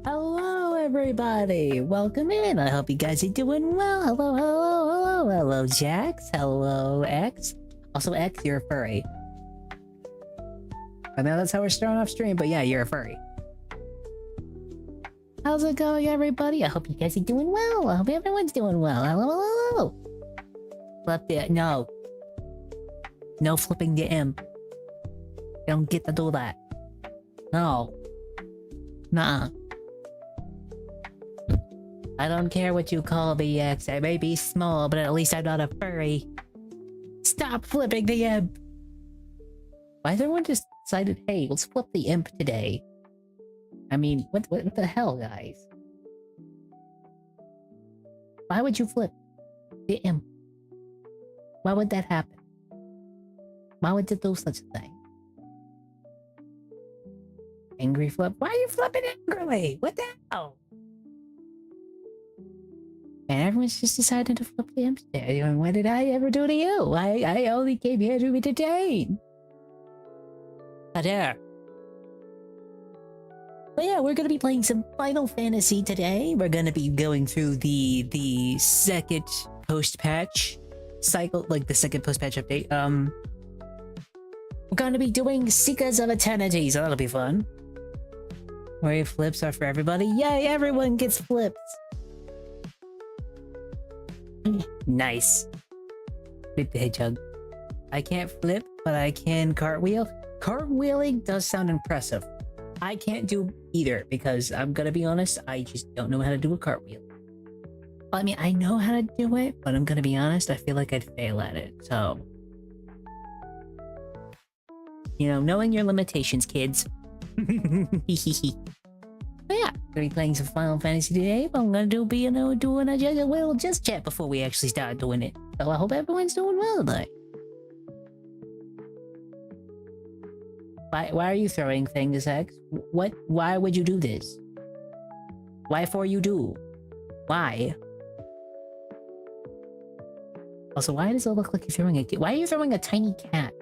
Hello everybody, welcome in. I hope you guys are doing well. Hello Jax, hello X. Also X, you're a furry. I know that's how we're starting off stream, but yeah, you're a furry. How's it going everybody? I hope you guys are doing well. I hope everyone's doing well. Hello. Flip it, no flipping the imp. You don't get to do that. No. Nuh-uh. I don't care what you call me, X. I may be small, but at least I'm not a furry. Stop flipping the imp! Why has everyone just decided, hey, let's flip the imp today? I mean, what the hell, guys? Why would you flip the imp? Why would that happen? Why would you do such a thing? Angry flip? Why are you flipping angrily? What the hell? And everyone's just decided to flip the imp today. What did I ever do to you? I only came here to entertain. But yeah, we're gonna be playing some Final Fantasy today. We're gonna be going through the second post-patch cycle, like the second post-patch update. We're gonna be doing Seekers of Eternity, so that'll be fun. Where flips are for everybody. Yay, everyone gets flips. Nice. Flip the hedgehog. I can't flip, but I can cartwheel. Cartwheeling does sound impressive. I can't do either because I'm gonna be honest, I just don't know how to do a cartwheel. I mean, I know how to do it, but I'm gonna be honest, I feel like I'd fail at it, so... You know, knowing your limitations, kids. But yeah, we're gonna be playing some Final Fantasy today, but I'm gonna doing a little just chat before we actually start doing it. So I hope everyone's doing well today. Why are you throwing things, X? Why would you do this? Why for you do? Why? Also, why does it look like you're throwing a kid? Why are you throwing a tiny cat?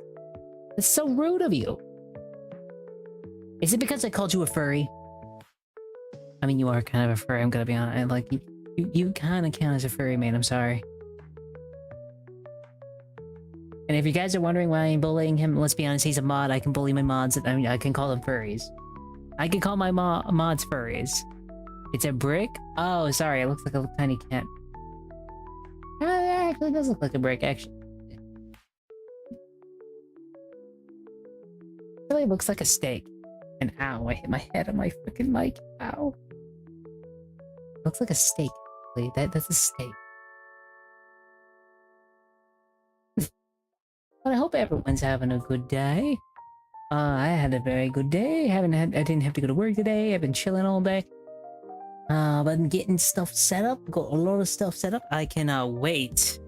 That's so rude of you. Is it because I called you a furry? I mean, you are kind of a furry, I'm gonna be honest. Like, you kind of count as a furry, man, I'm sorry. And if you guys are wondering why I'm bullying him, let's be honest, he's a mod. I can bully my mods. I mean, I can call them furries. I can call my mods furries. It's a brick? Oh, sorry, it looks like a tiny cat. It actually does look like a brick, actually. It really looks like a steak. And ow, I hit my head on my freaking mic. Ow. Looks like a steak. That's a steak. But I hope everyone's having a good day. I had a very good day. I didn't have to go to work today. I've been chilling all day. But getting stuff set up. Got a lot of stuff set up. I cannot wait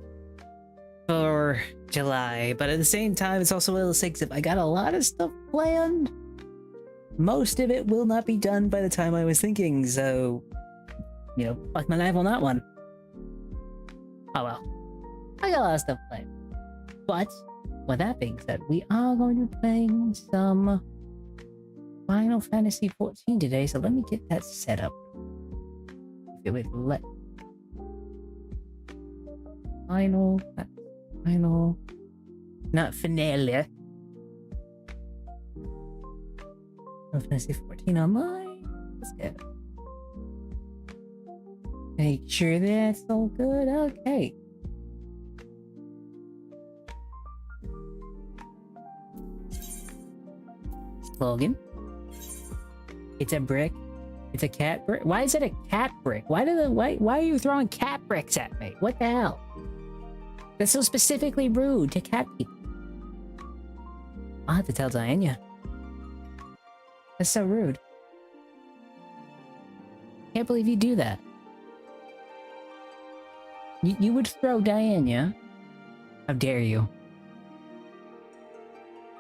for July. But at the same time, it's also one of those things. If I got a lot of stuff planned, most of it will not be done by the time I was thinking. So, you know, fuck my life on that one. Oh well. I got a lot of stuff planned. But with that being said, we are going to be playing some Final Fantasy 14 today, so let me get that set up. If it would let... Final... Not finale. Final Fantasy 14 online. Let's go. Make sure that's all good. Okay. Logan. It's a brick. It's a cat brick. Why is it a cat brick? Why are you throwing cat bricks at me? What the hell? That's so specifically rude to cat people. I'll have to tell Diana. That's so rude. Can't believe you do that. You would throw Diana? How dare you?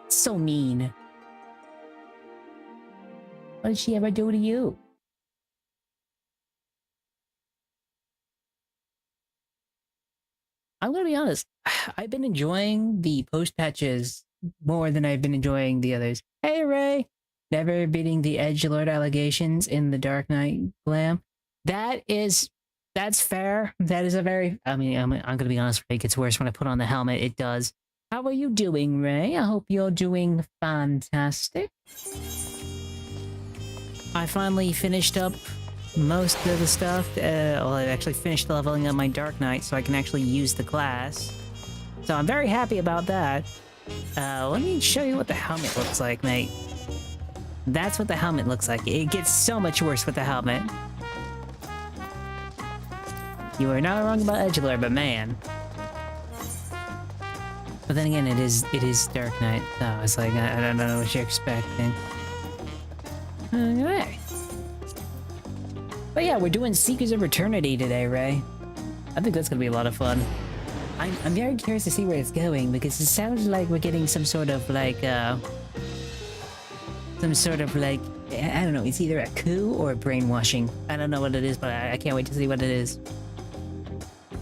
So mean. What did she ever do to you? I'm gonna be honest. I've been enjoying the post patches more than I've been enjoying the others. Hey Ray! Never beating the edgelord allegations in the Dark Knight glam. That's fair. That is a very... I mean, I'm gonna be honest, Ray, it gets worse when I put on the helmet. It does. How are you doing, Ray? I hope you're doing fantastic. I finally finished up most of the stuff. Well, I actually finished leveling up my Dark Knight, so I can actually use the class. So I'm very happy about that. Let me show you what the helmet looks like, mate. That's what the helmet looks like. It gets so much worse with the helmet. You are not wrong about edgelord, but man. But then again, it is Dark Knight, so it's like I don't know what you're expecting. Okay. But yeah, we're doing Seekers of Eternity today, Ray. I think that's gonna be a lot of fun. I'm very curious to see where it's going, because it sounds like we're getting some sort of like I don't know, it's either a coup or a brainwashing. I don't know what it is, but I can't wait to see what it is.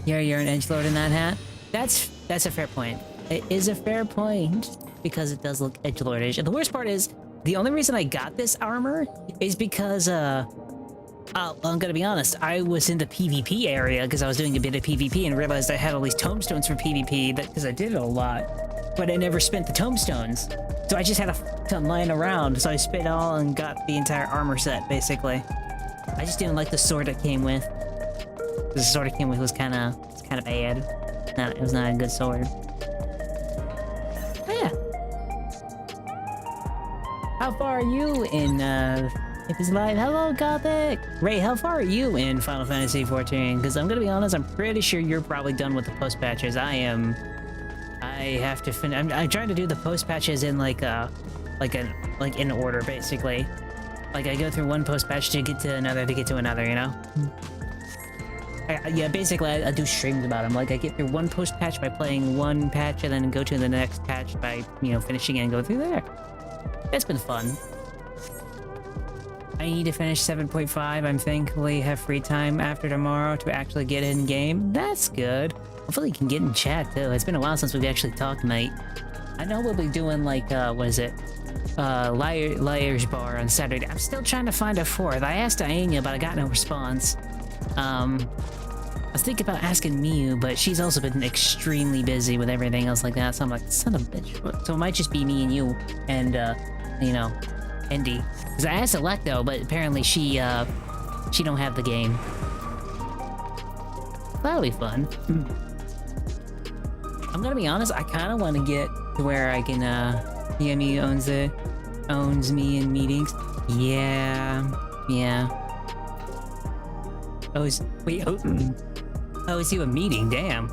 You're an edgelord in that hat? That's a fair point. It is a fair point, because it does look edgelordish. And the worst part is, the only reason I got this armor is because, I'm gonna be honest, I was in the PvP area because I was doing a bit of PvP and realized I had all these tomestones for PvP because I did it a lot, but I never spent the tomestones. So I just had a ton lying around, so I spent it all and got the entire armor set, basically. I just didn't like the sword it came with. The sword it came with was kind of bad. It was not a good sword. How far are you in, if it's live? Hello, Gothic! Ray, how far are you in Final Fantasy 14? Because I'm gonna be honest, I'm pretty sure you're probably done with the post patches. I have to finish. I'm trying to do the post patches in like in order, basically. Like I go through one post patch to get to another, you know? Yeah, basically I do streams about them. Like I get through one post patch by playing one patch and then go to the next patch by, you know, finishing and go through there. It's been fun. I need to finish 7.5. I'm thankfully have free time after tomorrow to actually get in game. That's good. Hopefully you can get in chat too. It's been a while since we've actually talked, mate. I know we'll be doing like, what is it? Liar's Bar on Saturday. I'm still trying to find a fourth. I asked Anya, but I got no response. I was thinking about asking Miu, but she's also been extremely busy with everything else like that, so I'm like, son of a bitch. So it might just be me and you, and, you know, Indy. Because I asked Electo, but apparently she don't have the game. That'll be fun. I'm gonna be honest, I kind of want to get to where I can, Yemi owns me in meetings. Yeah. Wait, oh, is you a meeting? Damn.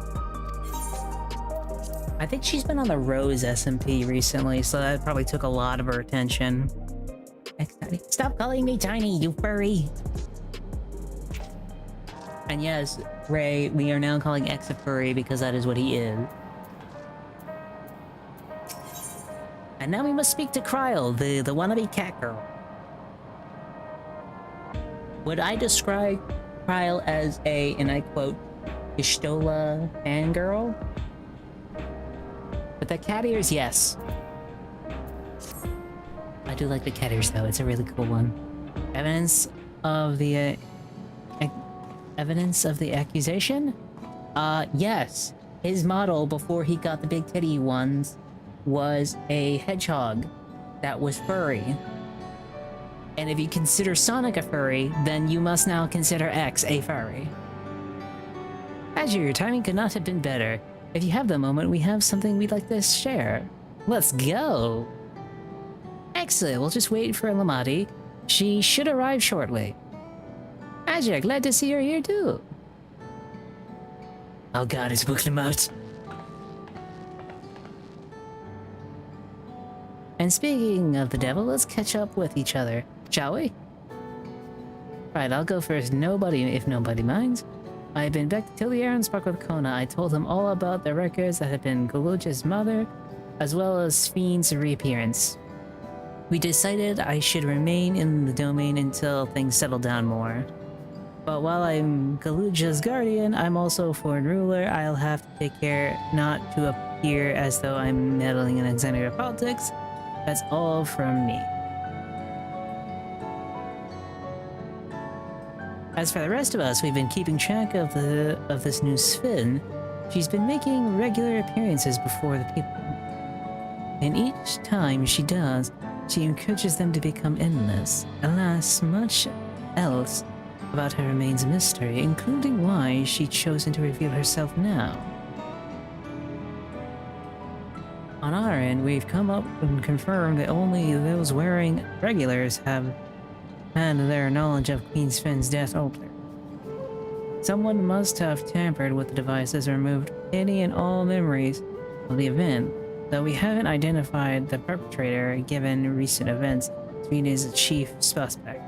I think she's been on the Rose SMP recently, so that probably took a lot of her attention. Stop calling me tiny, you furry! And yes, Ray, we are now calling X a furry because that is what he is. And now we must speak to Kryle, the wannabe cat girl. Would I describe Kryle as a, and I quote, Gishtola fangirl? But the cat ears, yes. I do like the cat ears though, it's a really cool one. Evidence of the accusation? Yes. His model before he got the big titty ones was a hedgehog that was furry. And if you consider Sonic a furry, then you must now consider X a furry. Azure, your timing could not have been better. If you have the moment, we have something we'd like to share. Let's go! Excellent, we'll just wait for Lamati. She should arrive shortly. Azure, glad to see you're here too. Oh god, it's booked him out. And speaking of the devil, let's catch up with each other, shall we? Right, I'll go first. If nobody minds. I've been back to Tillier and spoke with Kona. I told him all about the records that had been Galuja's mother, as well as Fiend's reappearance. We decided I should remain in the domain until things settle down more. But while I'm Galuja's guardian, I'm also foreign ruler. I'll have to take care not to appear as though I'm meddling in Alexandria politics. That's all from me. As for the rest of us, we've been keeping track of this new Sven. She's been making regular appearances before the people. And each time she does, she encourages them to become endless. Alas, much else about her remains a mystery, including why she'd chosen to reveal herself now. On our end, we've come up and confirmed that only those wearing regulars have had their knowledge of Queen Sven's death altered. Someone must have tampered with the devices and removed any and all memories of the event, though we haven't identified the perpetrator given recent events. Sven is a chief suspect.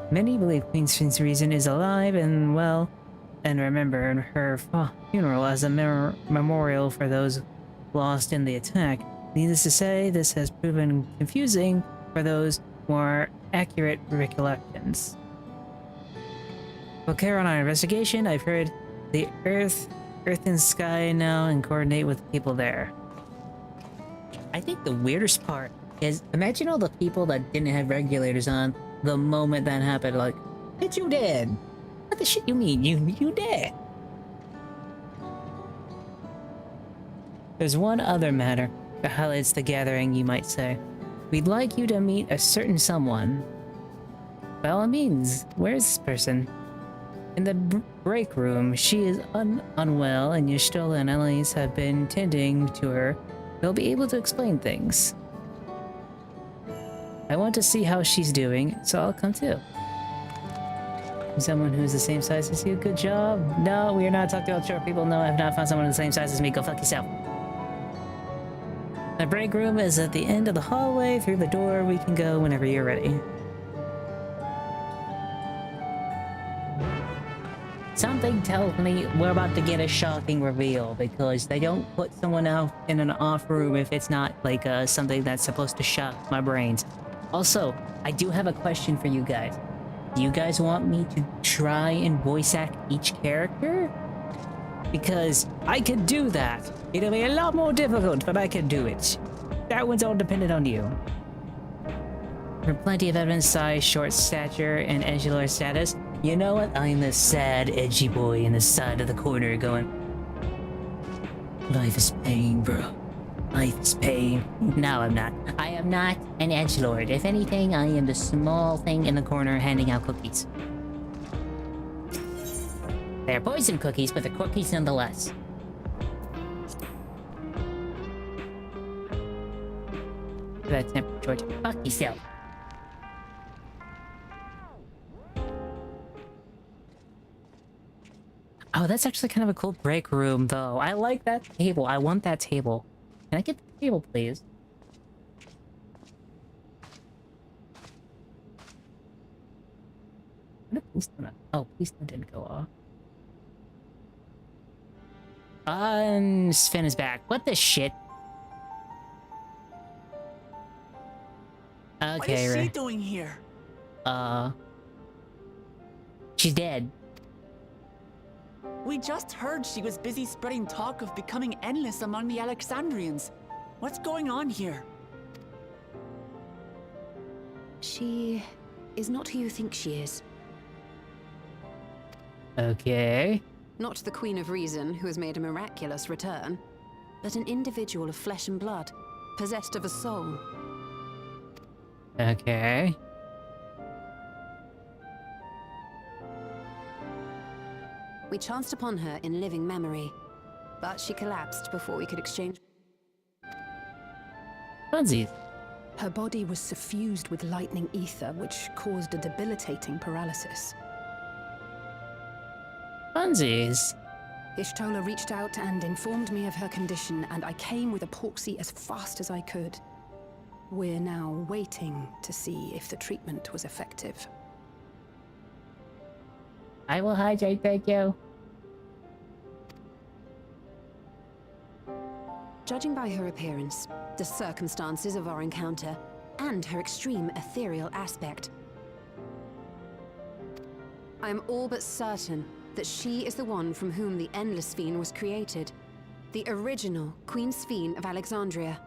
Many believe Queen Sven's reason is alive and well, and remember her funeral as a memorial for those lost in the attack. Needless to say, this has proven confusing for those more accurate recollections. We'll carry on our investigation. I've heard the Earth and Sky now and coordinate with people there. I think the weirdest part is, imagine all the people that didn't have regulators on the moment that happened, like, bitch, you dead. What the shit you mean? You dead. There's one other matter that highlights the gathering, you might say. We'd like you to meet a certain someone. By all means, where's this person? In the break room. She is unwell, and Y'shtola and Elise have been tending to her. They'll be able to explain things. I want to see how she's doing, so I'll come too. Someone who's the same size as you? Good job. No, we are not talking about short people. No, I have not found someone the same size as me. Go fuck yourself. The break room is at the end of the hallway. Through the door, we can go whenever you're ready. Something tells me we're about to get a shocking reveal, because they don't put someone out in an off room if it's not like something that's supposed to shock my brains. Also, I do have a question for you guys. Do you guys want me to try and voice act each character? Because I could do that. It'll be a lot more difficult, but I can do it. That one's all dependent on you. For plenty of evidence, size, short stature, and edgelord status. You know what? I'm the sad, edgy boy in the side of the corner going, life is pain, bro. Life is pain. No, I'm not. I am not an edgelord. If anything, I am the small thing in the corner handing out cookies. They're poison cookies, but they're cookies nonetheless. That temper, George. Fuck yourself. Oh, that's actually kind of a cool break room, though. I like that table. I want that table. Can I get the table, please? What a police note? Oh, police note didn't go off. Sven is back. What the shit? Okay, what is she right. doing here? She's dead. We just heard she was busy spreading talk of becoming endless among the Alexandrians. What's going on here? She is not who you think she is. Okay. Not the Queen of Reason, who has made a miraculous return, but an individual of flesh and blood, possessed of a soul. Okay. We chanced upon her in living memory, but she collapsed before we could exchange. Funsies. Her body was suffused with lightning ether, which caused a debilitating paralysis. Funsies. Ishtola reached out and informed me of her condition, and I came with a proxy as fast as I could. We're now waiting to see if the treatment was effective. I will hydrate, thank you. Judging by her appearance, the circumstances of our encounter, and her extreme ethereal aspect, I am all but certain that she is the one from whom the Endless Fiend was created. The original Queen Sphene of Alexandria.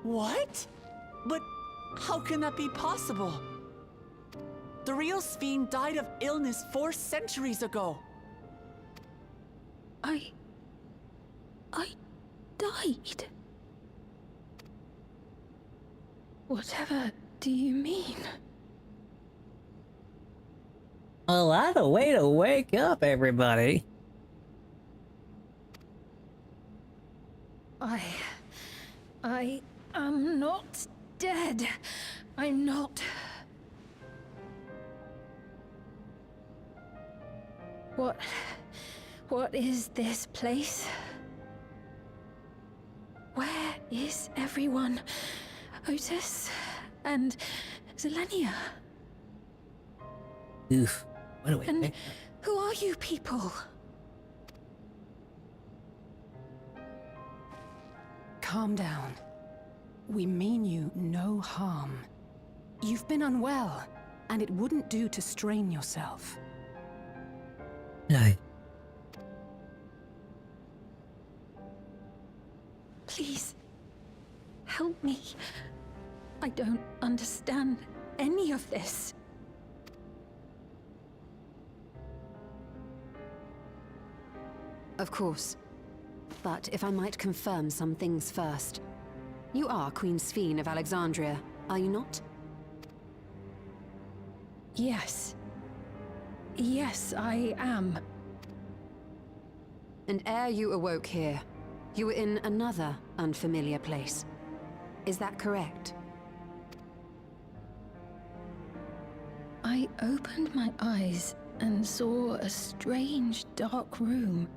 What? But how can that be possible? The real Sphene died of illness 4 centuries ago. I died. Whatever do you mean? A lot of way to wake up, everybody. I am not dead. I'm not. What is this place? Where is everyone? Otis and Zelenia? Oof. What do we And think? who are you people? Calm down. We mean you no harm. You've been unwell, and it wouldn't do to strain yourself. No. Please, help me. I don't understand any of this. Of course. But if I might confirm some things first. You are Queen Sphene of Alexandria, are you not? Yes. Yes, I am. And ere you awoke here, you were in another unfamiliar place. Is that correct? I opened my eyes and saw a strange, dark room.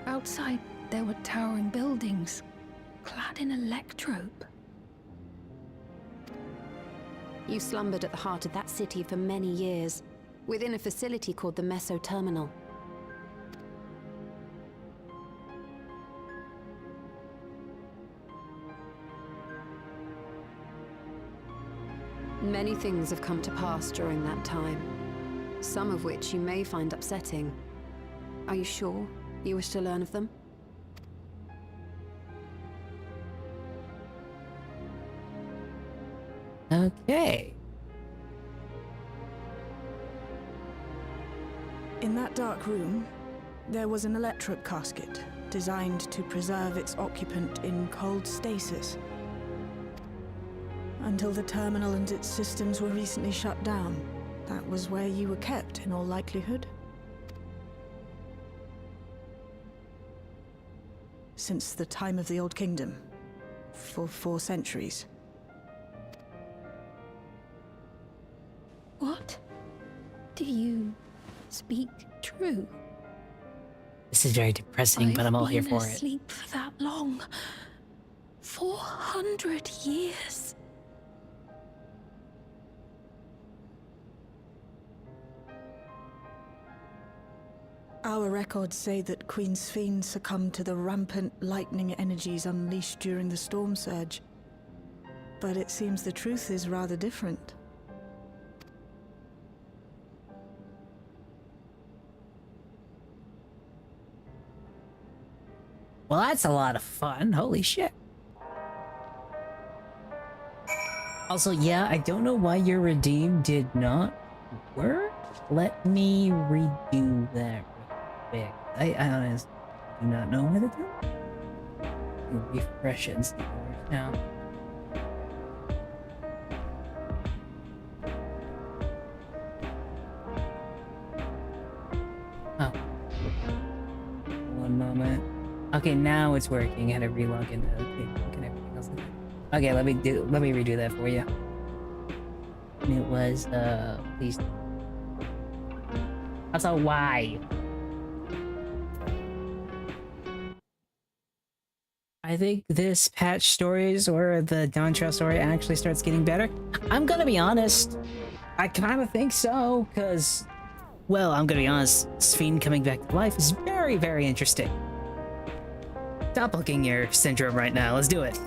Outside, there were towering buildings, clad in electrope. You slumbered at the heart of that city for many years, within a facility called the Meso Terminal. Many things have come to pass during that time, some of which you may find upsetting. Are you sure you wish to learn of them? Okay. In that dark room, there was an electric casket designed to preserve its occupant in cold stasis. Until the terminal and its systems were recently shut down, that was where you were kept, in all likelihood. Since the time of the Old Kingdom, for 4 centuries. What? Do you speak truth? true? This is very depressing, but I'm all here for I've been it. asleep for that long. 400 years. Our records say that Queen Sphene succumbed to the rampant lightning energies unleashed during the storm surge. But it seems the truth is rather different. Well, that's a lot of fun. Holy shit. Also, yeah, I don't know why your redeem did not work. Let me redo that real quick. I honestly do not know what to do. I'll refresh it and see if it works now. Oh. One moment. Okay, now it's working. I had to relog into Facebook and everything else. Okay, let me redo that for you. And it was please. That's a Y. I think this patch stories or the Dawn Trail story actually starts getting better. I'm gonna be honest. I kind of think so, because, well, I'm gonna be honest. Sphene coming back to life is very, very interesting. Doppelganger syndrome right now. Let's do it.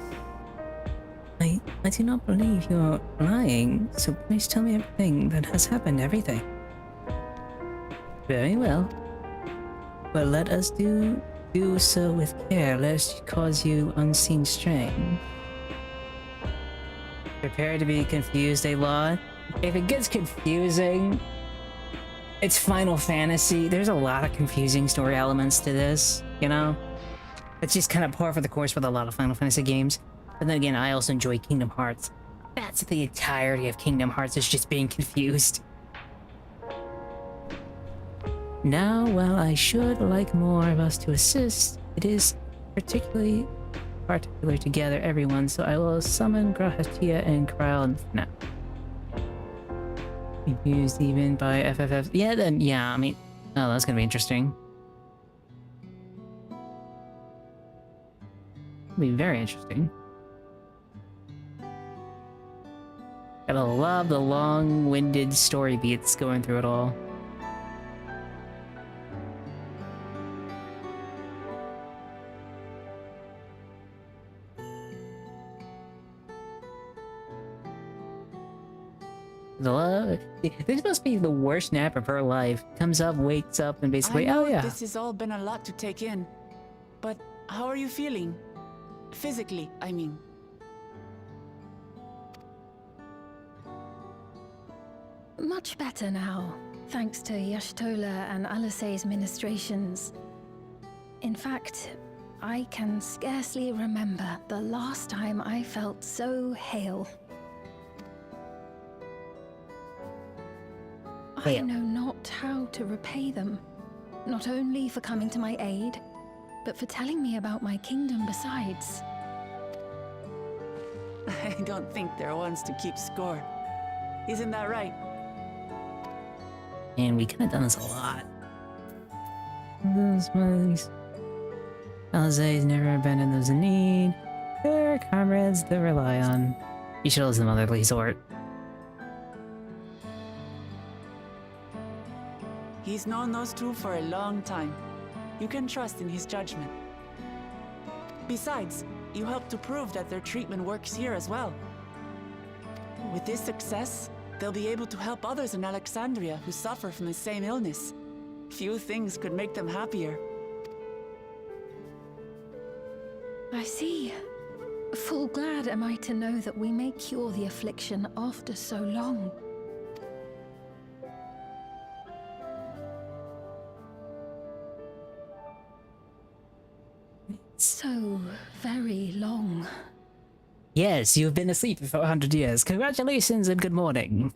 I do not believe you're lying, so please tell me everything that has happened, everything. Very well. But let us do so with care, lest it cause you unseen strain. Prepare to be confused, a lot. If it gets confusing, it's Final Fantasy. There's a lot of confusing story elements to this, you know? It's just kind of par for the course with a lot of Final Fantasy games. But then again, I also enjoy Kingdom Hearts. That's the entirety of Kingdom Hearts, is just being confused. Now, while I should like more of us to assist, it is particular to gather everyone, so I will summon Grahatia and Kryl now. Confused even by FFF. Yeah, then, yeah, I mean, oh, that's gonna be interesting. It'll be very interesting. Gotta love the long-winded story beats going through it all. This must be the worst nap of her life. Comes up, wakes up, and basically, I know oh yeah. this has all been a lot to take in. But how are you feeling? Physically, I mean. Much better now, thanks to Y'shtola and Alisei's ministrations. In fact, I can scarcely remember the last time I felt so hale. I know not how to repay them, not only for coming to my aid, but for telling me about my kingdom besides. I don't think they're ones to keep score. Isn't that right? And we could have done this a lot. Those smileys. Alizé's never abandoned those in need. They're comrades to rely on. You should listen to motherly sort. He's known those two for a long time. You can trust in his judgment. Besides, you helped to prove that their treatment works here as well. With this success, they'll be able to help others in Alexandria who suffer from the same illness. Few things could make them happier. I see. Full glad am I to know that we may cure the affliction after so long. So very long. Yes, you've been asleep for 400 years. Congratulations and good morning.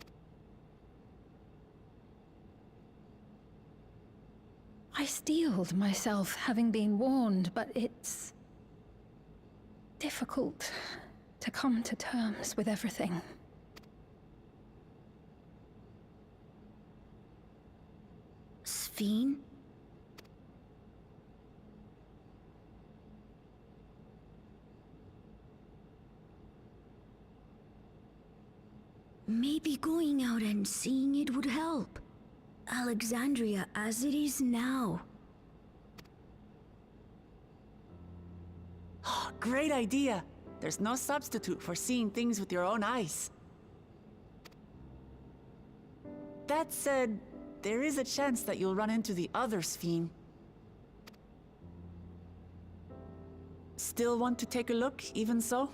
I steeled myself, having been warned, but it's difficult to come to terms with everything. Fiend? Maybe going out and seeing it would help. Alexandria as it is now. Oh, great idea. There's no substitute for seeing things with your own eyes. That said, there is a chance that you'll run into the other Fiend. Still want to take a look, even so?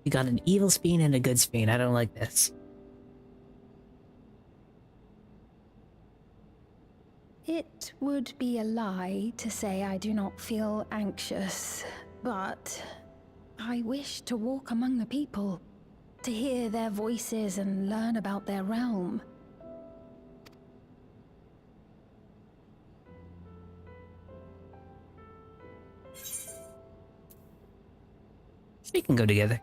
You got an evil Fiend and a good Fiend. I don't like this. It would be a lie to say I do not feel anxious, but I wish to walk among the people, to hear their voices and learn about their realm. We can go together.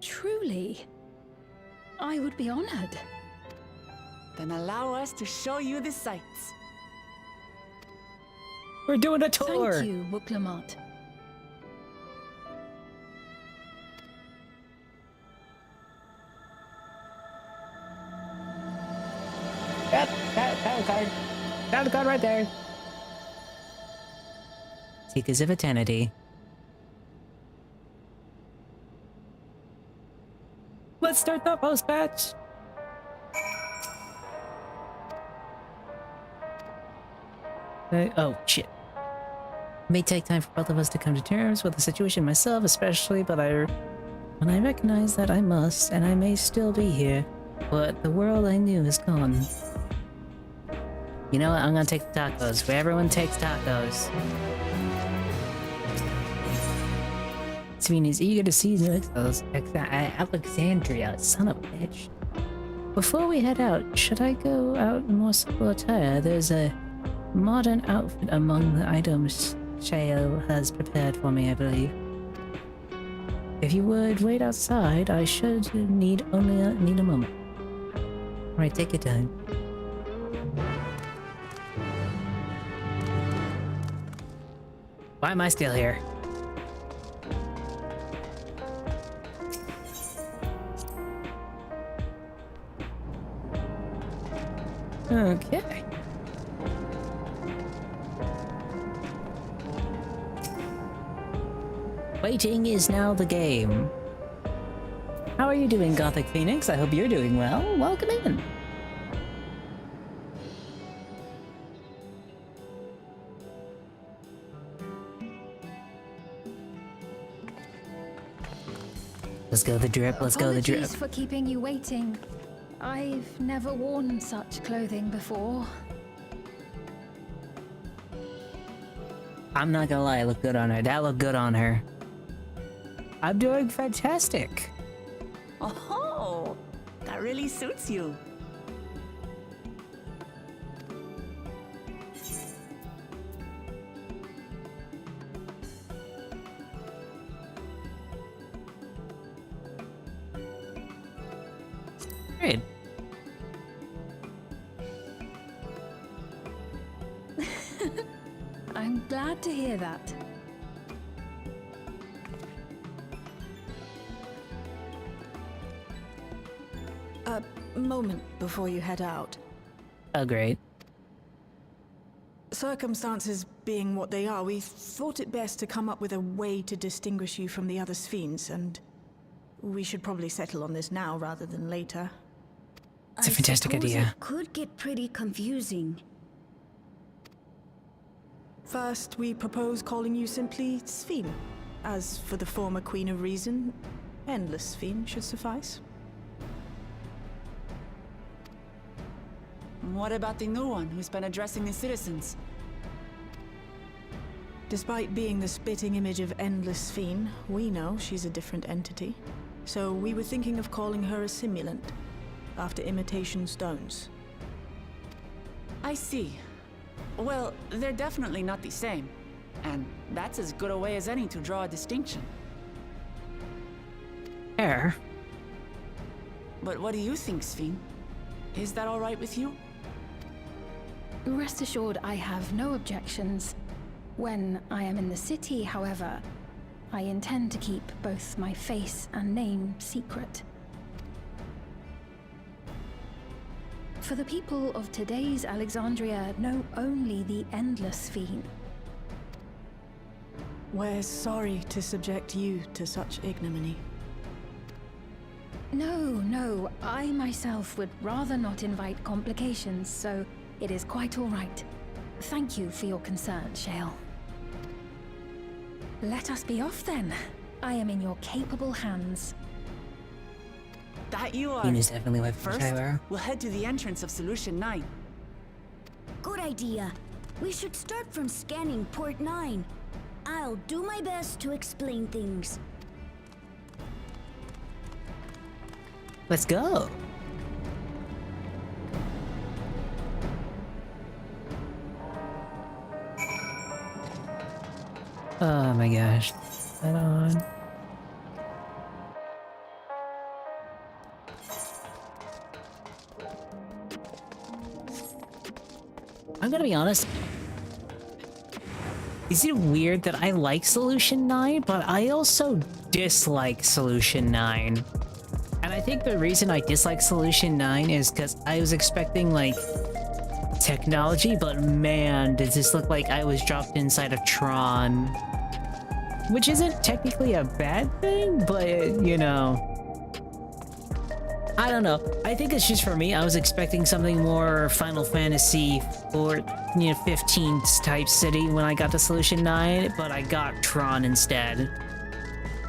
Truly, I would be honored. Then allow us to show you the sights. We're doing a tour. Thank you, Wuklamot. Yep, battle card. Battle card right there. Seekers of Eternity. Let's start the post-patch. Oh, shit. It may take time for both of us to come to terms with the situation myself, especially, but when I recognize that I must, and I may still be here, but the world I knew is gone. You know what? I'm gonna take the tacos. Where everyone takes tacos. Sabine is eager to see new Alexandria, son of a bitch. Before we head out, should I go out in more simple attire? There's a modern outfit among the items Shale has prepared for me, I believe. If you would wait outside, I should need a moment. Alright, take your time. Why am I still here? Okay. Waiting is now the game. How are you doing, Gothic Phoenix? I hope you're doing well. Welcome in. Let's go the drip, let's go the drip. Apologies for keeping you waiting. I've never worn such clothing before. I'm not gonna lie, it looked good on her. That looked good on her. I'm doing fantastic. Oh, that really suits you. Great. I'm glad to hear that. A moment before you head out. Oh, great. Circumstances being what they are, we thought it best to come up with a way to distinguish you from the other Sphenes, and we should probably settle on this now rather than later. It's a fantastic idea. It could get pretty confusing. First, we propose calling you simply Sphene. As for the former Queen of Reason, Endless Sphene should suffice. What about the new one who's been addressing the citizens? Despite being the spitting image of Endless Sphene, we know she's a different entity. So we were thinking of calling her a simulant, after imitation stones. I see. Well, they're definitely not the same. And that's as good a way as any to draw a distinction. care. But what do you think, Sphene? Is that all right with you? Rest assured, I have no objections. When I am in the city, however, I intend to keep both my face and name secret. For the people of today's Alexandria know only the endless Sphene. We're sorry to subject you to such ignominy. No, I myself would rather not invite complications, so it is quite all right. Thank you for your concern, Shale. Let us be off then. I am in your capable hands. That you are. Sphene is definitely wife First, material. we'll head to the entrance of Solution 9. Good idea. We should start from scanning Port 9. I'll do my best to explain things. Let's go. Oh my gosh. That on. I'm gonna be honest. Is it weird that I like Solution 9, but I also dislike Solution 9? And I think the reason I dislike Solution 9 is because I was expecting, like, technology, but man, does this look like I was dropped inside of Tron. Which isn't technically a bad thing, but, you know... I don't know. I think it's just for me. I was expecting something more Final Fantasy or 15 type city when I got to Solution 9, but I got Tron instead.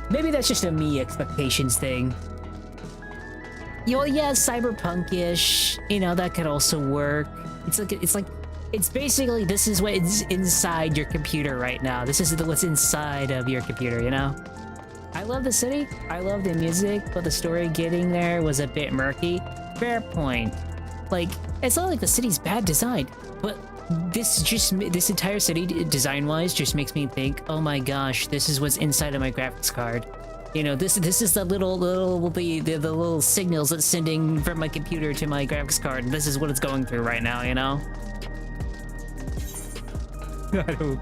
Maybe that's just a me expectations thing. Yeah, cyberpunk-ish. You know, that could also work. It's basically, this is what is inside your computer right now. This is what's inside of your computer, you know? I love the city, I love the music, but the story getting there was a bit murky. Fair point. Like, it's not like the city's bad design, but this entire city, design-wise, just makes me think, oh my gosh, this is what's inside of my graphics card. You know, this is the little signals that's sending from my computer to my graphics card. This is what it's going through right now, you know? I don't...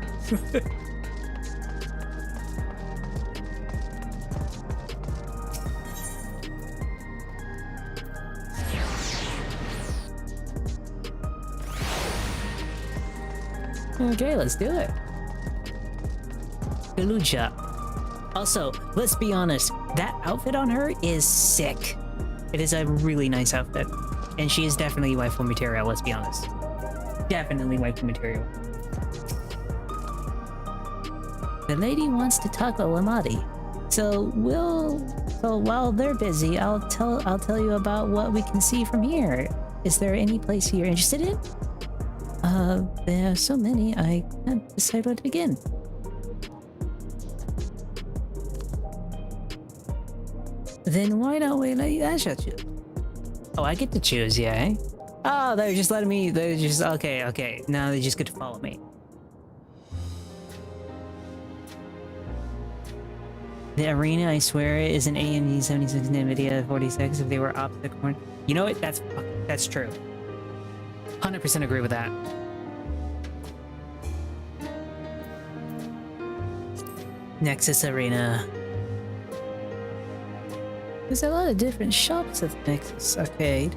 Okay, let's do it. Galuja. Also, let's be honest, that outfit on her is sick. It is a really nice outfit. And she is definitely waifu material, let's be honest. Definitely waifu material. The lady wants to talk to Lamati. So while they're busy, I'll tell you about what we can see from here. Is there any place you're interested in? There are so many, I can't decide where to begin. Then why don't we let you choose? Oh, I get to choose, yeah? Oh, they're just letting me, okay. Now they just get to follow me. The arena, I swear, is an AMD 76 NVIDIA 46 if they were opposite corner. You know what? That's true. 100% agree with that. Nexus Arena. There's a lot of different shops at Nexus Arcade,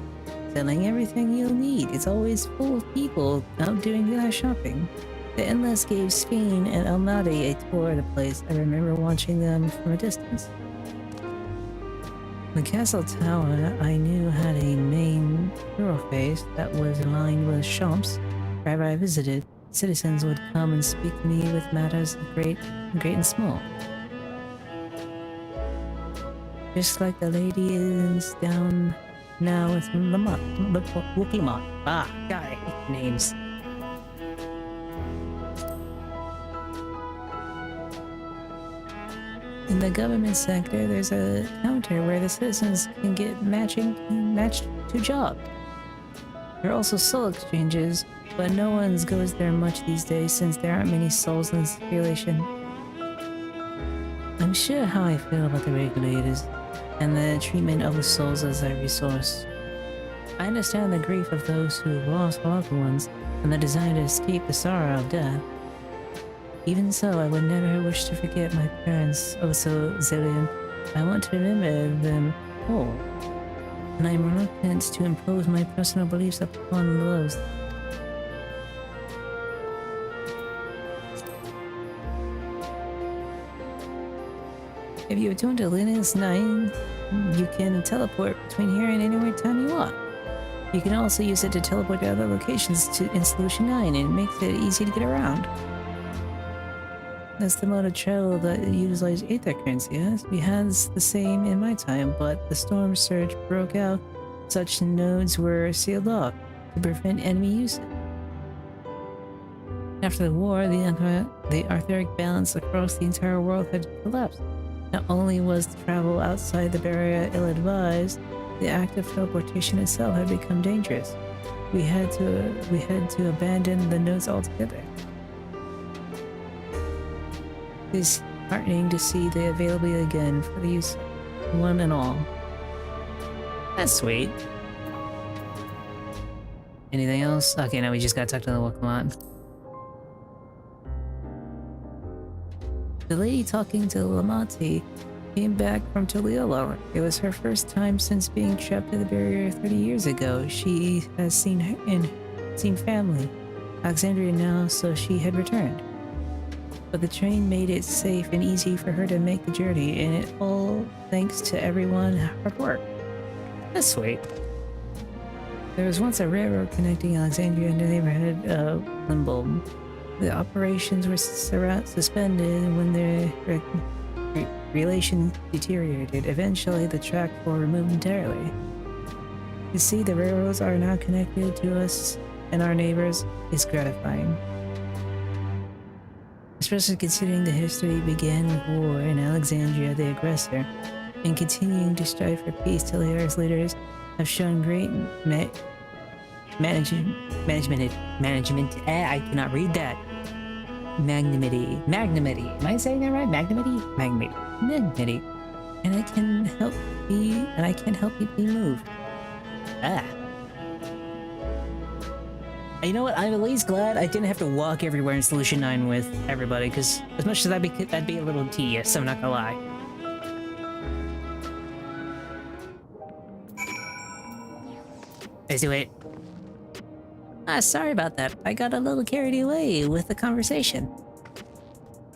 selling everything you'll need. It's always full of people out doing their shopping. The Endless gave Sphene and Almaty a tour of the place. I remember watching them from a distance. The castle tower I knew had a main thoroughface that was lined with shops. Wherever I visited, citizens would come and speak to me with matters of great and small. Just like the lady is down now with Lamont. Ah, God, I hate names. In the government sector, there's a counter where the citizens can get matched to job. There are also soul exchanges, but no one goes there much these days since there aren't many souls in circulation. I'm sure how I feel about the regulators. and the treatment of the souls as a resource. I understand the grief of those who lost loved ones and the desire to escape the sorrow of death. Even so, I would never wish to forget my parents, oh so Zillion. I want to remember them all, and I am reluctant to impose my personal beliefs upon those. If you return to Linus 9, you can teleport between here and anywhere time you want. You can also use it to teleport to other locations in Solution 9, and it makes it easy to get around. That's the mode of travel that utilizes Aether currency. Yes, we had the same in my time, but the storm surge broke out. Such nodes were sealed off to prevent enemy usage. After the war, the arthuric balance across the entire world had collapsed. Not only was the travel outside the barrier ill-advised, the act of teleportation itself had become dangerous. We had to abandon the nodes altogether. It is heartening to see the availability again for the use one and all. That's sweet. Anything else? Okay, now we just gotta talk to the Wakamat. The lady talking to Lamati came back from Toliolo. It was her first time since being trapped at the barrier 30 years ago. She has seen family, Alexandria now, so she had returned. But the train made it safe and easy for her to make the journey, and it all thanks to everyone's hard work. That's sweet. There was once a railroad connecting Alexandria and the neighborhood of Limbolm. The operations were suspended when their relation deteriorated. Eventually, the track were removed entirely. To see the railroads are now connected to us and our neighbors is gratifying. Especially considering the history began with war and Alexandria the aggressor, and continuing to strive for peace till the Earth's leaders have shown great management. I cannot read that. Magnanimity. Am I saying that right? Magnanimity. And I can't help but be moved. You know what? I'm at least glad I didn't have to walk everywhere in Solution 9 with everybody, because as much as that'd be a little tedious, I'm not gonna lie. Let's do it. Sorry about that. I got a little carried away with the conversation.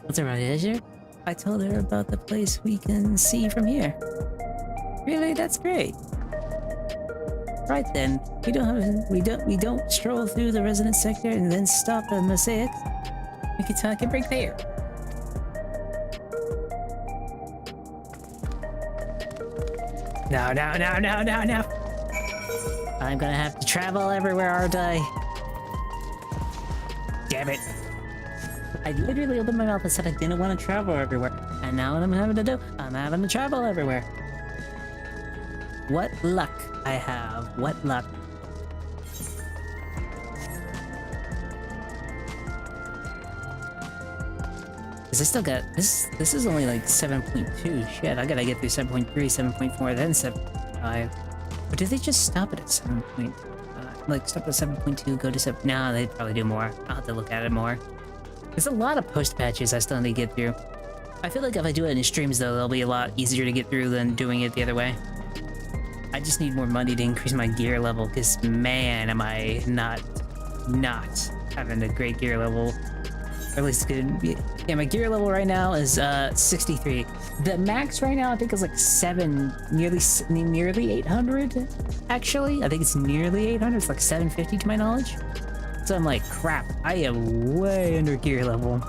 What's alright, Azure? I told her about the place we can see from here. Really? That's great. Right then, we don't stroll through the residence sector and then stop at Mosaics. We can talk and break there. No. I'm gonna have to travel everywhere, aren't I? Damn it. I literally opened my mouth and said I didn't want to travel everywhere. And now what I'm having to do, I'm having to travel everywhere. What luck I have. What luck. Cause I still got, this is only like 7.2. Shit, I gotta get through 7.3, 7.4, then 7.5. Or did they just stop it at 7. Like stop at 7.2, go to 7? Nah, they'd probably do more. I'll have to look at it more. There's a lot of post patches I still need to get through. I feel like if I do it in streams though, it'll be a lot easier to get through than doing it the other way. I just need more money to increase my gear level, because man, am I not having a great gear level. Or at least good. Yeah, my gear level right now is 63. The max right now I think is like nearly 800 actually. I think it's nearly 800. It's like 750 to my knowledge. So I'm like, crap, I am way under gear level.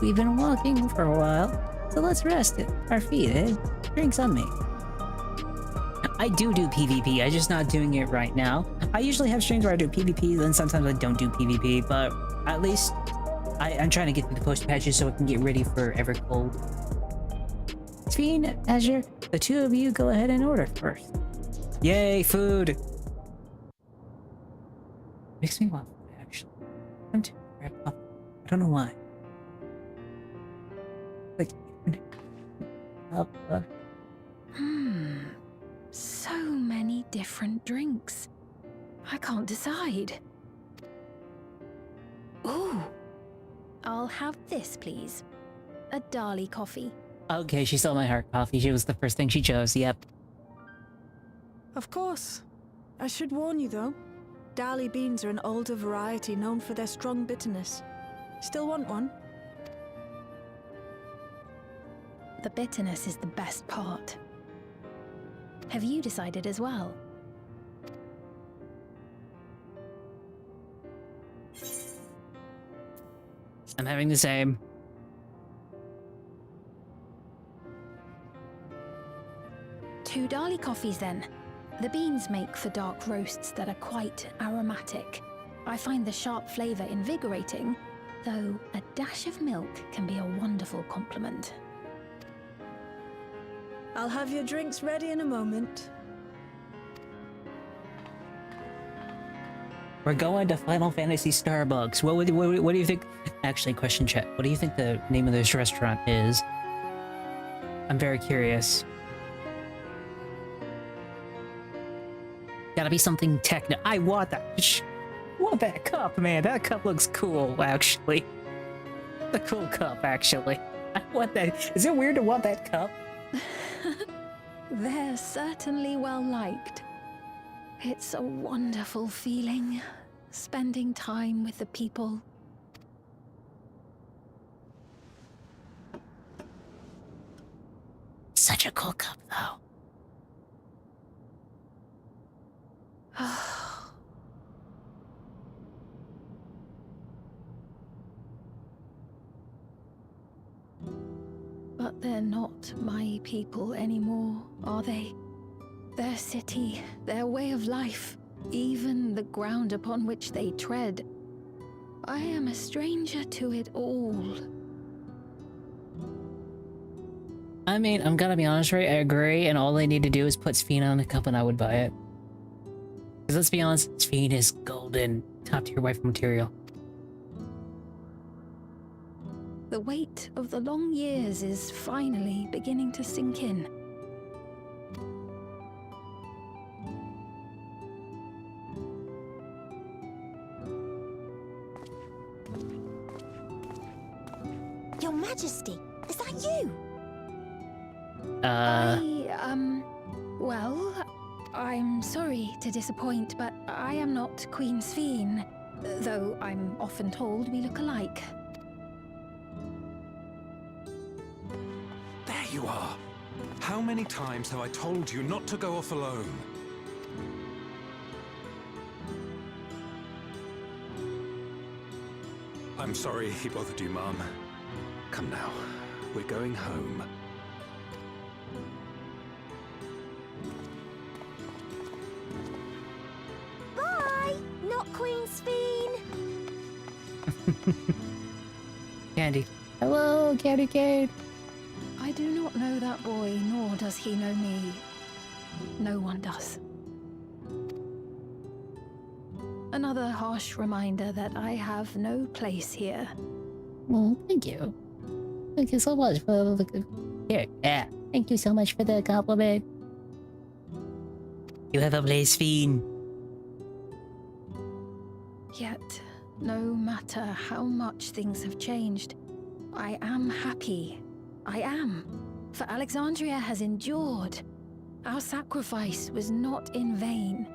We've been walking for a while, so let's rest our feet, eh? Drinks on me. I do PvP, I'm just not doing it right now. I usually have streams where I do PvP, then sometimes I don't do PvP, but at least I'm trying to get through the post patches so I can get ready for Evercold. Fiend, Azure, the two of you go ahead and order first. Yay, food! Makes me want food, actually. grab coffee. I don't know why. Like, So many different drinks. I can't decide. Ooh. I'll have this, please. A Dali coffee. Okay, she stole my heart coffee. She was the first thing she chose. Yep. Of course. I should warn you though. Dali beans are an older variety known for their strong bitterness. Still want one? The bitterness is the best part. Have you decided as well? I'm having the same. Two Dali coffees then. The beans make for dark roasts that are quite aromatic. I find the sharp flavor invigorating, though a dash of milk can be a wonderful complement. I'll have your drinks ready in a moment. We're going to Final Fantasy Starbucks. What do you think? Actually, question chat. What do you think the name of this restaurant is? I'm very curious. Gotta be something techno. I want that. Want that cup, man. That cup looks cool, actually. The cool cup, actually. I want that. Is it weird to want that cup? They're certainly well liked. It's a wonderful feeling, spending time with the people. Such a cool cup, though. But they're not my people anymore, are they? Their city, their way of life, even the ground upon which they tread. I am a stranger to it all. I mean, I'm gonna be honest, right? I agree, and all they need to do is put Sphena on a cup and I would buy it. Because let's be honest, Sphena is golden, top-tier wife material. The weight of the long years is finally beginning to sink in. Your Majesty, is that you? Well, I'm sorry to disappoint, but I am not Queen Sphene, though I'm often told we look alike. There you are. How many times have I told you not to go off alone? I'm sorry he bothered you, Mum. Come now, we're going home. Bye! Not Queen Sphene! Candy. Hello, Candy Cane. I do not know that boy, nor does he know me. No one does. Another harsh reminder that I have no place here. Well, thank you. Thank you so much for the... Here, yeah. Thank you so much for the compliment. You have a place, Fiend. Yet, no matter how much things have changed, I am happy. I am. For Alexandria has endured. Our sacrifice was not in vain.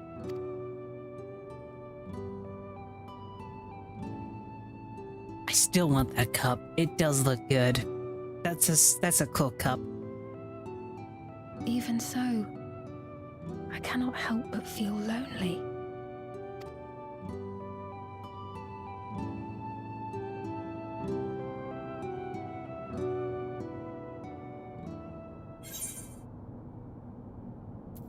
I still want that cup. It does look good. That's a cool cup. Even so, I cannot help but feel lonely.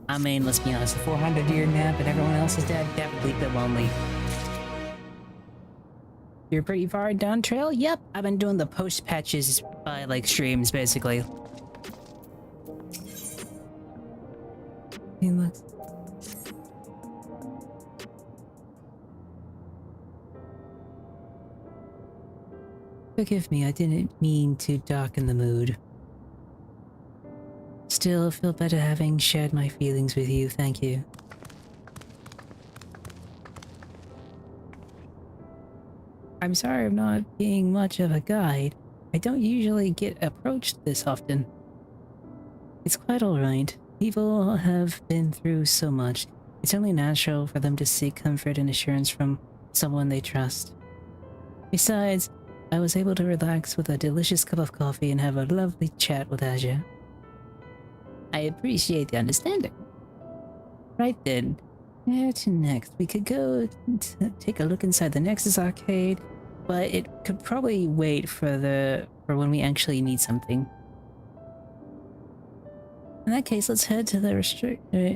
I mean, let's be honest, a 400-year nap and everyone else is dead, definitely a bit lonely. You're pretty far down trail? Yep, I've been doing the post patches by like streams, basically. He looks... Forgive me, I didn't mean to darken the mood. Still, I feel better having shared my feelings with you, thank you. I'm sorry I'm not being much of a guide. I don't usually get approached this often. It's quite alright. People have been through so much. It's only natural for them to seek comfort and assurance from someone they trust. Besides, I was able to relax with a delicious cup of coffee and have a lovely chat with Azure. I appreciate the understanding. Right then, where to next? We could go take a look inside the Nexus arcade, but it could probably wait for when we actually need something. In that case, let's head to the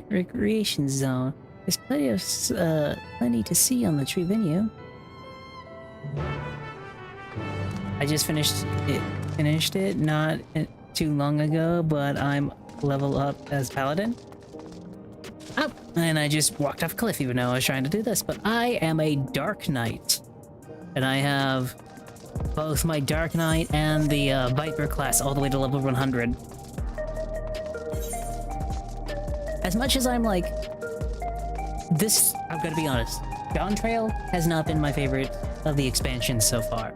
recreation zone. There's plenty to see on the tree venue. I just finished it not too long ago, but I'm level up as paladin. Oh, and I just walked off a cliff even though I was trying to do this, but I am a Dark Knight. And I have both my Dark Knight and the Viper class all the way to level 100. As much as I'm like, this, I'm gonna be honest, Dawn Trail has not been my favorite of the expansions so far.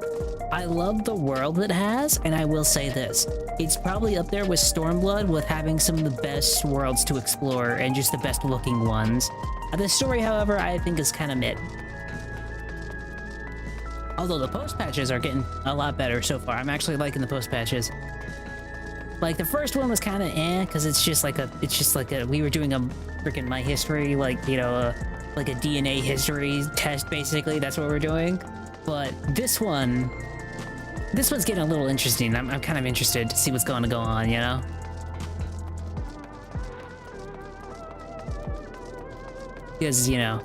I love the world it has, and I will say this, it's probably up there with Stormblood with having some of the best worlds to explore and just the best looking ones. The story, however, I think is kind of mid. Although the post patches are getting a lot better so far. I'm actually liking the post patches. Like the first one was kind of because it's just like we were doing a freaking my history, like, you know, like a DNA history test basically. That's what we're doing. But this one's getting a little interesting. I'm kind of interested to see what's going to go on, you know? Because, you know,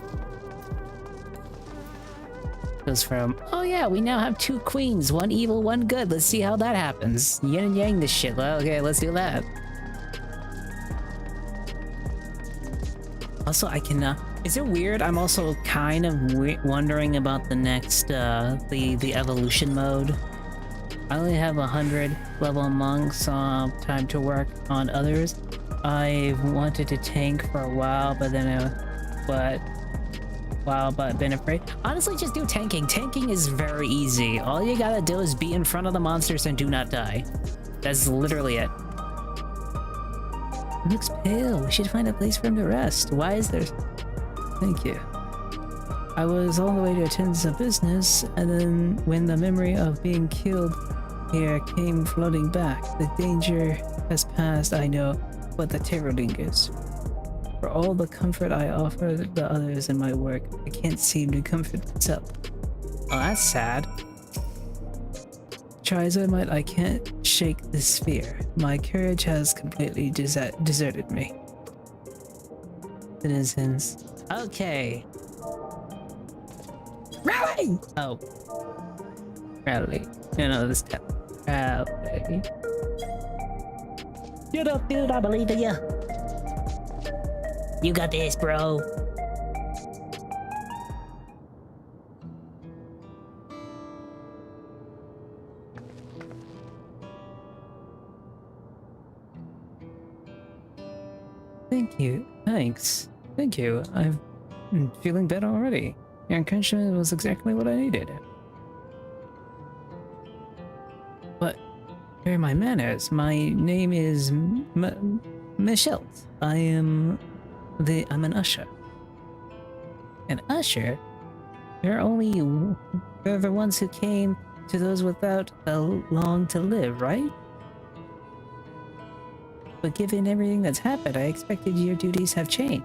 goes from, oh yeah, we now have 2 queens, 1 evil, 1 good. Let's see how that happens. Yin and yang this shit. Well, okay, let's do that. Also, I can, is it weird? I'm also kind of wondering about the next, the evolution mode. I only have 100 level monks, time to work on others. I've wanted to tank for a while, but then, but been afraid. Honestly, just do tanking. Tanking is very easy. All you gotta do is be in front of the monsters and do not die. That's literally it. He looks pale. We should find a place for him to rest. Why is there... Thank you. I was on the way to attend some business, and then when the memory of being killed here came floating back, the danger has passed, I know, but the terror lingers. For all the comfort I offer the others in my work, I can't seem to comfort myself. Oh, that's sad. Try as I might, I can't shake this fear. My courage has completely deserted me. Citizens. Okay. Rally! Oh. Rally. No, this time. Rally. You don't, dude, I believe in you. You got this, bro. Thank you. Thanks. Thank you. I'm feeling better already. Your encouragement was exactly what I needed. But here are my manners. My name is Michelle. I'm an usher. An usher? They're the ones who came to those without long to live, right? But given everything that's happened, I expected your duties have changed.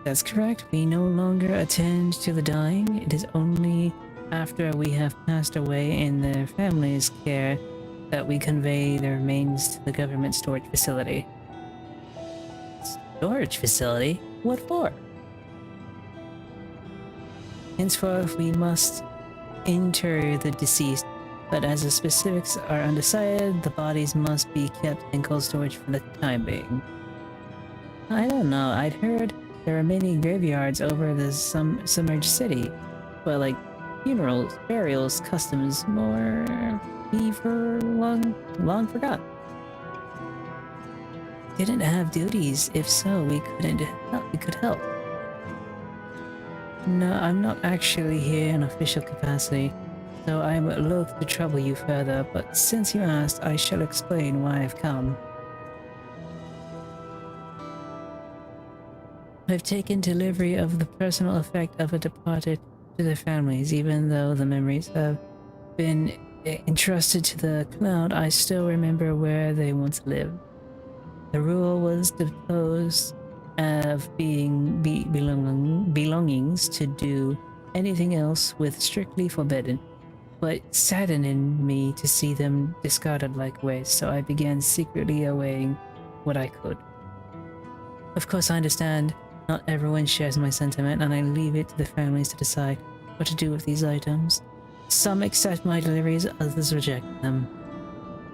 That's correct. We no longer attend to the dying. It is only after we have passed away in their family's care that we convey their remains to the government storage facility. Storage facility? What for? Henceforth, we must inter the deceased, but as the specifics are undecided, the bodies must be kept in cold storage for the time being. I don't know, I'd heard there are many graveyards over the submerged city, but like, funerals, burials, customs, more beaver long forgot. Didn't have duties. If so, we could help. No, I'm not actually here in official capacity, so I'm loath to trouble you further, but since you asked, I shall explain why I've come. I've taken delivery of the personal effect of a departed to their families. Even though the memories have been entrusted to the cloud, I still remember where they once lived. The rule was disposed of being belongings to do anything else with strictly forbidden, but saddened me to see them discarded like waste, so I began secretly awaiting what I could. Of course, I understand not everyone shares my sentiment, and I leave it to the families to decide what to do with these items. Some accept my deliveries, others reject them.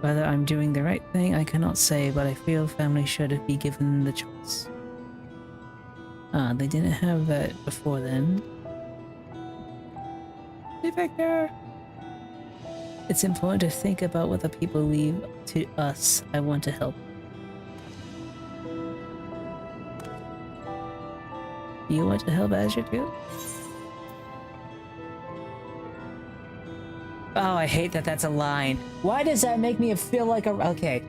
Whether I'm doing the right thing, I cannot say, but I feel families should be given the choice. Ah, they didn't have that before then. Hey, Victor! It's important to think about what the people leave to us. I want to help. You want to help Azure too? Oh, I hate that that's a line. Why does that make me feel like a... Okay.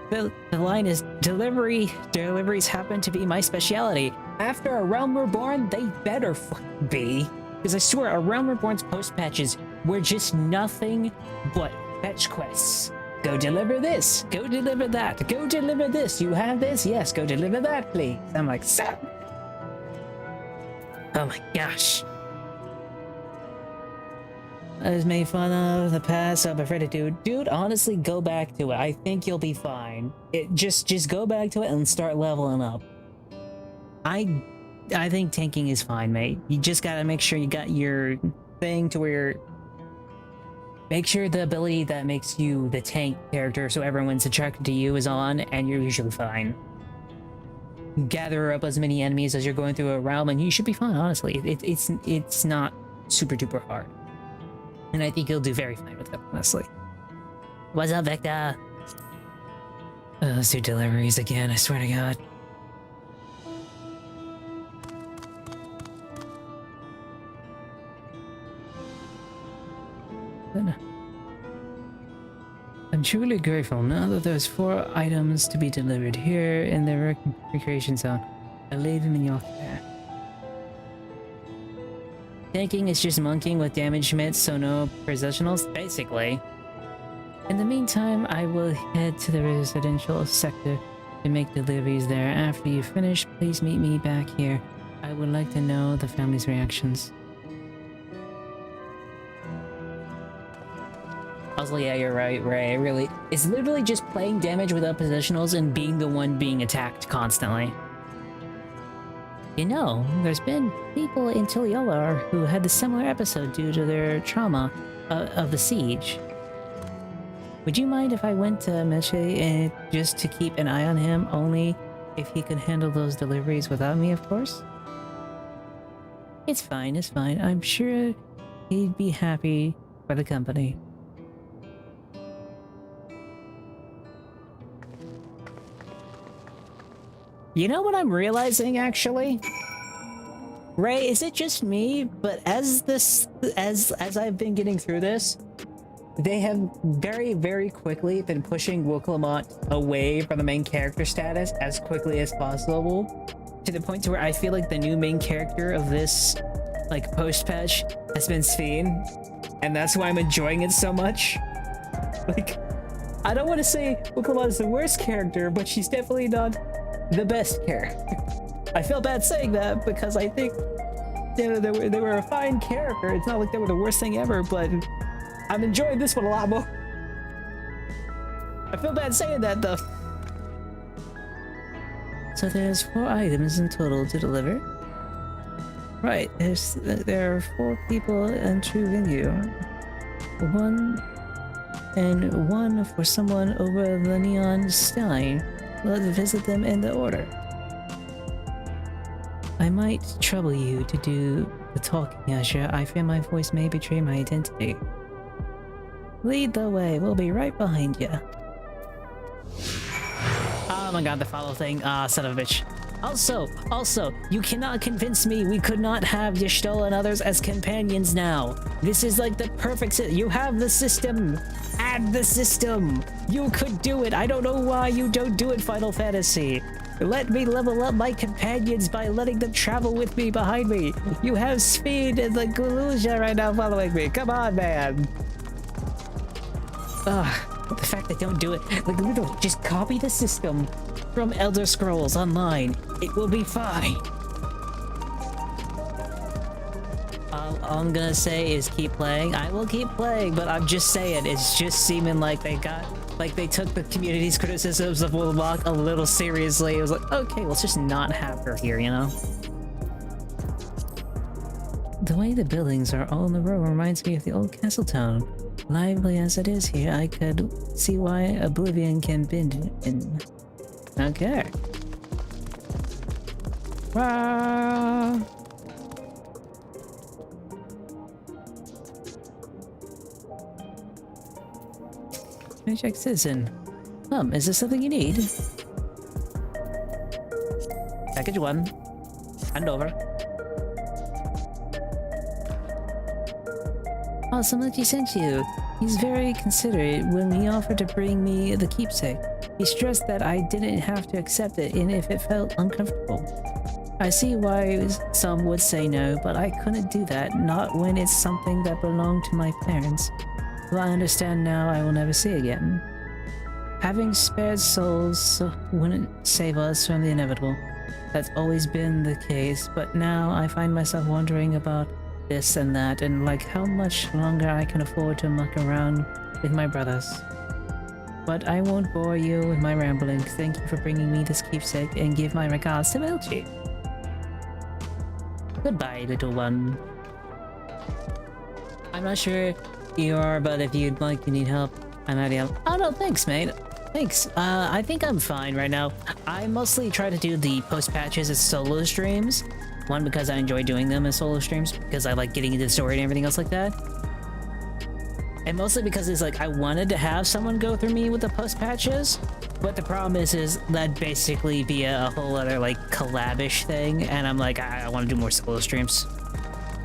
The line is, deliveries happen to be my speciality. After A Realm Reborn, they better be. Because I swear, A Realm Reborn's post-patches were just nothing but fetch quests. Go deliver this, go deliver that, go deliver this, you have this? Yes, go deliver that, please. I'm like, stop. Oh my gosh. I was made fun of the past, so I'm afraid to do. Dude, honestly, go back to it. I think you'll be fine. Just go back to it and start leveling up. I think tanking is fine, mate. You just gotta make sure you got your thing to where make sure the ability that makes you the tank character so everyone's attracted to you is on, and you're usually fine. Gather up as many enemies as you're going through a realm, and you should be fine, honestly. It's not super duper hard. And I think you'll do very fine with it, honestly. What's up, Vector? Let's do deliveries again, I swear to God. I'm truly grateful now that there's 4 items to be delivered here in the recreation zone. I leave them in your care. Tanking is just monkeying with damage mitts, so no possessionals, basically. In the meantime, I will head to the residential sector to make deliveries there. After you finish, please meet me back here. I would like to know the family's reactions. Also, yeah, you're right, Ray. Really, it's literally just playing damage without positionals and being the one being attacked constantly. You know, there's been people in Tiliolar who had a similar episode due to their trauma of the siege. Would you mind if I went to Meche just to keep an eye on him, only if he could handle those deliveries without me, of course? It's fine, it's fine. I'm sure he'd be happy for the company. You know what I'm realizing, actually? Ray, is it just me? But as I've been getting through this, they have very, very quickly been pushing Wilclamont away from the main character status as quickly as possible, to the point to where I feel like the new main character of this, like, post-patch has been Sphene, and that's why I'm enjoying it so much. Like, I don't want to say Wilclamont is the worst character, but she's definitely not the best character. I feel bad saying that because I think, you know, they were a fine character. It's not like they were the worst thing ever, but I'm enjoying this one a lot more. I feel bad saying that though. So there's 4 items in total to deliver. Right, there are 4 people and 2 venue. 1 for someone over the Neon Stein. Let's visit them in the order. I might trouble you to do the talking, Asher. I fear my voice may betray my identity. Lead the way, we'll be right behind you. Oh my god, the follow thing. Ah, son of a bitch. Also, you cannot convince me we could not have Y'shtola and others as companions now. This is like the perfect you have the system. Add the system. You could do it. I don't know why you don't do it, Final Fantasy. Let me level up my companions by letting them travel with me behind me. You have Speed and the Guluja right now following me. Come on, man. Ugh, the fact they don't do it. Like, literally, just copy the system from Elder Scrolls Online. It will be fine. All I'm gonna say is keep playing. I will keep playing, but I'm just saying, it's just seeming like they took the community's criticisms of Wilmot a little seriously. It was like, okay, let's just not have her here, you know? The way the buildings are all in a row reminds me of the old castle town. Lively as it is here, I could see why Oblivion can bend in. Okay. Wow. Check citizen. Is this something you need? Package 1. Hand over. Awesome that he sent you. He's very considerate when he offered to bring me the keepsake. He stressed that I didn't have to accept it and if it felt uncomfortable. I see why some would say no, but I couldn't do that, not when it's something that belonged to my parents. Well, I understand now I will never see again. Having spared souls wouldn't save us from the inevitable. That's always been the case, but now I find myself wondering about this and that, and like how much longer I can afford to muck around with my brothers. But I won't bore you with my rambling. Thank you for bringing me this keepsake, and give my regards to Milchi. Goodbye, little one. I'm not sure you are, but if you'd like, you need help, I'm out of help. Oh no, thanks, mate. Thanks. I think I'm fine right now. I mostly try to do the post patches as solo streams. One, because I enjoy doing them as solo streams, because I like getting into the story and everything else like that. And mostly because it's like, I wanted to have someone go through me with the post patches, but the problem is that'd basically be a whole other like collab-ish thing, and I'm like, I want to do more solo streams.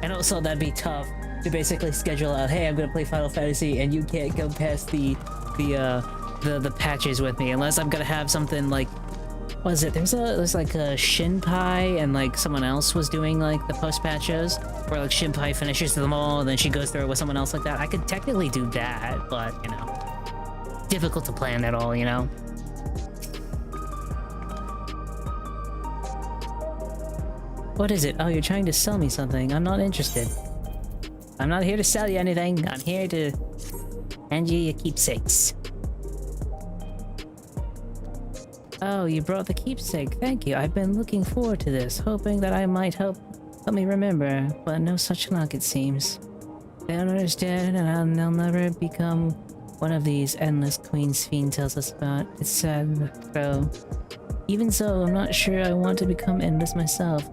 And also that'd be tough to basically schedule out, hey, I'm gonna play Final Fantasy, and you can't go past the patches with me, unless I'm gonna have something like, what is it? There's like a Shinpai and like someone else was doing like the post patches, where like Shinpai finishes them all and then she goes through it with someone else like that. I could technically do that, but you know, difficult to plan at all, you know. What is it? Oh, you're trying to sell me something. I'm not interested. I'm not here to sell you anything. I'm here to hand you your keepsakes. Oh, you brought the keepsake. Thank you. I've been looking forward to this, hoping that I might help me remember, but no such luck, it seems. They don't understand, and they'll never become one of these endless Queen's Fiend tells us about. It's sad, though. Even so, I'm not sure I want to become endless myself.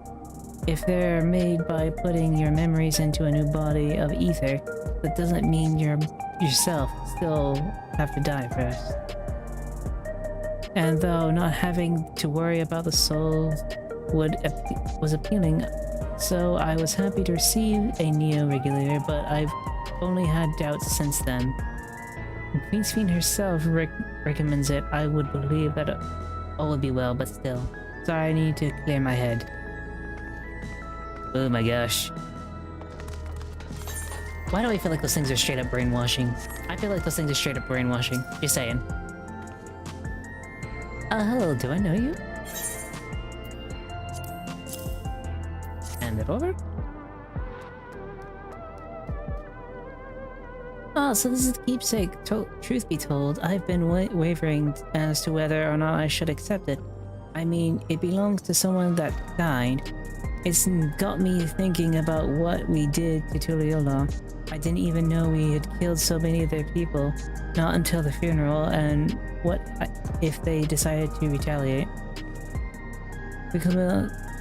If they're made by putting your memories into a new body of ether, that doesn't mean yourself still have to die first. And though not having to worry about the soul was appealing, so I was happy to receive a Neo-regulator, but I've only had doubts since then. When Queen's Fiend herself recommends it, I would believe that all would be well, but still. Sorry, I need to clear my head. Oh my gosh. Why do I feel like those things are straight up brainwashing? I feel like those things are straight up brainwashing. Just saying. Hello, do I know you? Hand it over. Oh, so this is the keepsake. Truth be told, I've been wavering as to whether or not I should accept it. I mean, it belongs to someone that died. It's got me thinking about what we did to Tuliyola. I didn't even know we had killed so many of their people, not until the funeral, and what if they decided to retaliate?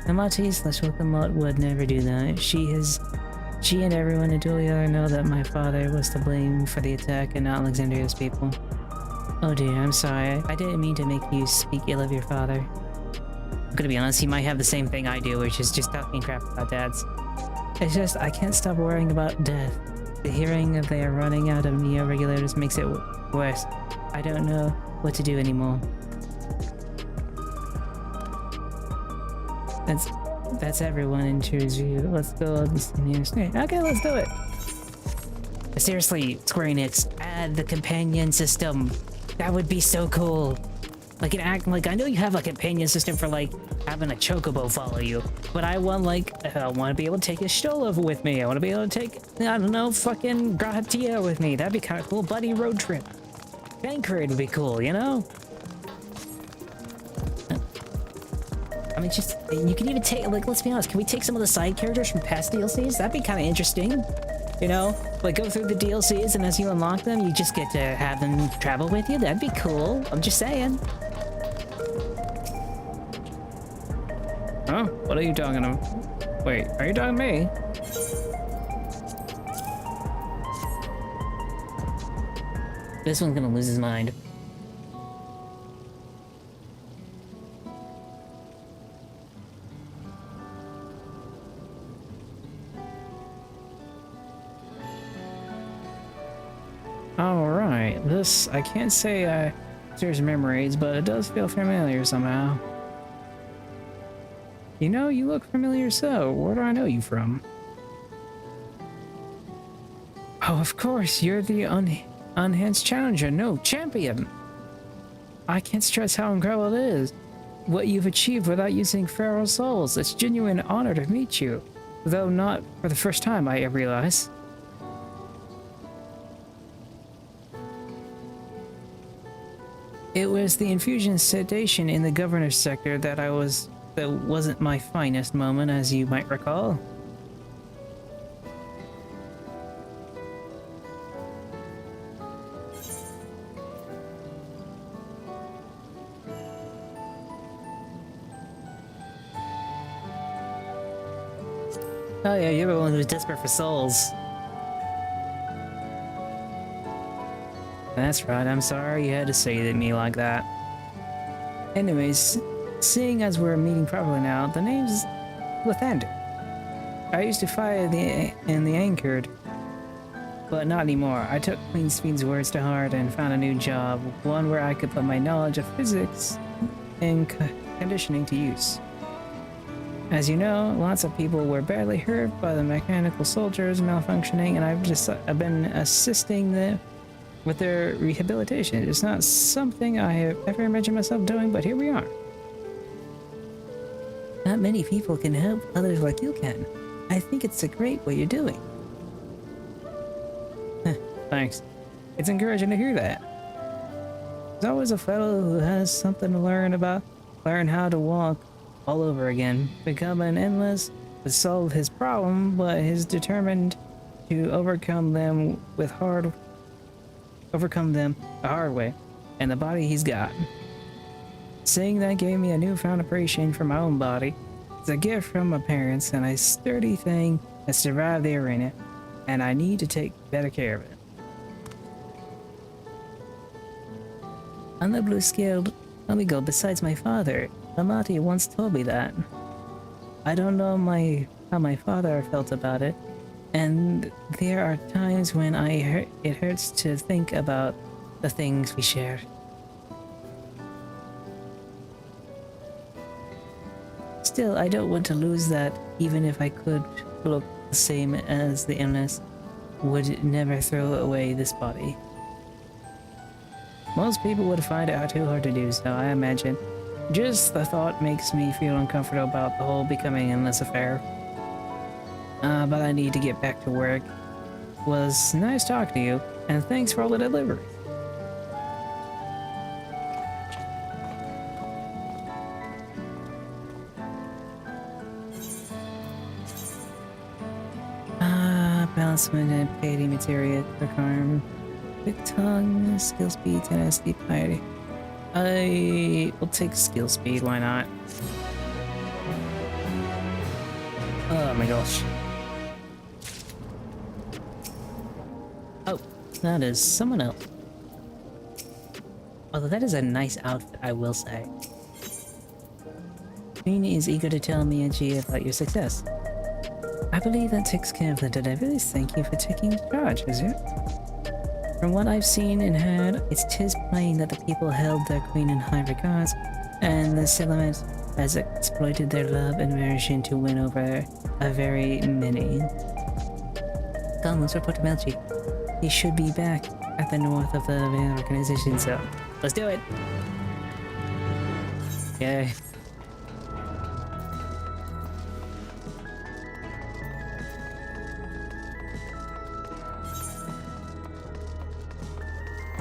Amati/Wilkamot would never do that. She and everyone in Dulia know that my father was to blame for the attack and not Alexandria's people. Oh dear, I'm sorry. I didn't mean to make you speak ill of your father. I'm gonna be honest, he might have the same thing I do, which is just talking crap about dads. It's just, I can't stop worrying about death. The hearing of they are running out of neo-regulators makes it worse. I don't know what to do anymore. That's everyone in Drew's view. Let's go on this news. Okay, let's do it. Seriously, Square Enix, add the companion system. That would be so cool. Like an act, like I know you have a companion system for like having a chocobo follow you, but I want I want to be able to take a Shtolov with me. I want to be able to take, I don't know, fucking Grahatia with me. That'd be kind of cool. Buddy road trip. Bankrate would be cool, you know? I mean, just, you can even take, like, let's be honest, can we take some of the side characters from past DLCs? That'd be kind of interesting, you know? Like, go through the DLCs, and as you unlock them, you just get to have them travel with you. That'd be cool. I'm just saying. Oh, what are you talking about? Wait, are you talking to me? This one's gonna lose his mind. Alright, this, I can't say there's memories, but it does feel familiar somehow. You know, you look familiar, so where do I know you from? Oh, of course, you're the unenhanced challenger, no, champion! I can't stress how incredible it is. What you've achieved without using feral souls. It's a genuine honor to meet you. Though not for the first time, I realize. It was the infusion sedation in the governor's sector that wasn't my finest moment, as you might recall. Oh yeah, you're the one who's desperate for souls. That's right, I'm sorry you had to say it to me like that. Anyways, seeing as we're meeting properly now, the name's Lathander. I used to fight in the Anchored, but not anymore. I took Queen Spheen's words to heart and found a new job, one where I could put my knowledge of physics and conditioning to use. As you know, lots of people were badly hurt by the mechanical soldiers malfunctioning, and I've been assisting them with their rehabilitation. It's not something I have ever imagined myself doing, but here we are. Not many people can help others like you can. I think it's a great what you're doing. Thanks. It's encouraging to hear that. There's always a fellow who has something to learn how to walk all over again. Becoming endless would solve his problem, but he's determined to overcome them the hard way, and the body he's got. Seeing that gave me a newfound appreciation for my own body. It's a gift from my parents and a sturdy thing that survived the arena, and I need to take better care of it. On the blue scale, let me go. Besides my father, Amati once told me that. I don't know how my father felt about it, and there are times when it hurts to think about the things we share. Still, I don't want to lose that. Even if I could look the same as the illness, would never throw away this body. Most people would find it too hard to do so, I imagine. Just the thought makes me feel uncomfortable about the whole becoming endless affair. But I need to get back to work. Was nice talking to you, and thanks for all the deliveries. Balancement and piety materia requirement. Quick tongue, skill speed, tenacity, piety. I will take skill speed, why not? Oh my gosh. Oh, that is someone else. Although that is a nice outfit, I will say. Queen is eager to tell me and G about your success. I believe that takes care of the deliveries. Thank you for taking charge, Vizier. From what I've seen and heard, it's 'tis plain that the people held their queen in high regards, and the Cylinks has exploited their love and marriage to win over a very many. Come, let's report to Melchi. He should be back at the north of the organization, so let's do it! Yay.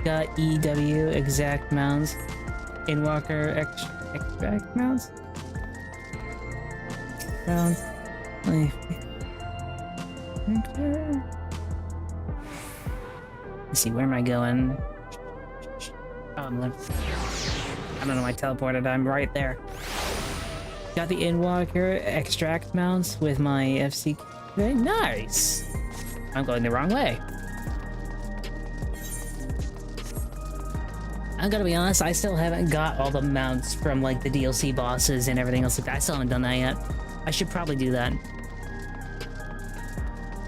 Got EW exact mounts. Inwalker extract mounts. Let's see, where am I going? Oh, I'm left. I don't know, I teleported. I'm right there. Got the Inwalker extract mounts with my FC. Very nice. I'm going the wrong way. I'm gonna be honest, I still haven't got all the mounts from like the DLC bosses and everything else like that. I still haven't done that yet. I should probably do that.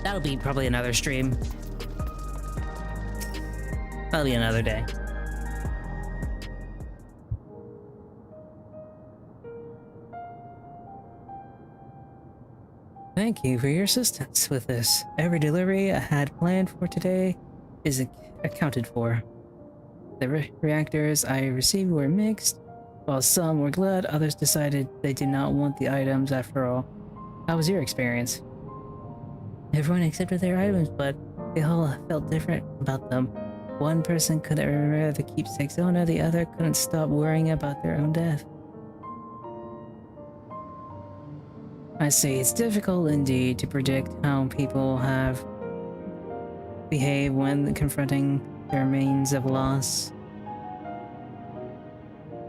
That'll be probably another stream. That'll be another day. Thank you for your assistance with this. Every delivery I had planned for today is accounted for. The reactors I received were mixed. While some were glad, others decided they did not want the items after all. How was your experience? Everyone accepted their items, but they all felt different about them. One person could wear the keepsake's owner, the other couldn't stop worrying about their own death. I see, it's difficult indeed to predict how people have behave when confronting the remains of loss.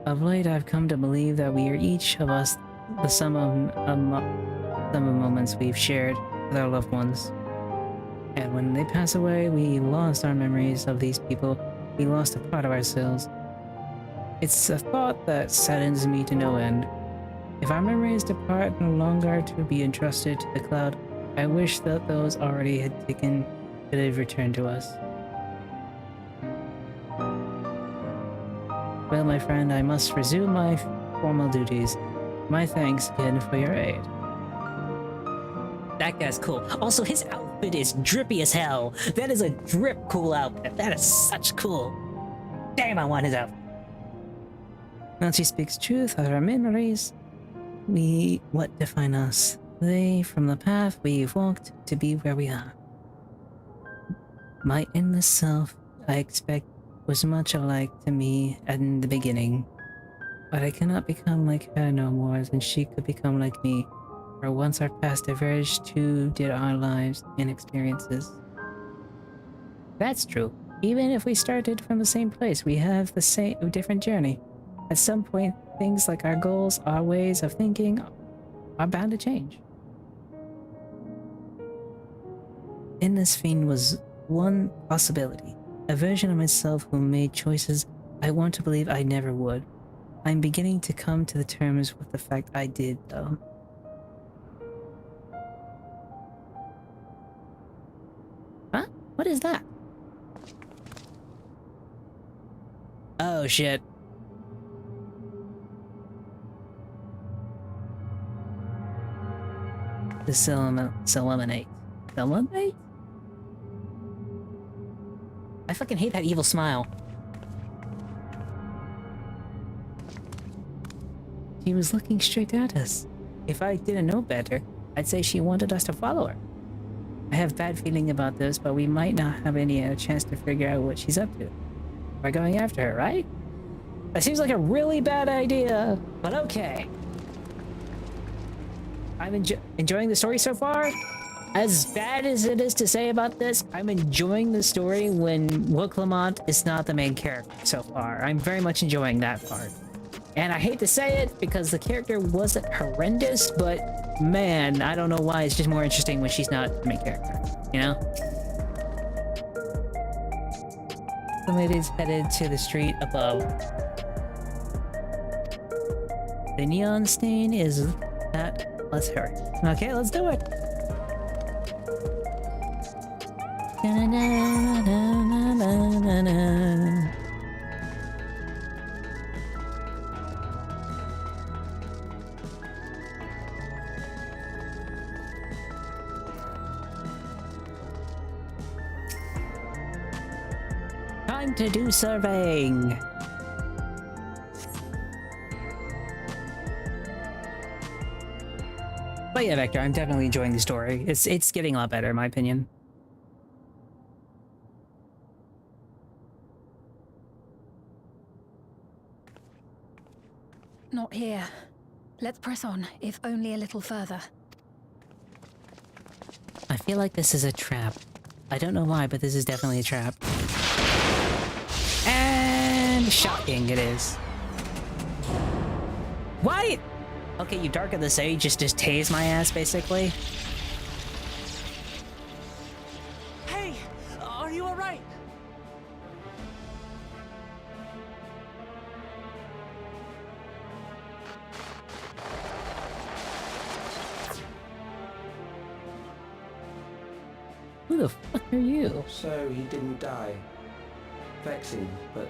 Of late, I've come to believe that we are each of us the sum of moments we've shared with our loved ones. And when they pass away, we lost our memories of these people. We lost a part of ourselves. It's a thought that saddens me to no end. If our memories depart no longer to be entrusted to the cloud, I wish that those already had taken could have returned to us. Well, my friend, I must resume my formal duties. My thanks again for your aid. That guy's cool. Also, his outfit is drippy as hell. That is a drip cool outfit. That is such cool. Damn, I want his outfit. Now she speaks truth of our memories. What define us? They, from the path we've walked to be where we are. My endless self, I expect, was much alike to me in the beginning, but I cannot become like her no more than she could become like me, for once our paths diverged, too did our lives and experiences. That's true. Even if we started from the same place, we have the same different journey. At some point, things like our goals, our ways of thinking, are bound to change. Endless Fiend was one possibility. A version of myself who made choices I want to believe I never would. I'm beginning to come to the terms with the fact I did, though. Huh? What is that? Oh, shit. The Eliminate. Eliminate? I fucking hate that evil smile. She was looking straight at us. If I didn't know better, I'd say she wanted us to follow her. I have a bad feeling about this, but we might not have any chance to figure out what she's up to. We're going after her, right? That seems like a really bad idea, but okay. I'm enjoying the story so far. As bad as it is to say about this, I'm enjoying the story when Will Clement is not the main character so far. I'm very much enjoying that part. And I hate to say it because the character wasn't horrendous, but man, I don't know why, it's just more interesting when she's not the main character, you know? The lady's headed to the street above. The neon stain is that. Let's hurry. Okay, let's do it. Da-na-na-na-na-na-na. Time to do surveying. But yeah, Vector, I'm definitely enjoying the story. It's getting a lot better, in my opinion. Not here. Let's press on, if only a little further. I feel like this is a trap. I don't know why, but this is definitely a trap. And shocking it is. What? Okay, you Dark of the Sage just tase my ass, basically. Hey, are you alright? Who the fuck are you? So he didn't die. Vexing, but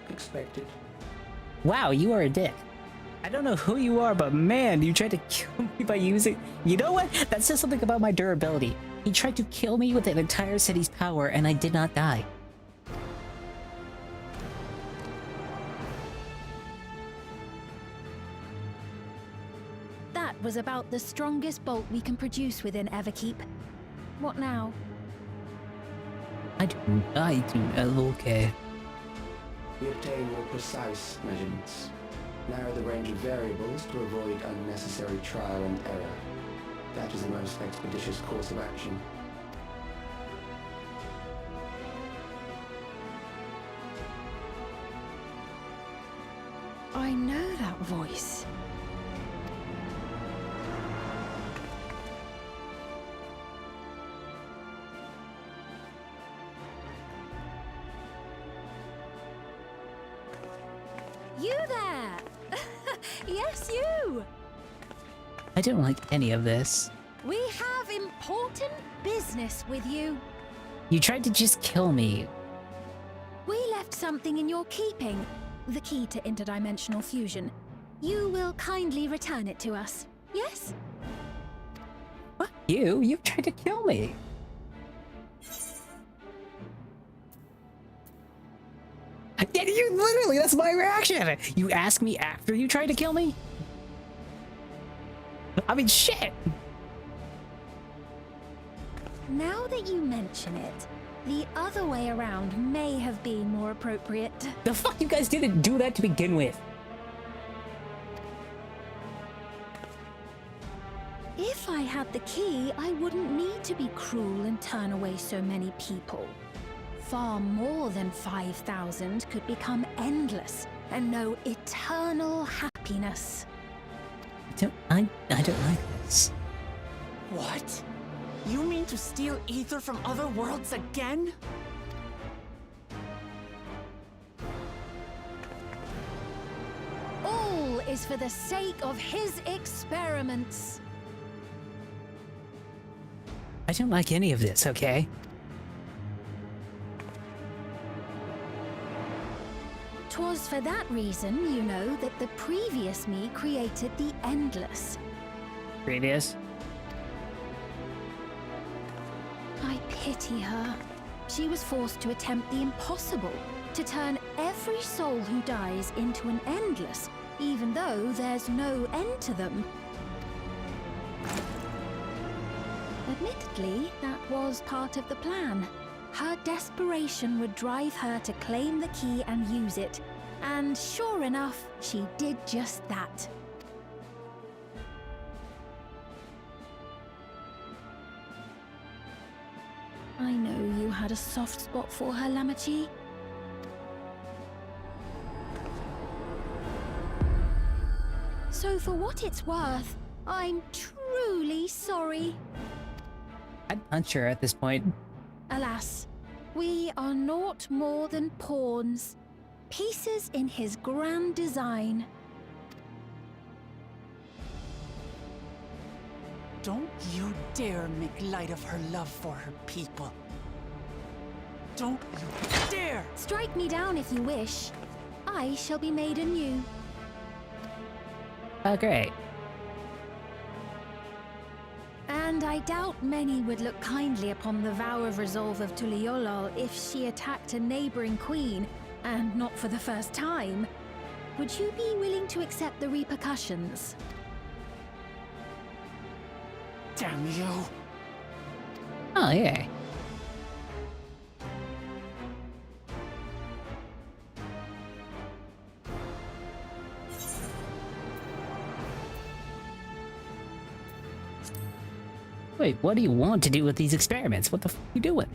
expected. Wow, you are a dick. I don't know who you are, but man, you tried to kill me by using... You know what? That says something about my durability. He tried to kill me with an entire city's power, and I did not die. That was about the strongest bolt we can produce within Everkeep. What now? Okay. We obtain more precise measurements. Narrow the range of variables to avoid unnecessary trial and error. That is the most expeditious course of action. I know that voice. You there! Yes, you! I don't like any of this. We have important business with you. You tried to just kill me. We left something in your keeping. The key to interdimensional fusion. You will kindly return it to us, yes? Fuck you! You tried to kill me! Yeah, you literally, that's my reaction! You ask me after you tried to kill me? I mean, shit! Now that you mention it, the other way around may have been more appropriate. The fuck, you guys didn't do that to begin with! If I had the key, I wouldn't need to be cruel and turn away so many people. Far more than 5,000 could become endless and know eternal happiness. I don't like this. What? You mean to steal ether from other worlds again? All is for the sake of his experiments. I don't like any of this, okay? 'Twas for that reason, you know, that the previous me created the Endless. Previous? I pity her. She was forced to attempt the impossible, to turn every soul who dies into an Endless, even though there's no end to them. Admittedly, that was part of the plan. Her desperation would drive her to claim the key and use it. And sure enough, she did just that. I know you had a soft spot for her, Lamachi. So for what it's worth, I'm truly truly sorry. I'd punch her at this point. Alas, we are naught more than pawns, pieces in his grand design. Don't you dare make light of her love for her people. Don't you dare! Strike me down if you wish. I shall be made anew. Oh, great. And I doubt many would look kindly upon the vow of resolve of Tuliolol if she attacked a neighboring queen, and not for the first time. Would you be willing to accept the repercussions? Damn you! Oh, yeah. Wait, what do you want to do with these experiments? What the f are you doing?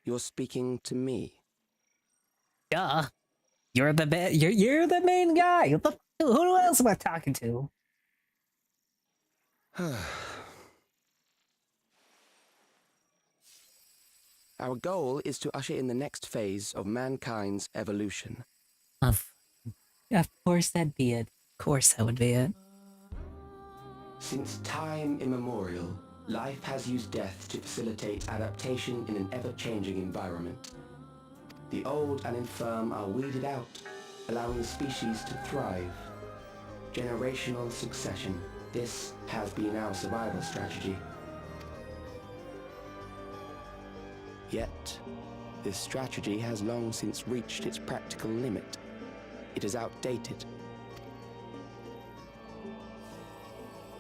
You're speaking to me. Duh. You're the you're the main guy. What the who else am I talking to? Our goal is to usher in the next phase of mankind's evolution. Of course that'd be it. Of course that would be it. Since time immemorial, life has used death to facilitate adaptation in an ever-changing environment. The old and infirm are weeded out, allowing the species to thrive. Generational succession. This has been our survival strategy. Yet, this strategy has long since reached its practical limit. It is outdated.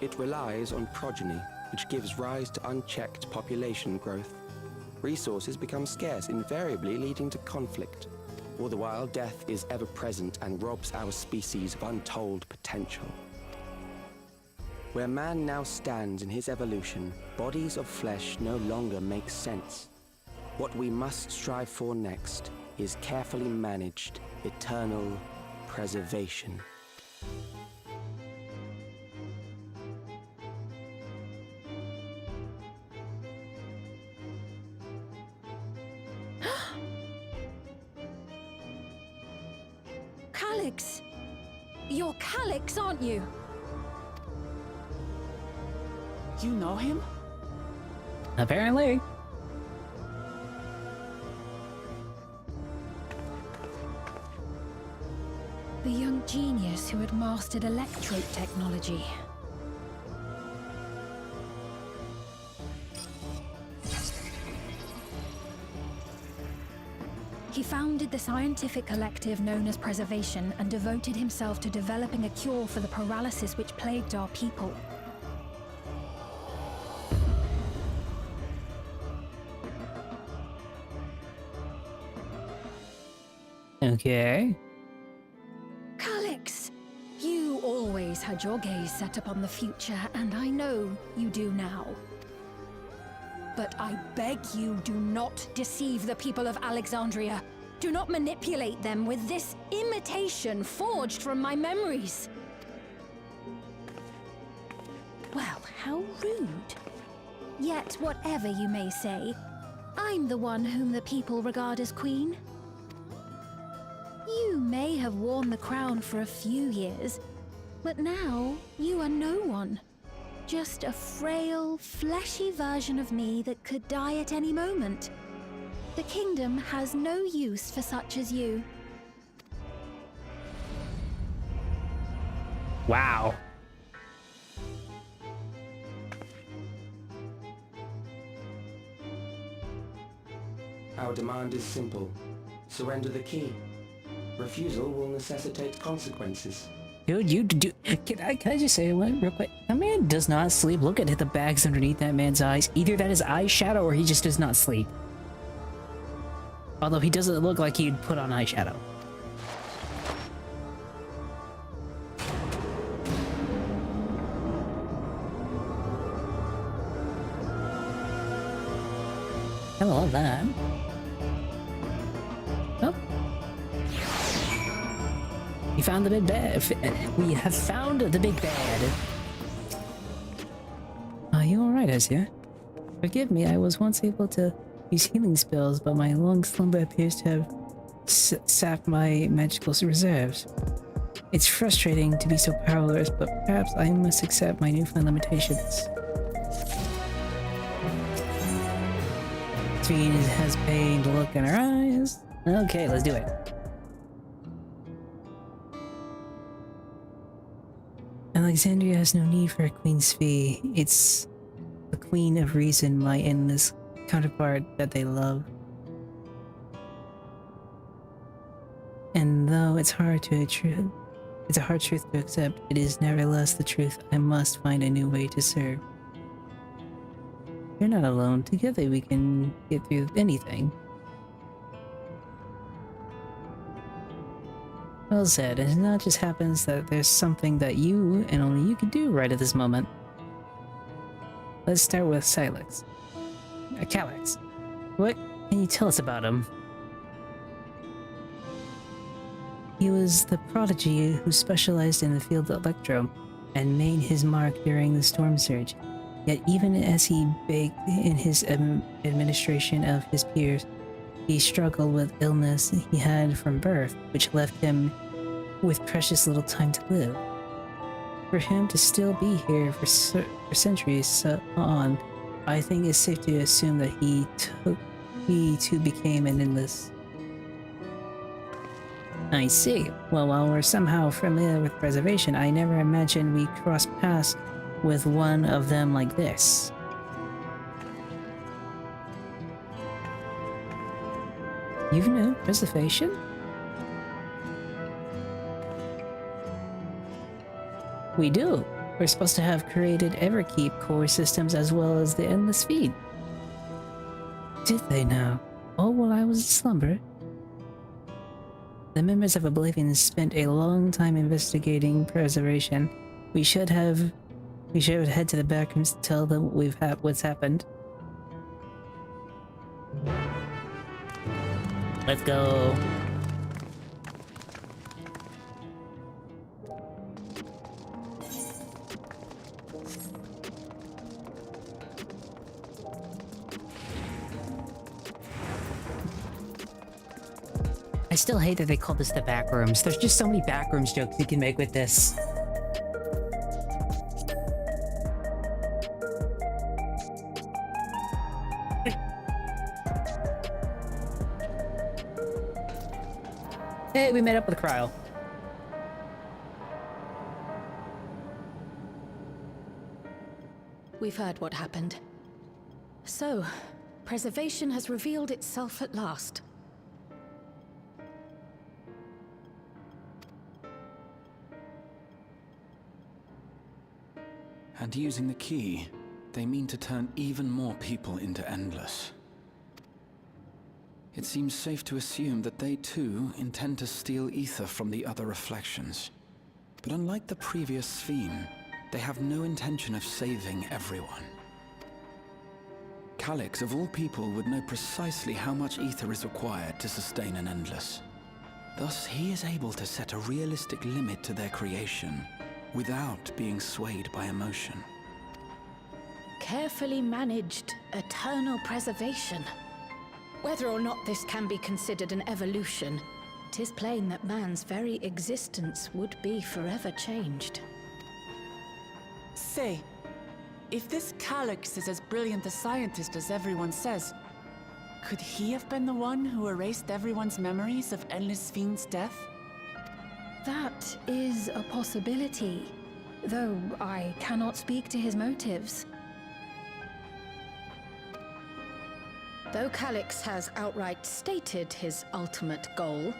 It relies on progeny, which gives rise to unchecked population growth. Resources become scarce, invariably leading to conflict. All the while, death is ever present and robs our species of untold potential. Where man now stands in his evolution, bodies of flesh no longer make sense. What we must strive for next is carefully managed, eternal preservation. Calyx! You're Calyx, aren't you? You know him? Apparently. The young genius who had mastered electrode technology. He founded the scientific collective known as Preservation and devoted himself to developing a cure for the paralysis which plagued our people. Okay. Calyx, you always had your gaze set upon the future, and I know you do now. But I beg you, do not deceive the people of Alexandria. Do not manipulate them with this imitation forged from my memories. Well, how rude. Yet, whatever you may say, I'm the one whom the people regard as queen. You may have worn the crown for a few years, but now you are no one. Just a frail, fleshy version of me that could die at any moment. The kingdom has no use for such as you. Wow. Our demand is simple. Surrender the key. Refusal will necessitate consequences. Dude, can I just say one real quick? That man does not sleep. Look at the bags underneath that man's eyes. Either that is eyeshadow or he just does not sleep. Although he doesn't look like he'd put on eyeshadow. I love that. Oh. We found the big bad. We have found the big bad. Are you alright, Ezia? Forgive me, I was once able to use healing spells, but my long slumber appears to have sapped my magical reserves. It's frustrating to be so powerless, but perhaps I must accept my newfound limitations. Tween has pained look in her eyes. Okay, let's do it. Alexandria has no need for a queen's fee. It's the queen of reason, my endless counterpart that they love. And though it's a hard truth to accept, it is nevertheless the truth. I must find a new way to serve. You're not alone. Together we can get through anything. Well said, and it not just happens that there's something that you and only you can do right at this moment. Let's start with Cylinks. Calyx. What can you tell us about him? He was the prodigy who specialized in the field of electro and made his mark during the storm surge. Yet even as he baked in his administration of his peers, he struggled with illness he had from birth, which left him with precious little time to live. For him to still be here for centuries on, I think it's safe to assume that he too became an endless. I see. Well, while we're somehow familiar with preservation, I never imagined we crossed paths with one of them like this. You know preservation? We do. We're supposed to have created Everkeep core systems as well as the Endless Feed. Did they now? All while I was slumber? The members of Oblivion spent a long time investigating preservation. We should head to the back rooms to tell them what's happened. Let's go. I still hate that they call this the back rooms. There's just so many back rooms jokes you can make with this. Hey, we met up with Cryo. We've heard what happened. So, preservation has revealed itself at last. And using the key, they mean to turn even more people into Endless. It seems safe to assume that they too intend to steal ether from the other reflections. But unlike the previous Sphene, they have no intention of saving everyone. Calyx, of all people, would know precisely how much ether is required to sustain an Endless. Thus, he is able to set a realistic limit to their creation, without being swayed by emotion. Carefully managed eternal preservation. Whether or not this can be considered an evolution, 'tis plain that man's very existence would be forever changed. Say, if this Calyx is as brilliant a scientist as everyone says, could he have been the one who erased everyone's memories of Endless Sphene's death? That is a possibility, though I cannot speak to his motives. Though Calyx has outright stated his ultimate goal,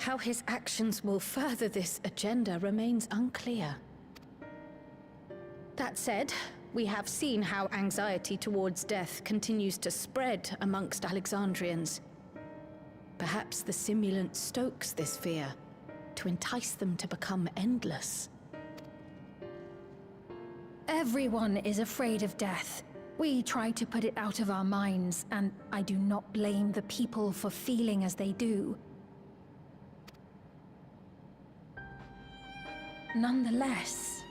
how his actions will further this agenda remains unclear. That said, we have seen how anxiety towards death continues to spread amongst Alexandrians. Perhaps the simulant stokes this fear to entice them to become endless. Everyone is afraid of death. We try to put it out of our minds, and I do not blame the people for feeling as they do. Nonetheless,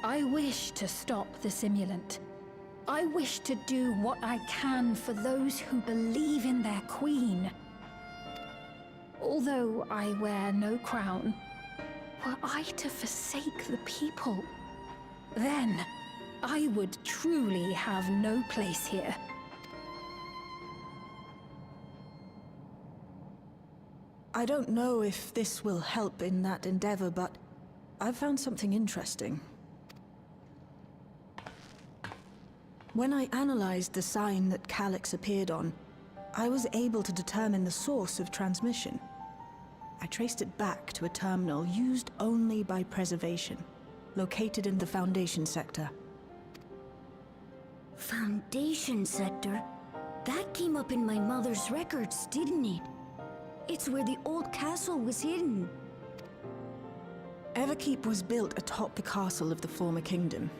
I wish to stop the simulant. I wish to do what I can for those who believe in their queen. Although I wear no crown, were I to forsake the people, then I would truly have no place here. I don't know if this will help in that endeavor, but I've found something interesting. When I analyzed the sign that Calyx appeared on, I was able to determine the source of transmission. I traced it back to a terminal used only by preservation, located in the Foundation sector. Foundation sector? That came up in my mother's records, didn't it? It's where the old castle was hidden. Everkeep was built atop the castle of the former kingdom.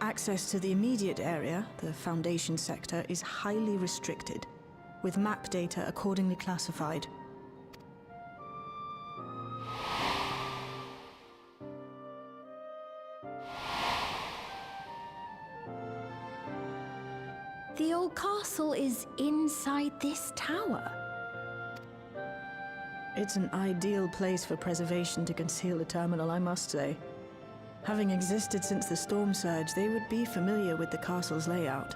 Access to the immediate area, the Foundation sector, is highly restricted, with map data accordingly classified. The old castle is inside this tower. It's an ideal place for preservation to conceal a terminal, I must say. Having existed since the storm surge, they would be familiar with the castle's layout.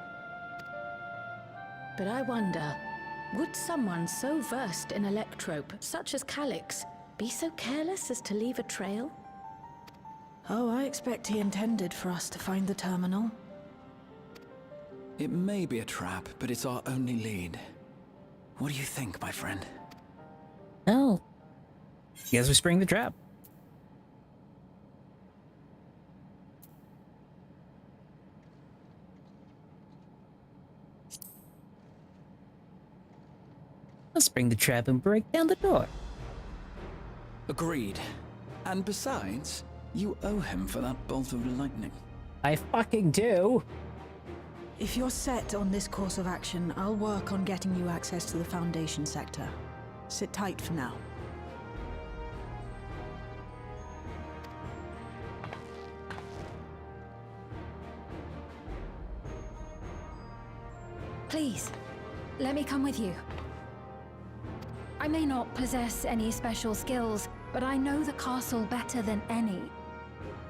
But I wonder, would someone so versed in electrope, such as Calyx, be so careless as to leave a trail? Oh, I expect he intended for us to find the terminal. It may be a trap, but it's our only lead. What do you think, my friend? Oh. Guess we spring the trap. Let's spring the trap and break down the door. Agreed. And besides, you owe him for that bolt of lightning. I fucking do. If you're set on this course of action, I'll work on getting you access to the Foundation sector. Sit tight for now. Please, let me come with you. I may not possess any special skills, but I know the castle better than any.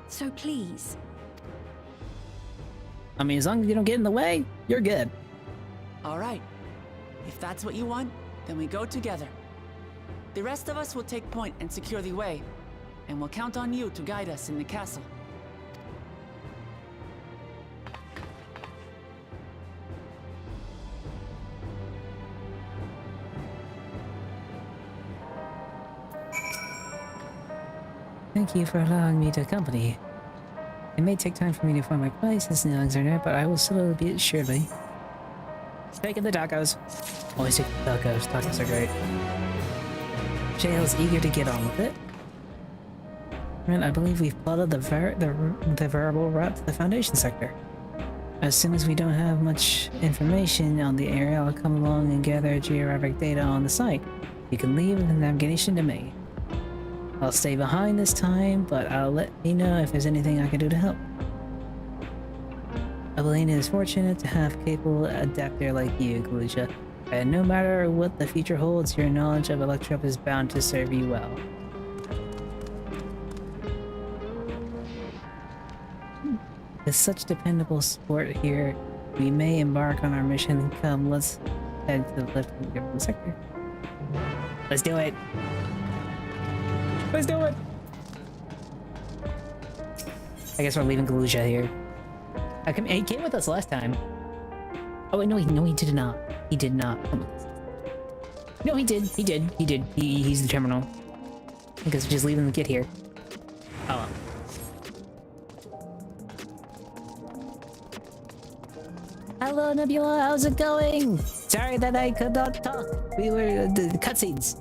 So please. I mean, as long as you don't get in the way, you're good. All right. If that's what you want, then we go together. The rest of us will take point and secure the way, and we'll count on you to guide us in the castle. Thank you for allowing me to accompany you. It may take time for me to find my place as an Alexander, but I will slowly be it surely. Taking the tacos. Always take the tacos. Tacos are great. Jail's eager to get on with it. And I believe we've plotted the variable route to the Foundation sector. As soon as we don't have much information on the area, I'll come along and gather geographic data on the site. You can leave the navigation to me. I'll stay behind this time, but I'll let you know if there's anything I can do to help. Abilene is fortunate to have a capable adapter like you, Galusha, and no matter what the future holds, your knowledge of Electrope is bound to serve you well. With such dependable support here, we may embark on our mission. Come, let's head to the left of the government sector. Let's do it! Let's do it! I guess we're leaving Galusha here. He came with us last time. Oh wait, no, he did not. He did not come with us. No, he did. He's the terminal. I guess we're just leaving the kid here. Oh well. Hello, Nebula. How's it going? Sorry that I could not talk. We were the cutscenes.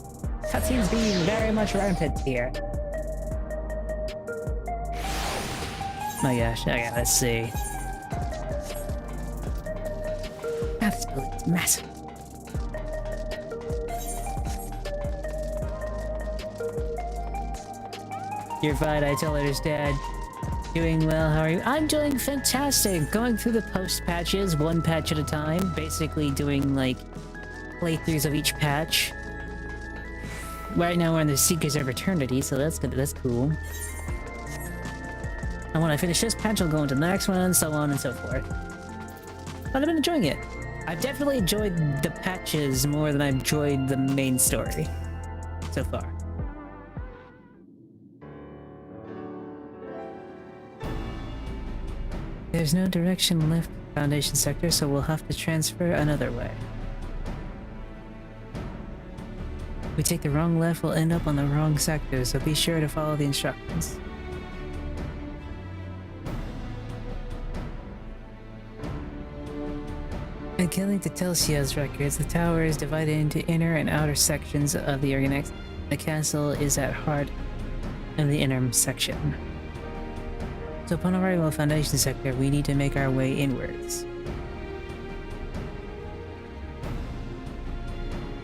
Cutscenes being very much rampant here. My gosh, okay, let's see. God, this building's massive. You're fine, I totally understand. Doing well, how are you? I'm doing fantastic! Going through the post patches, one patch at a time. Basically doing, like, playthroughs of each patch. Right now we're in the Seekers of Eternity, so that's good, that's cool. And when I finish this patch, I'll go into the next one, so on and so forth. But I've been enjoying it. I've definitely enjoyed the patches more than I've enjoyed the main story. So far. There's no direction left in the Foundation sector, so we'll have to transfer another way. If we take the wrong left, we'll end up on the wrong sector, so be sure to follow the instructions. According to Telsia's records, the tower is divided into inner and outer sections of the Organix. The castle is at heart of the inner section. So upon arrival at Foundation sector, we need to make our way inwards.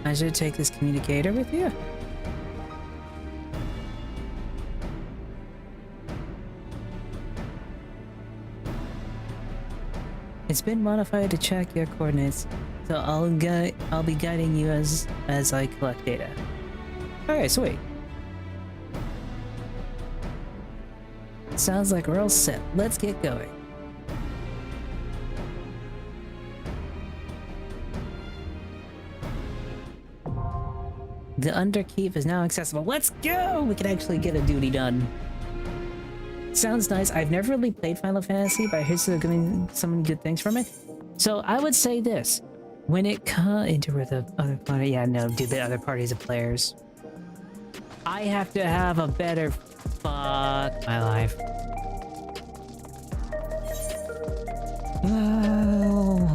I should take this communicator with you. It's been modified to check your coordinates, so I'll be guiding you as I collect data. Alright, sweet. Sounds like we're all set. Let's get going. The Underkeep is now accessible. Let's go! We can actually get a duty done. Sounds nice. I've never really played Final Fantasy, but I hear some good things from it. So I would say this. When it comes into the other party, yeah, no, dude, the other parties of players. I have to have a better fuck my life. Oh,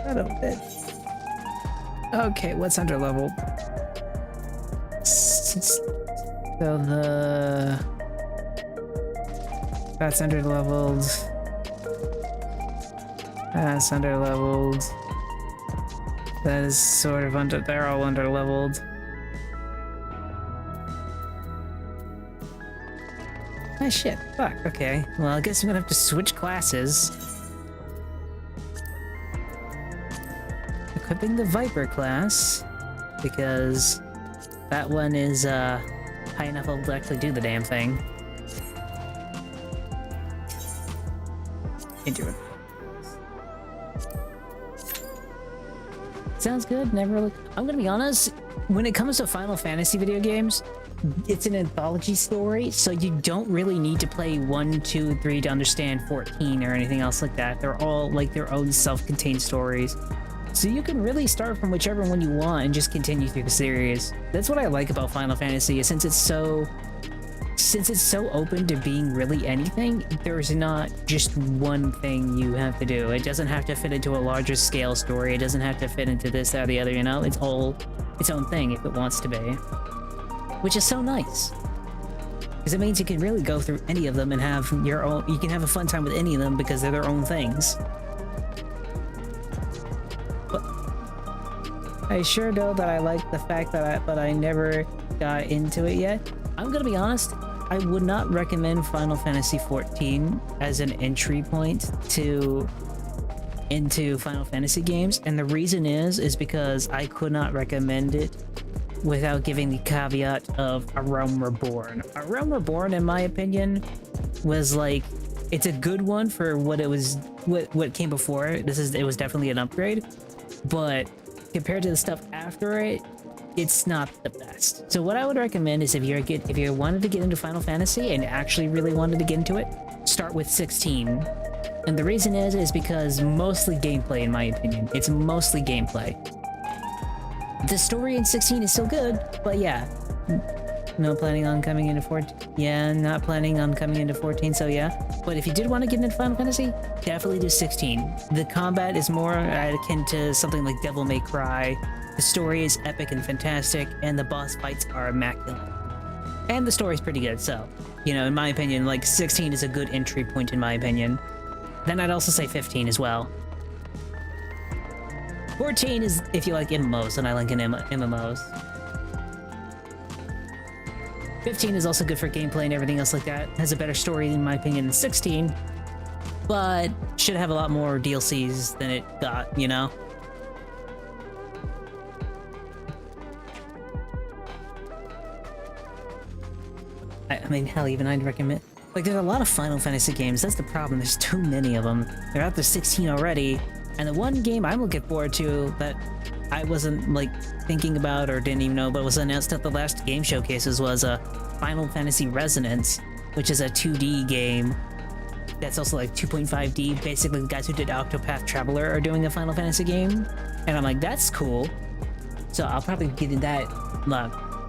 I don't fit. Okay, what's under level? So that's under leveled. That's under leveled. That is sort of under. They're all under leveled. Ah, shit. Fuck. Okay. Well, I guess I'm gonna have to switch classes. Equipping the Viper class because that one is high enough level to actually do the damn thing. Into it. Sounds good. Never really. I'm gonna be honest. When it comes to Final Fantasy video games, it's an anthology story, so you don't really need to play 1, 2, 3 to understand 14 or anything else like that. They're all like their own self-contained stories. So you can really start from whichever one you want and just continue through the series. That's what I like about Final Fantasy, is since it's so open to being really anything, there's not just one thing you have to do. It doesn't have to fit into a larger scale story. It doesn't have to fit into this, that, or the other, you know? It's all its own thing if it wants to be. Which is so nice. Because it means you can really go through any of them and have your own, you can have a fun time with any of them because they're their own things. But I sure know that I like the fact that but I never got into it yet. I'm gonna be honest, I would not recommend Final Fantasy XIV as an entry point into Final Fantasy games, and the reason is because I could not recommend it without giving the caveat of A Realm Reborn. A Realm Reborn, in my opinion, was like, it's a good one for what it was, what came before it. It was definitely an upgrade, but compared to the stuff after it, it's not the best. So what I would recommend is if you wanted to get into Final Fantasy and actually really wanted to get into it, start with 16. And the reason is because mostly gameplay, in my opinion. It's mostly gameplay. The story in 16 is still good, but yeah. No planning on coming into 14. Yeah, not planning on coming into 14, so yeah. But if you did want to get into Final Fantasy, definitely do 16. The combat is more akin to something like Devil May Cry. The story is epic and fantastic, and the boss fights are immaculate. And the story's pretty good, so, you know, in my opinion, like 16 is a good entry point in my opinion. Then I'd also say 15 as well. 14 is if you like MMOs, and I like MMOs. 15 is also good for gameplay and everything else like that. Has a better story in my opinion than 16, but should have a lot more DLCs than it got, you know? I mean, hell, even I'd recommend... Like, there's a lot of Final Fantasy games. That's the problem. There's too many of them. They're out there 16 already. And the one game I'm looking forward to that I wasn't, like, thinking about or didn't even know, but was announced at the last game showcases was Final Fantasy Resonance, which is a 2D game that's also, like, 2.5D. Basically, the guys who did Octopath Traveler are doing a Final Fantasy game. And I'm like, that's cool. So I'll probably get into that,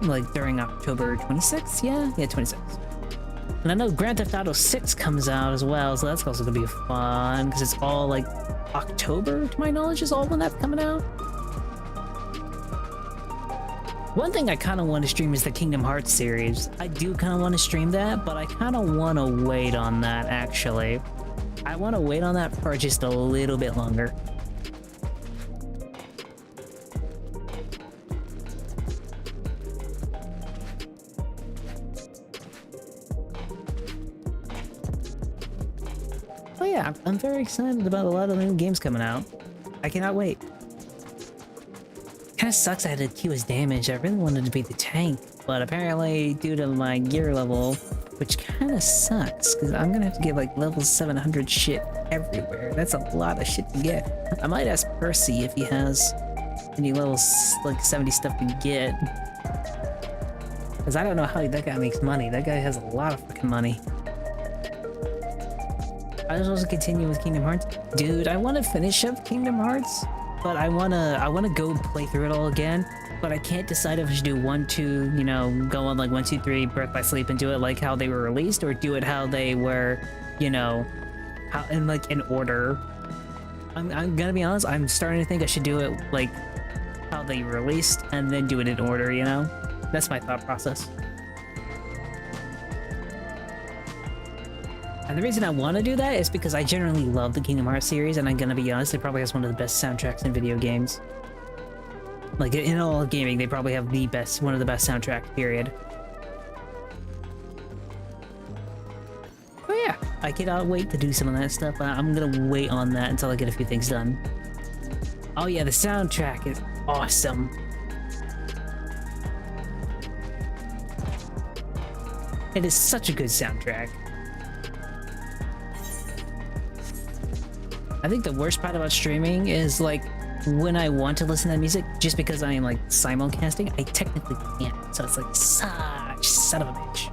like during October 26th? Yeah, 26th. And I know Grand Theft Auto 6 comes out as well, so that's also gonna be fun because it's all like October, to my knowledge, is all when that's coming out. One thing I kind of want to stream is the Kingdom Hearts series. I do kind of want to stream that, but I kind of want to wait on that actually. I want to wait on that for just a little bit longer. Oh yeah, I'm very excited about a lot of the new games coming out. I cannot wait. Kinda sucks I had to queue as damage. I really wanted to be the tank, but apparently due to my gear level, which kinda sucks, because I'm gonna have to get like level 700 shit everywhere. That's a lot of shit to get. I might ask Percy if he has any levels like 70 stuff to get. Because I don't know how that guy makes money. That guy has a lot of fucking money. I was supposed to continue with Kingdom Hearts. Dude, I want to finish up Kingdom Hearts, but I wanna go play through it all again, but I can't decide if I should do 1, 2, you know, go on like 1, 2, 3, Birth by Sleep and do it like how they were released, or do it how they were, you know, how in like in order. I'm gonna be honest, I'm starting to think I should do it like how they released and then do it in order, you know? That's my thought process. And the reason I want to do that is because I generally love the Kingdom Hearts series, and I'm gonna be honest, it probably has one of the best soundtracks in video games. Like, in all of gaming, they probably have the best, one of the best soundtracks, period. But yeah, I cannot wait to do some of that stuff. I'm gonna wait on that until I get a few things done. Oh yeah, the soundtrack is awesome. It is such a good soundtrack. I think the worst part about streaming is like when I want to listen to that music, just because I am like simulcasting, I technically can't. So it's like such son of a bitch.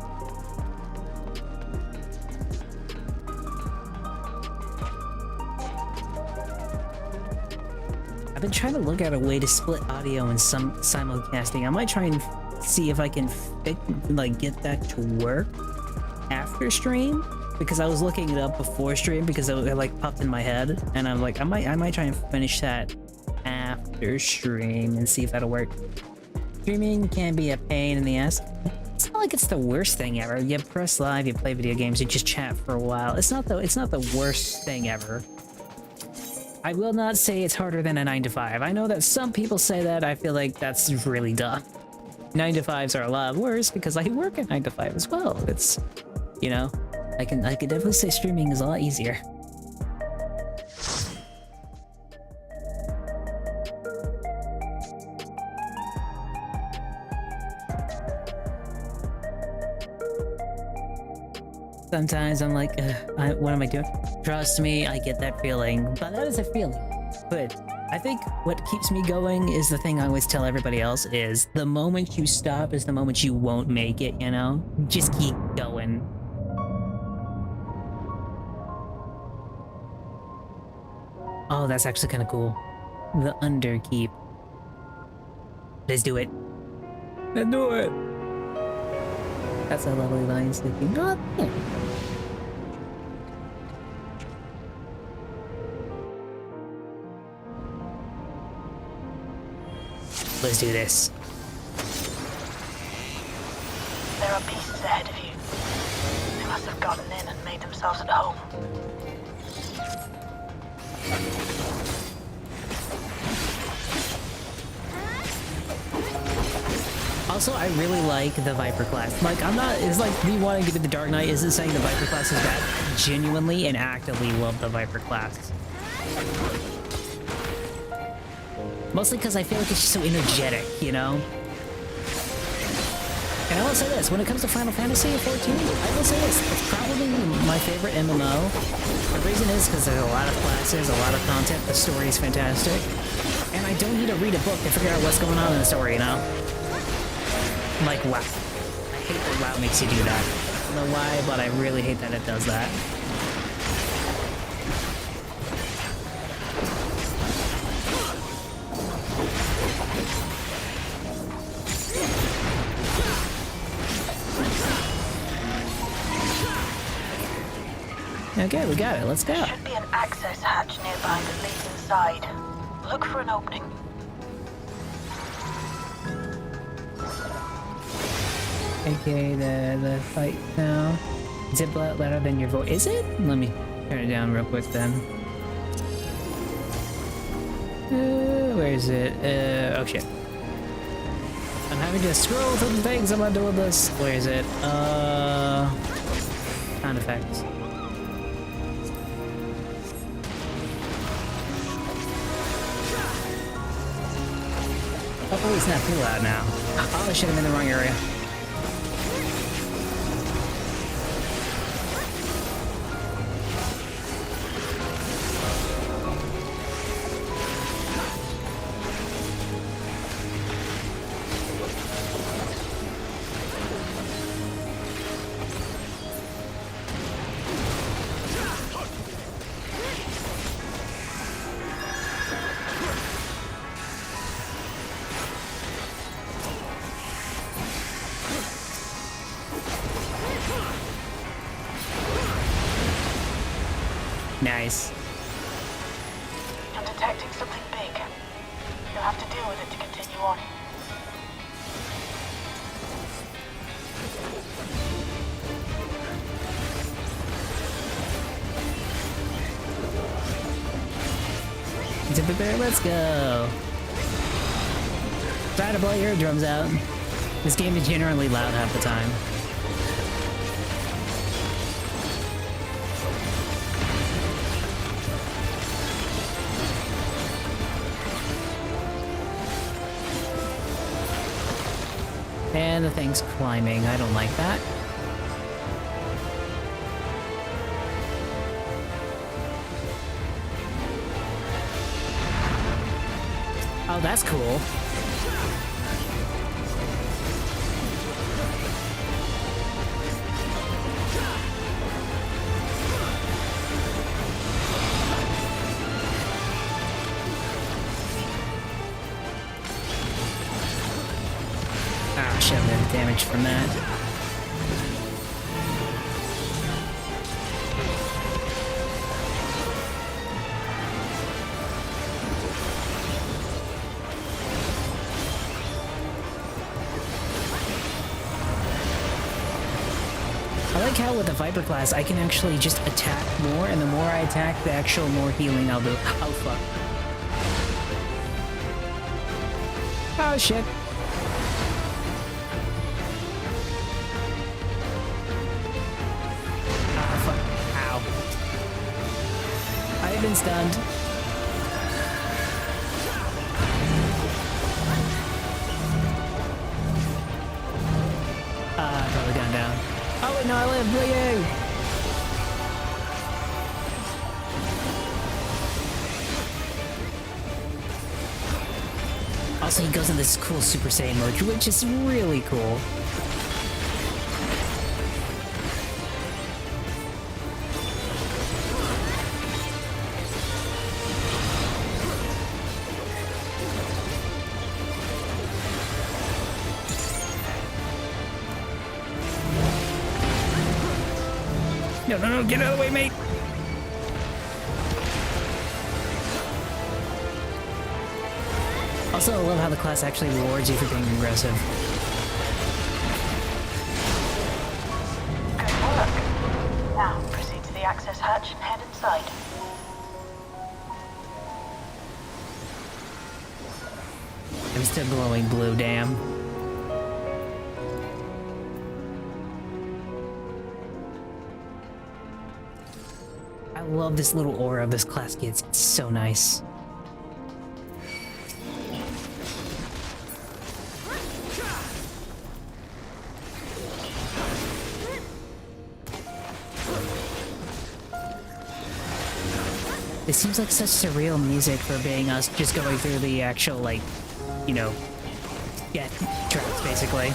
I've been trying to look at a way to split audio and some simulcasting. I might try and see if I can get that to work after stream. Because I was looking it up before stream because it like popped in my head, and I'm like, I might try and finish that after stream and see if that'll work. Streaming can be a pain in the ass. It's not like it's the worst thing ever. You press live, you play video games, you just chat for a while. It's not the worst thing ever. I will not say it's harder than a 9 to 5. I know that some people say that. I feel like that's really dumb. 9 to 5s are a lot worse because I work at 9 to 5 as well. It's, you know. I could definitely say streaming is a lot easier. Sometimes I'm like, what am I doing? Trust me, I get that feeling, but that is a feeling. But I think what keeps me going is the thing I always tell everybody else is the moment you stop is the moment you won't make it, you know? Just keep going. Oh, that's actually kind of cool. The Underkeep. Let's do it. Let's do it. That's a lovely line sleeping. Oh, yeah. Let's do this. There are beasts ahead of you. They must have gotten in and made themselves at home. Also, I really like the Viper class. Like, I'm not, it's like me wanting to be the Dark Knight isn't saying the Viper class is bad. Genuinely and actively love the Viper class. Mostly because I feel like it's just so energetic, you know? And I will say this, when it comes to Final Fantasy XIV, I will say this, it's probably my favorite MMO. The reason is because there's a lot of classes, a lot of content, the story is fantastic. And I don't need to read a book to figure out what's going on in the story, you know? Like WoW. I hate that WoW makes you do that. I don't know why, but I really hate that it does that. Okay, we got it. Let's go. There should be an access hatch nearby that leads inside. Look for an opening. Okay, the fight now. Is it louder than your voice? Is it? Let me turn it down real quick then. Where is it? Oh shit. I'm having to scroll through the things. I'm not doing this. Where is it? Sound effects. Hopefully it's not too loud now. Oh, I should have been in the wrong area. Nice. I'm detecting something big. You'll have to deal with it to continue on. Zipper Bear, let's go. Try to blow your eardrums out. This game is generally loud half the time. And the thing's climbing. I don't like that. Oh, that's cool. Ah, shit, I'm getting damage from that. I like how with the Viper class, I can actually just attack more, and the more I attack, the actual more healing I'll do. Oh, fuck. Oh, shit. Ah, fuck. Ow. I have been stunned. I've probably gone down. Oh wait, no, I live. Yay! Also, he goes in this cool Super Saiyan mode, which is really cool. No, no, no, get out of the way, mate! Also, I love how the class actually rewards you for being aggressive. Good work. Now, proceed to the access hatch and head inside. I'm still glowing blue, damn. I love this little aura this class gets. It's so nice. It seems like such surreal music for being us just going through the actual, like, you know, death traps, basically.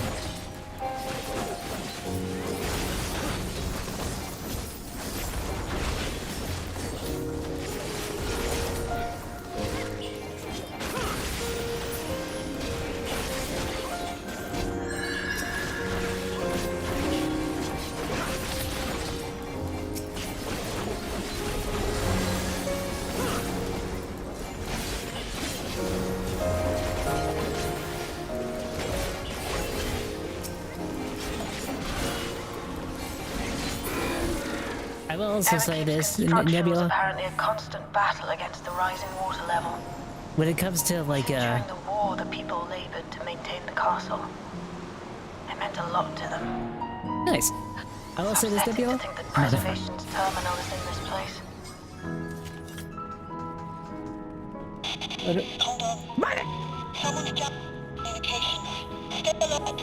I will also say this, Nebula, Apparently a constant battle against the rising water level. when it comes to, like, During the war, the people labored to maintain the castle. It meant a lot to them. nice. I will say this, Upsetting to Nebula, think that another fun. preservation's terminal is in this place. Hold on. Someone's jumped communication. Stay alert.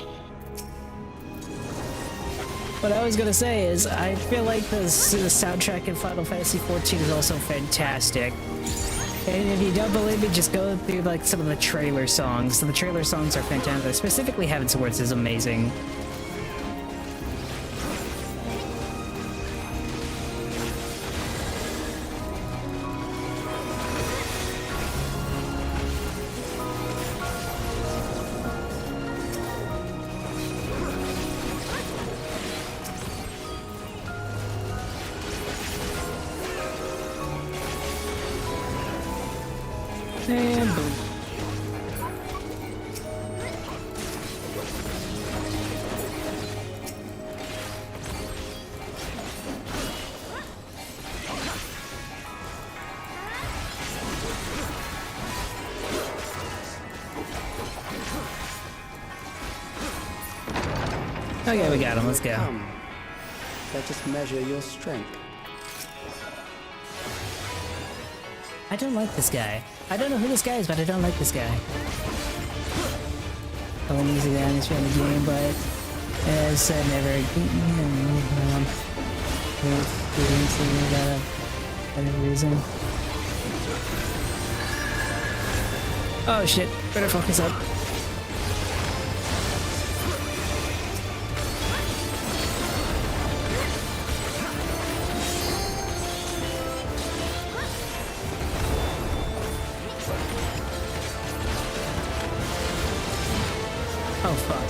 What I was gonna say is, I feel like the soundtrack in Final Fantasy XIV is also fantastic. And if you don't believe me, just go through like some of the trailer songs. So the trailer songs are fantastic. Specifically, Heaven's Swords is amazing. And boom. Okay, we got him. Let's go. Come. Let us measure your strength. I don't like this guy. I don't know who this guy is, but I don't like this guy. Only music atmosphere in the game, but as said, never without a reason. Oh shit! Better focus up. Oh fuck.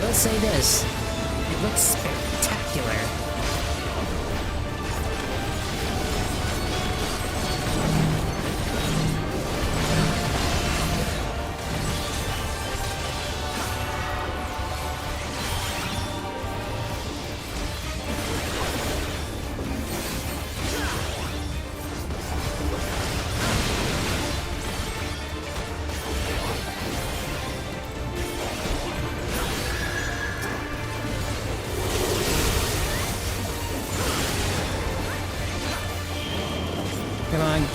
Let's say this. It looks spectacular.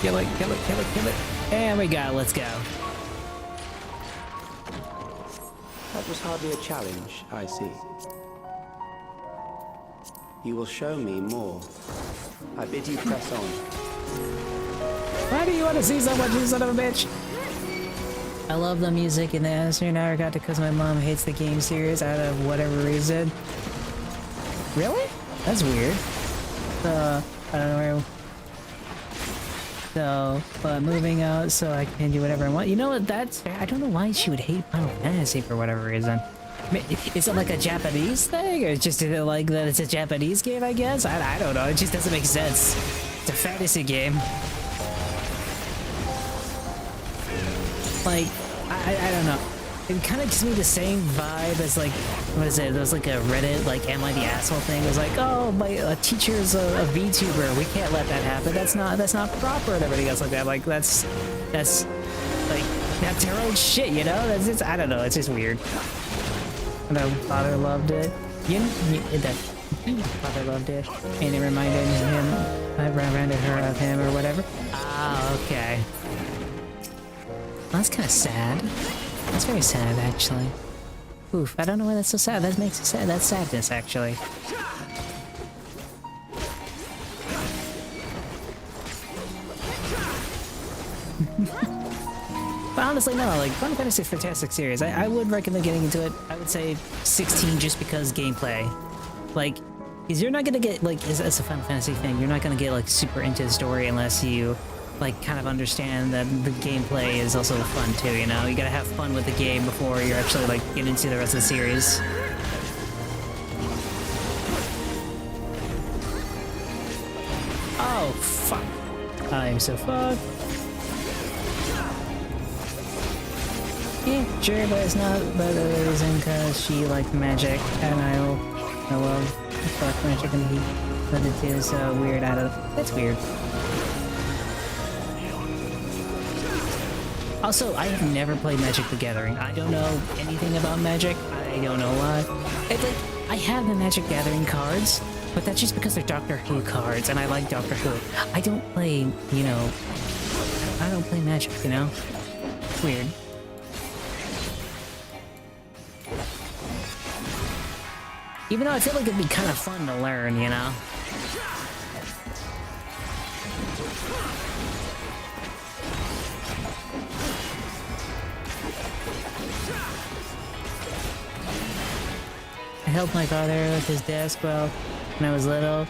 Kill it, kill it, kill it, kill it. And we got it, let's go. That was hardly a challenge, I see. You will show me more. I bid you press on. Why do you want to see so much, you son of a bitch? I love the music in the atmosphere now. I got it because my mom hates the game series out of whatever reason. Really? That's weird. I don't know where. So, but moving out so I can do whatever I want. You know what? That's fair. I don't know why she would hate Final Fantasy for whatever reason. Is it like a Japanese thing, or just is it like that it's a Japanese game? I guess I don't know. It just doesn't make sense. It's a fantasy game. Like, I don't know. It kind of gives me the same vibe as like, what is it? There was like a Reddit, like, am I the asshole thing? It was like, oh, my teacher's a VTuber. We can't let that happen. That's not proper and everything else like that. Like, that's like, that's their own shit, you know? That's just, I don't know. It's just weird. My father loved it. Father loved it. And it reminded her of him or whatever. Ah, okay. That's kind of sad. That's very sad, actually. Oof, I don't know why that's so sad. That makes it sad. That's sadness, actually. But honestly, no, like, Final Fantasy is a fantastic series. I would recommend getting into it. I would say 16 just because gameplay. Like, because you're not gonna get, like, it's a Final Fantasy thing, you're not gonna get, like, super into the story unless you, like, kind of understand that the gameplay is also fun too, you know? You gotta have fun with the game before you're actually, like, get into the rest of the series. Oh, fuck. I am so fucked. Yeah, sure, but it's not the reason because she liked magic, and I love fuck magic and he but it is weird out of that's weird. Also, I have never played Magic the Gathering. I don't know anything about Magic. I don't know why. It's like, I have the Magic Gathering cards, but that's just because they're Doctor Who cards, and I like Doctor Who. I don't play, you know, I don't play Magic, you know? It's weird. Even though I feel like it'd be kind of fun to learn, you know? I helped my father with his desk well when I was little,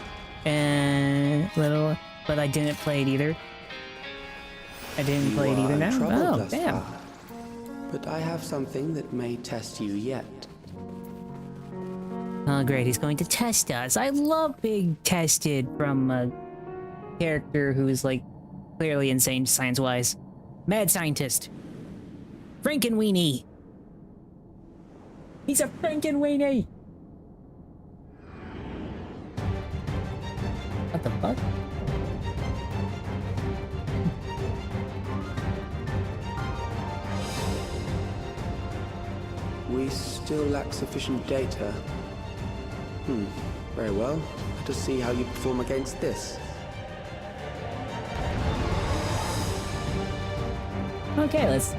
but I didn't play it either. I didn't play it either now? Oh, damn. But I have something that may test you yet. Oh, great, he's going to test us. I love being tested from a character who is, like, clearly insane science-wise. Mad scientist. Frankenweenie. He's a Frankenweenie. What the fuck? We still lack sufficient data. Very well. Let us see how you perform against this. Okay, let's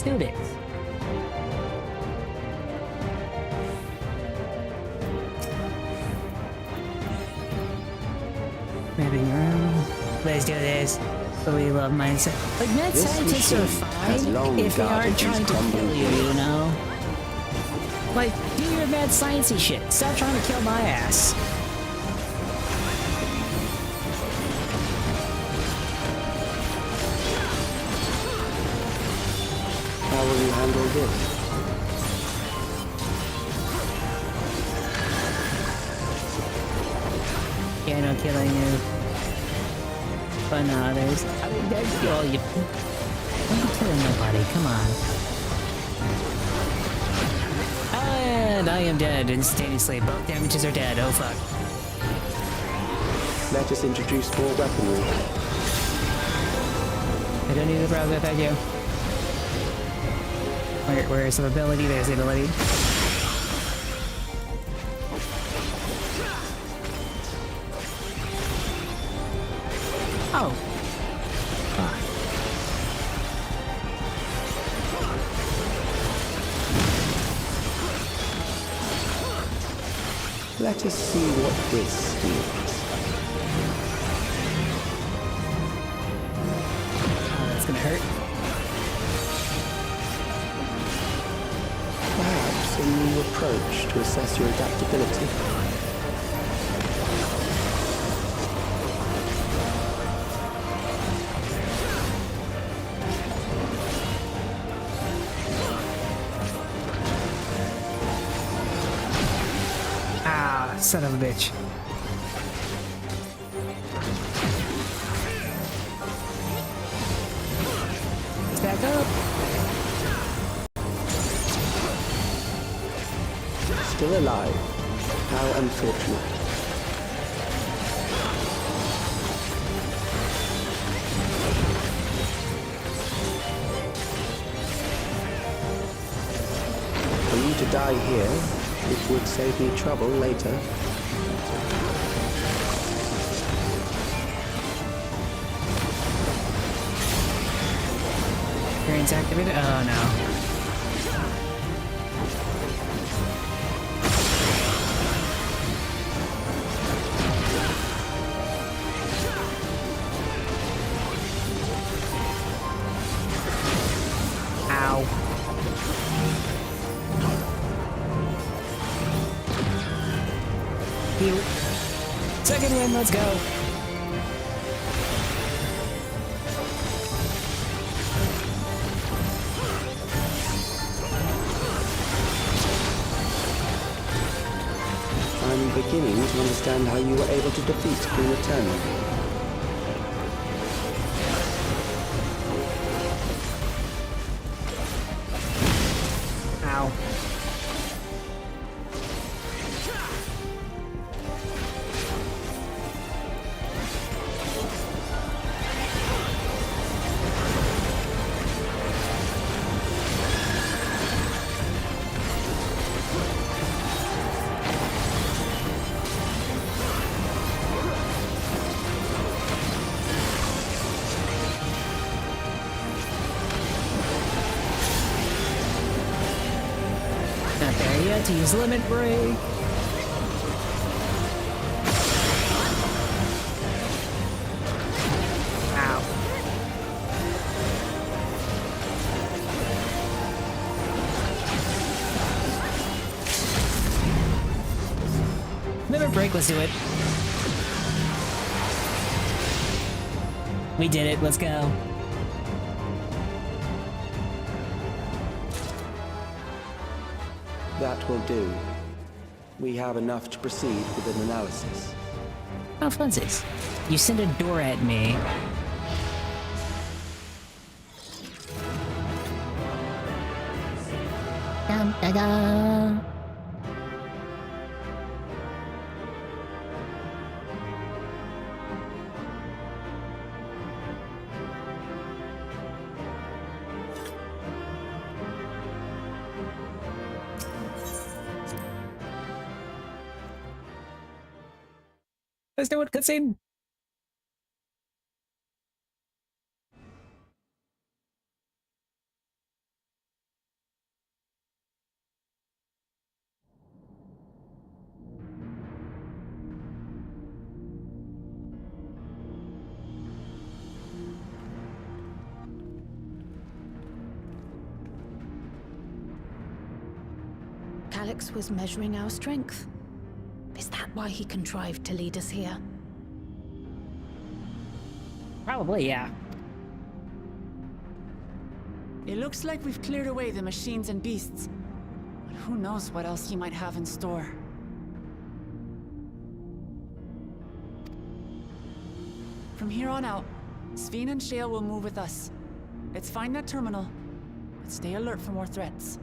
do this. Moving around. Let's do this. But we love mindset. Like, mad scientists are fine if they aren't trying to kill you, you know? Like, do your mad sciencey shit. Stop trying to kill my ass. How will you handle this? Yeah, no killing you. But no, there's... I mean, there's... Oh, you... I'm not killing nobody, come on. And I am dead instantaneously. Both damages are dead. Oh, fuck. Let us introduce more weaponry. I don't need the browser, thank you. Where's the ability? There's the ability. Oh. Let us see what this means. Oh, that's gonna hurt. Perhaps a new approach to assess your adaptability. Ah, son of a bitch. Let's back up. Still alive. How unfortunate. For you to die here, it would save me trouble later. Variants activated? Oh no. Ow. Heal. Second win, let's go. I'm beginning to understand how you were able to defeat Queen Eternal. Ow. Not there yet to use limit break. Ow. Limit break, let's do it. We did it, let's go. That will do. We have enough to proceed with an analysis. Oh, funsies. You sent a door at me. Dum, da, da. Let's do it, cutscene. Calyx was measuring our strength. Is that why he contrived to lead us here? Probably, yeah. It looks like we've cleared away the machines and beasts. But who knows what else he might have in store. From here on out, Sveen and Shale will move with us. Let's find that terminal, but stay alert for more threats.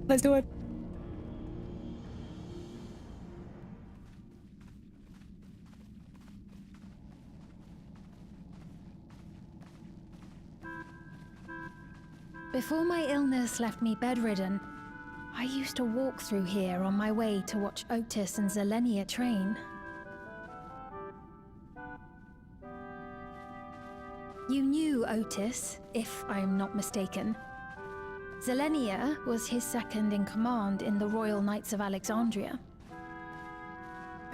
Let's do it. Before my illness left me bedridden, I used to walk through here on my way to watch Otis and Zelenia train. You knew Otis, if I'm not mistaken. Zelenia was his second in command in the Royal Knights of Alexandria.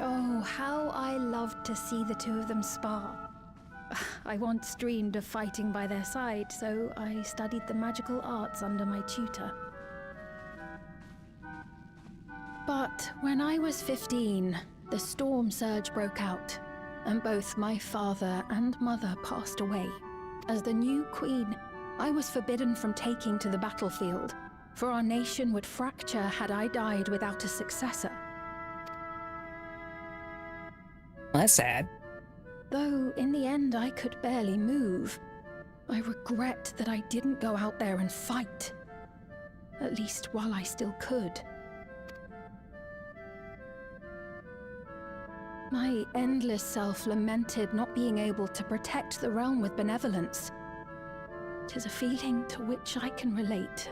Oh, how I loved to see the two of them spar. I once dreamed of fighting by their side, so I studied the magical arts under my tutor. But when I was 15, the storm surge broke out, and both my father and mother passed away. As the new queen, I was forbidden from taking to the battlefield, for our nation would fracture had I died without a successor. That's sad. Though in the end I could barely move, I regret that I didn't go out there and fight. At least while I still could. My endless self lamented not being able to protect the realm with benevolence. 'Tis a feeling to which I can relate.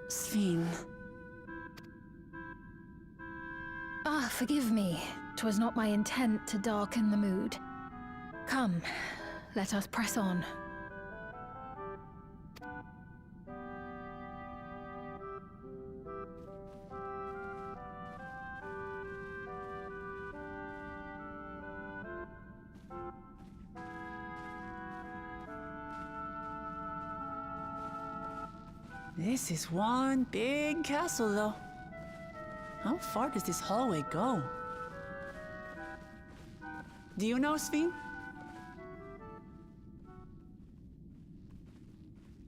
Sphene. Ah, forgive me. 'Twas not my intent to darken the mood. Come, let us press on. This is one big castle, though. How far does this hallway go? Do you know, Sphene?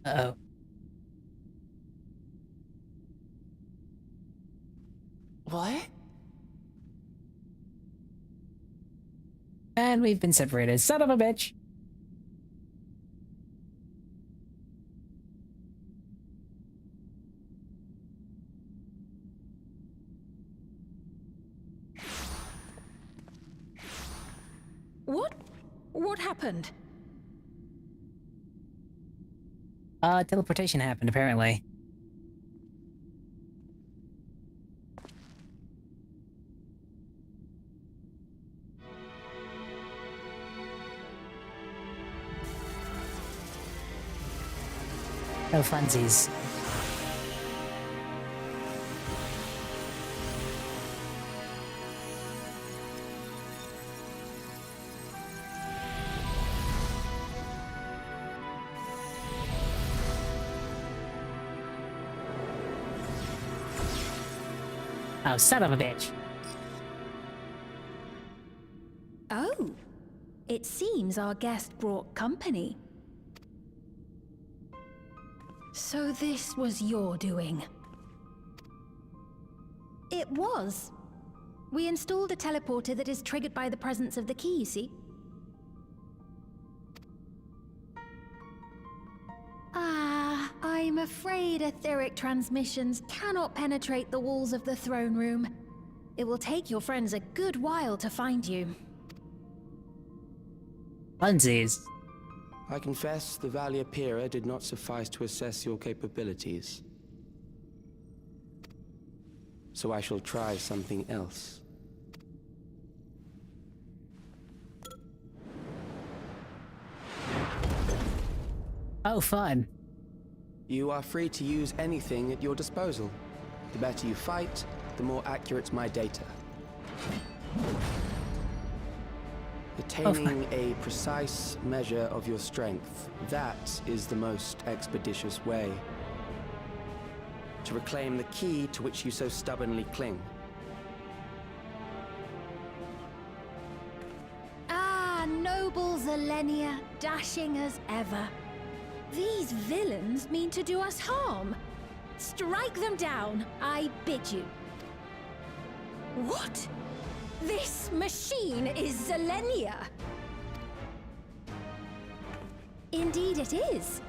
Uh-oh. What? And we've been separated. Son of a bitch! What happened? Teleportation happened, apparently. Oh, funsies. Oh, son of a bitch. Oh, it seems our guest brought company. So this was your doing? It was. We installed a teleporter that is triggered by the presence of the key, you see. Ah, I'm afraid etheric transmissions cannot penetrate the walls of the throne room. It will take your friends a good while to find you. Funsies. I confess the Valia Pira did not suffice to assess your capabilities. So I shall try something else. Oh, fun. You are free to use anything at your disposal. The better you fight, the more accurate my data. Attaining a precise measure of your strength, that is the most expeditious way to reclaim the key to which you so stubbornly cling. Ah, noble Zelenia, dashing as ever. These villains mean to do us harm. Strike them down, I bid you. What? This machine is Zelenia! Indeed it is.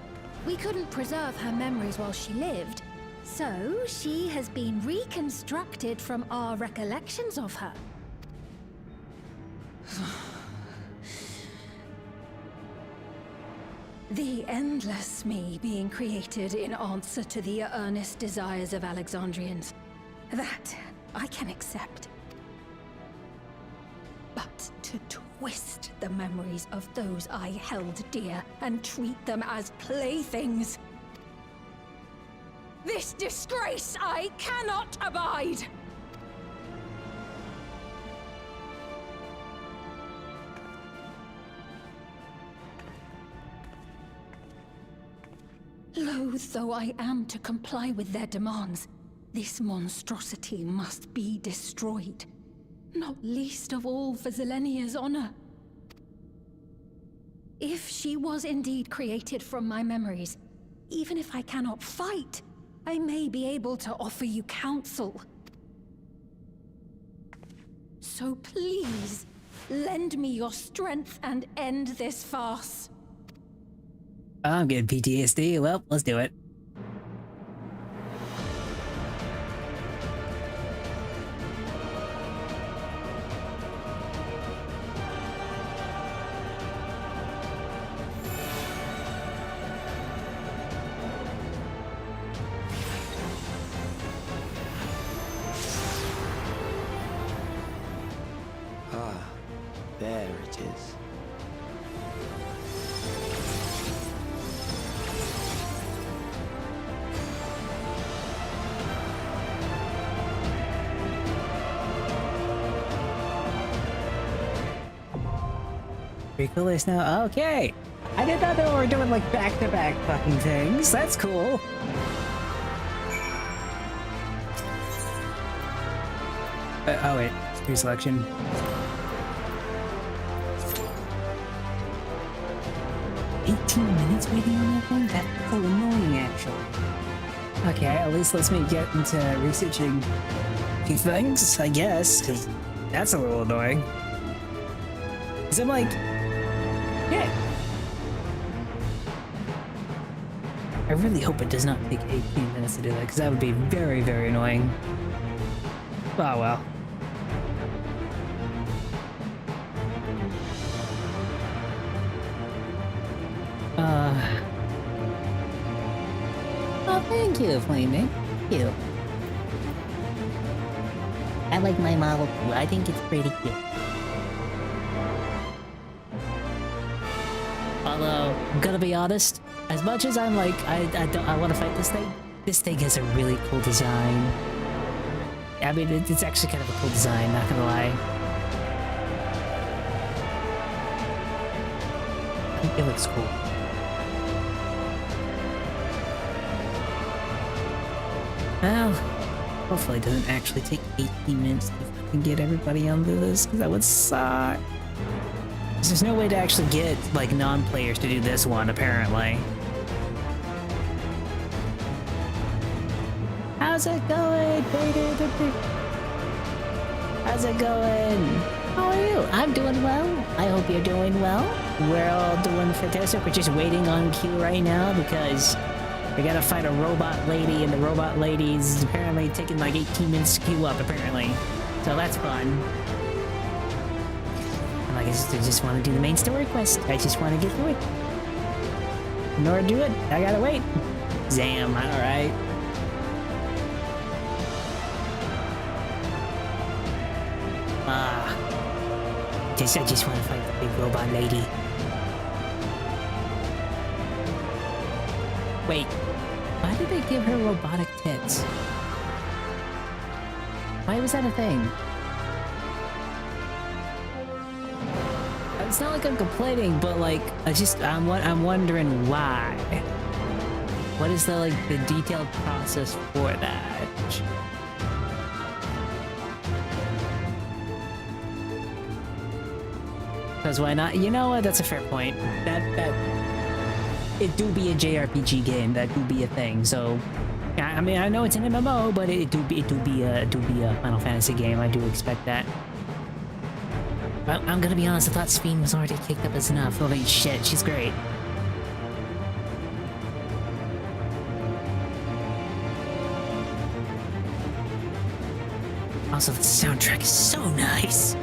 We couldn't preserve her memories while she lived, so she has been reconstructed from our recollections of her. The endless me being created in answer to the earnest desires of Alexandrians. That I can accept. But to twist the memories of those I held dear and treat them as playthings. This disgrace I cannot abide! Loath though I am to comply with their demands, this monstrosity must be destroyed. Not least of all for Zelenia's honor. If she was indeed created from my memories, even if I cannot fight, I may be able to offer you counsel. So please, lend me your strength and end this farce. I'm getting PTSD. Well, let's do it. Ah, there it is. Pretty cool this now. Okay. I didn't know that we were doing like back-to-back fucking things. That's cool. Oh wait, screen selection. Minutes waiting on that thing? That's so annoying, actually. Okay, at least let's me get into researching a few things, I guess, because that's a little annoying. Because I'm like, yeah. I really hope it does not take 18 minutes to do that, because that would be very, very annoying. Oh well. Oh, thank you, Flaming. Thank you. I like my model too. I think it's pretty cute. Although, gotta be honest, as much as I'm like, I want to fight this thing has a really cool design. I mean, it's actually kind of a cool design, not gonna lie. I think it looks cool. Well, hopefully it doesn't actually take 18 minutes to fucking get everybody onto this, because that would suck. There's no way to actually get, like, non-players to do this one, apparently. How's it going? How's it going? How are you? I'm doing well. I hope you're doing well. We're all doing fantastic. We're just waiting on queue right now because we gotta fight a robot lady, and the robot lady's apparently taking like 18 minutes to queue up, apparently. So that's fun. And like I just want to do the main story quest. I just want to get through it. In order to do it, I gotta wait. Zam, alright. I just want to fight the big robot lady. Wait, why did they give her robotic tits? Why was that a thing? It's not like I'm complaining, but like, I'm wondering why. What is the detailed process for that? Because why not? You know what? That's a fair point. That it do be a JRPG game. That do be a thing. So, I mean, I know it's an MMO, but it do be a Final Fantasy game. I do expect that. But I'm gonna be honest. I thought Sphene was already kicked up as enough. Holy shit, she's great. Also, the soundtrack is so nice.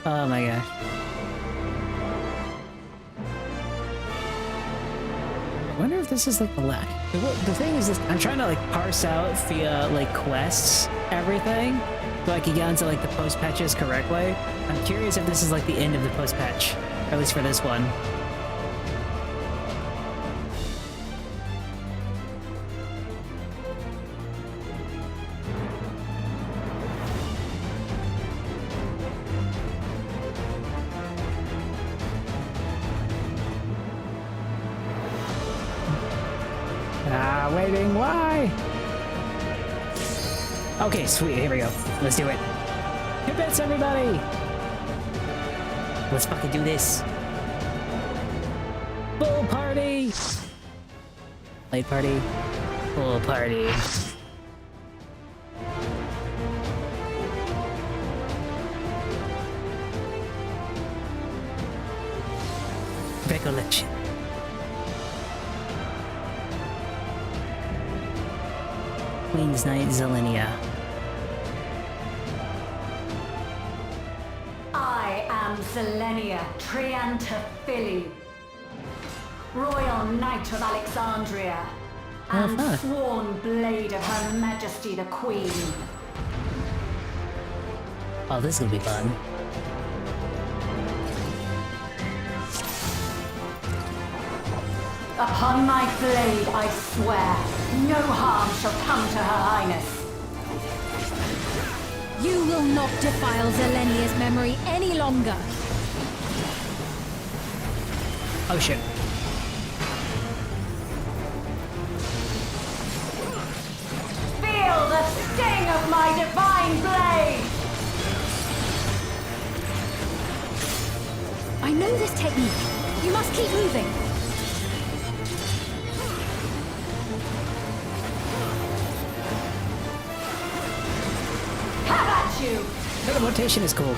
Oh my gosh. I wonder if this is like the last. The thing is, this, I'm trying to like parse out via like quests everything, so I can get onto like the post patches correctly. I'm curious if this is like the end of the post patch, at least for this one. Waiting, why? Okay, sweet, here we go. Let's do it. Hit bits, everybody! Let's fucking do this. Full party! Late party. Full party. Recollection. Queen's Knight Zelenia. I am Zelenia Triantafili, Royal Knight of Alexandria, and sworn blade of Her Majesty the Queen. Oh, this is gonna be fun. Upon my blade, I swear, no harm shall come to Her Highness. You will not defile Zelenia's memory any longer. Oh shit. Feel the sting of my divine blade! I know this technique. You must keep moving. Teleportation is cool.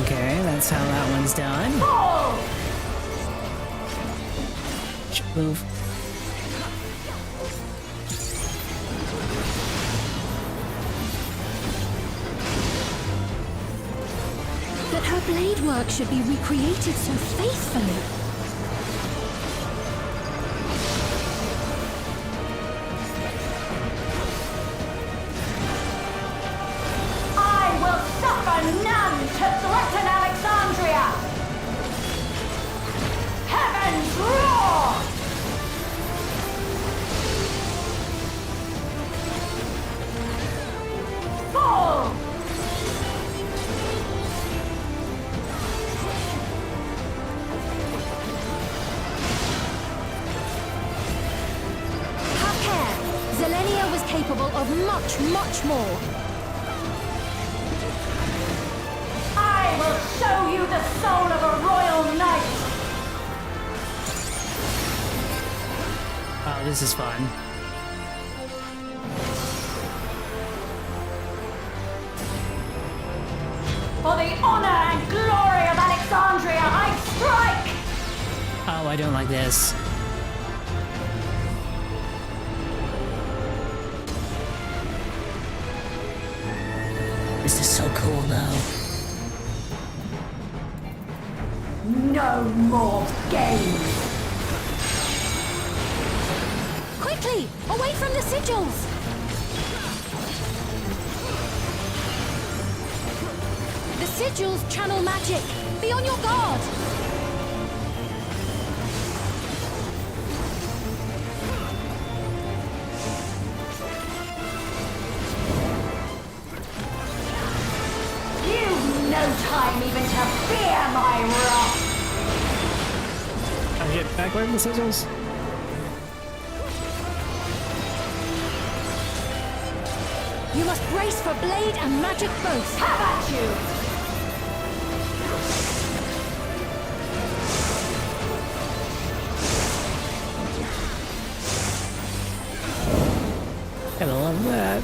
Okay, that's how that one's done. Should move. But her blade work should be recreated so faithfully. I will suffer none to threaten Alexandria! Heavens roar! Fall! Have care. Zelenia was capable of much, much more. I will show you the soul of a royal knight! Oh, this is fun. For the honor and glory of Alexandria, I strike! Oh, I don't like this. This is so cool, though. No more games! Quickly! Away from the sigils! The sigils channel magic. Be on your guard! You've no time even to fear my wrath! I get back away from the sigils. You must brace for blade and magic both. Have at you! I love that.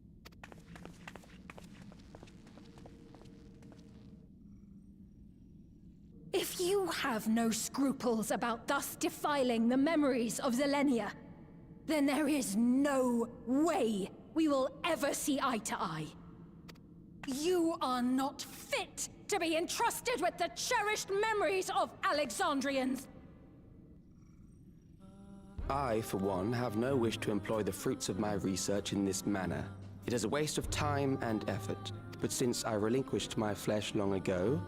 If you have no scruples about thus defiling the memories of Zelenia, then there is no way we will ever see eye to eye. You are not fit to be entrusted with the cherished memories of Alexandrians. I, for one, have no wish to employ the fruits of my research in this manner. It is a waste of time and effort, but since I relinquished my flesh long ago,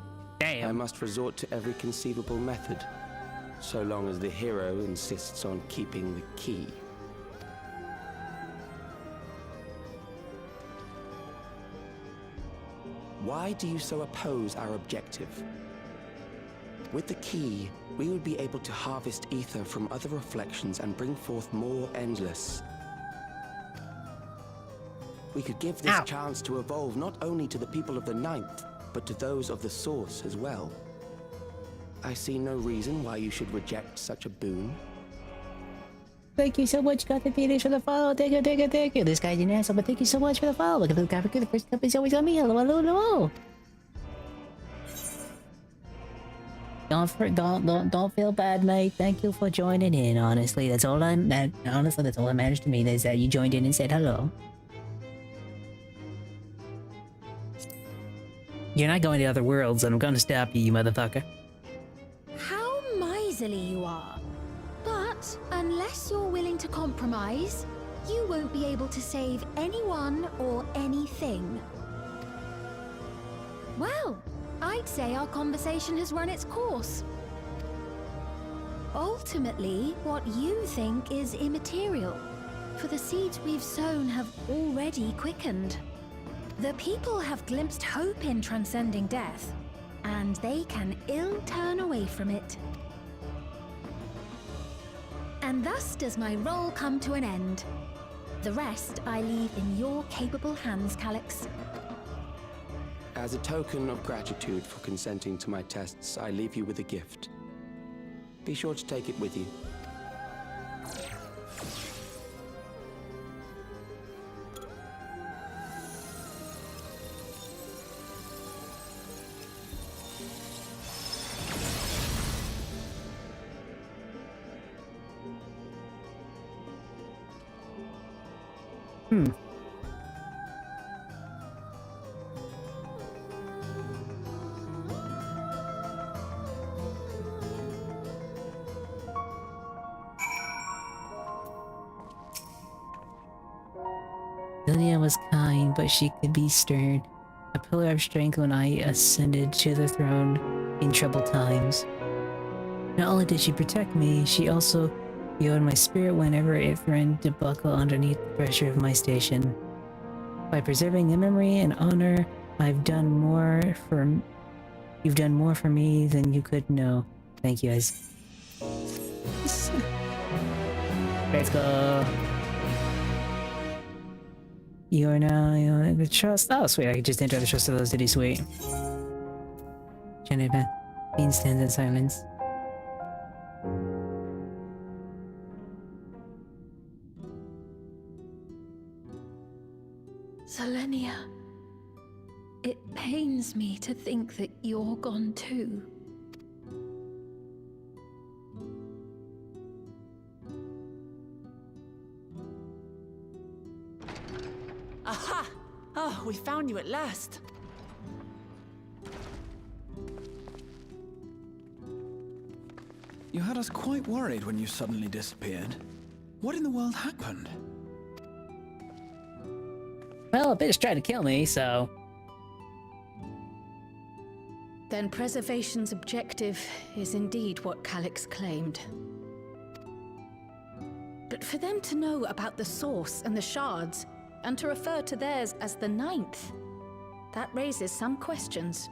I must resort to every conceivable method, so long as the hero insists on keeping the key. Why do you so oppose our objective? With the key, we would be able to harvest ether from other reflections and bring forth more endless. We could give this chance to evolve not only to the people of the Ninth, but to those of the Source as well. I see no reason why you should reject such a boon. Thank you so much, God, for the follow. Thank you, thank you, thank you. This guy's an asshole, but thank you so much for the follow. Look at the guy for the first company's always on me. Hello, hello, hello. Don't feel bad, mate. Thank you for joining in. Honestly, that's all that matters to me. Is that you joined in and said hello. You're not going to other worlds, and I'm gonna stop you, you motherfucker. How miserly you are. But unless you're willing to compromise, you won't be able to save anyone or anything. Well, I'd say our conversation has run its course. Ultimately, what you think is immaterial, for the seeds we've sown have already quickened. The people have glimpsed hope in transcending death, and they can ill turn away from it. And thus does my role come to an end. The rest I leave in your capable hands, Calyx. As a token of gratitude for consenting to my tests, I leave you with a gift. Be sure to take it with you. Lilia was kind, but she could be stern. A pillar of strength when I ascended to the throne in troubled times. Not only did she protect me, she also healed my spirit whenever it threatened to buckle underneath the pressure of my station. By preserving the memory and honor, you've done more for me than you could know. Thank you, guys. Let's go. You are now in the trust. Oh, sweet. I could just enter the trust of those cities. Sweet. Gentleman. Bean stands in silence. Zelenia, it pains me to think that you're gone too. Aha! Oh, we found you at last. You had us quite worried when you suddenly disappeared. What in the world happened? Well, a bitch tried to kill me, so... Then preservation's objective is indeed what Calyx claimed. But for them to know about the Source and the shards, and to refer to theirs as the Ninth, that raises some questions.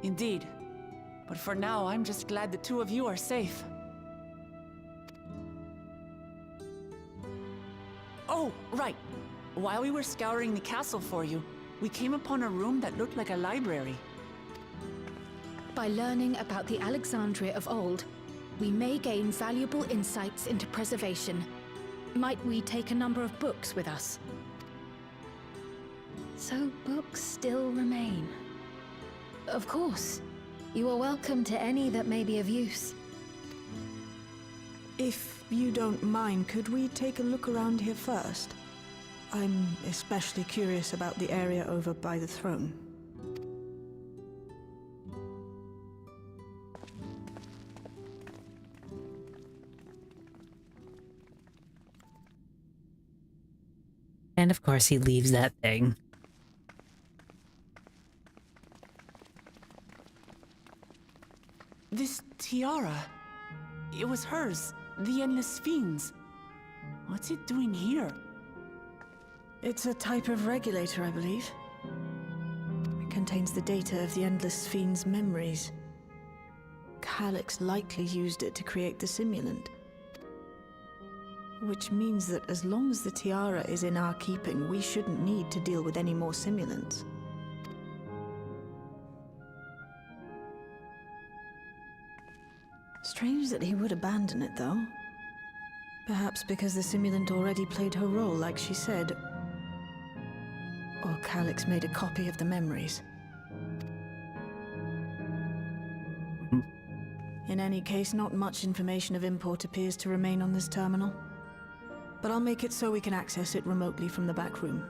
Indeed. But for now, I'm just glad the two of you are safe. Oh, right. While we were scouring the castle for you, we came upon a room that looked like a library. By learning about the Alexandria of old, we may gain valuable insights into preservation. Might we take a number of books with us? So books still remain. Of course. You are welcome to any that may be of use. If you don't mind, could we take a look around here first? I'm especially curious about the area over by the throne. And of course he leaves that thing. This tiara. It was hers. The Endless Fiend's. What's it doing here? It's a type of regulator, I believe. It contains the data of the Endless Fiend's memories. Calyx likely used it to create the simulant. Which means that as long as the tiara is in our keeping, we shouldn't need to deal with any more simulants. Strange that he would abandon it, though. Perhaps because the simulant already played her role, like she said. Or Calyx made a copy of the memories. In any case, not much information of import appears to remain on this terminal. But I'll make it so we can access it remotely from the back room.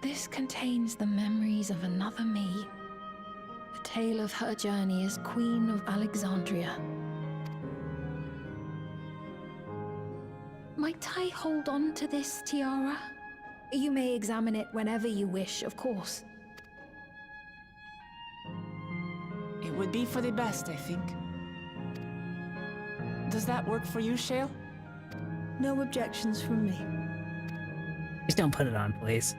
This contains the memories of another me. The tale of her journey as Queen of Alexandria. Might I hold on to this tiara? You may examine it whenever you wish, of course. It would be for the best, I think. Does that work for you, Shale? No objections from me. Just don't put it on, please.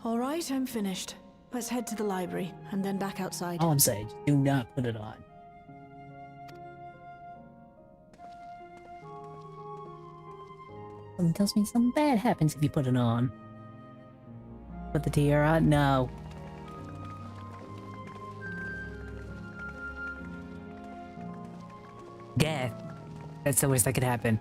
All right, I'm finished. Let's head to the library, and then back outside. All I'm saying, do not put it on. Something tells me something bad happens if you put it on. Put the tiara on? No. Death. That's the worst that could happen.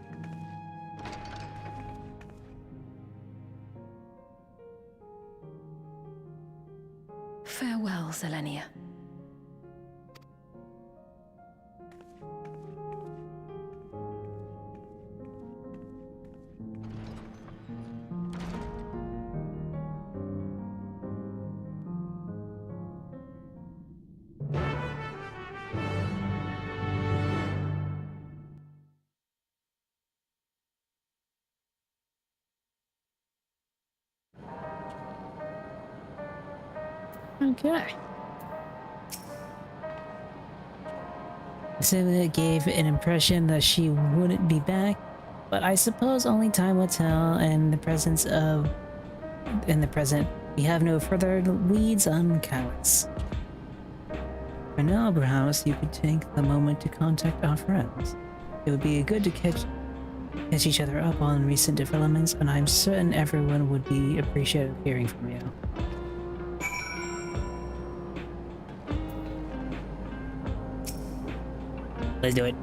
Farewell, Selenia. Okay. Celia gave an impression that she wouldn't be back, but I suppose only time will tell. In the present, we have no further leads on Calyx. For now, perhaps you could take the moment to contact our friends. It would be good to catch each other up on recent developments, and I'm certain everyone would be appreciative of hearing from you. Let's do it.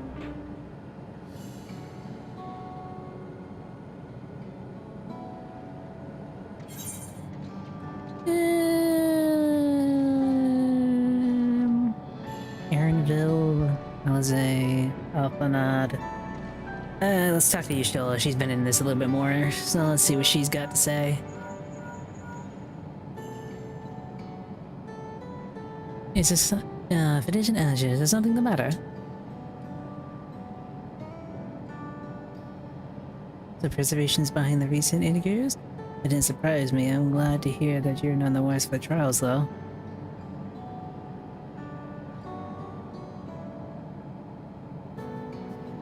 Aaronville, Jose, Alphanad. Let's talk to Y'shtola. She's been in this a little bit more, so let's see what she's got to say. Is this, if it isn't allergy, is there something the matter? The preservations behind the recent indicators? It didn't surprise me. I'm glad to hear that you're none the worse for the trials, though.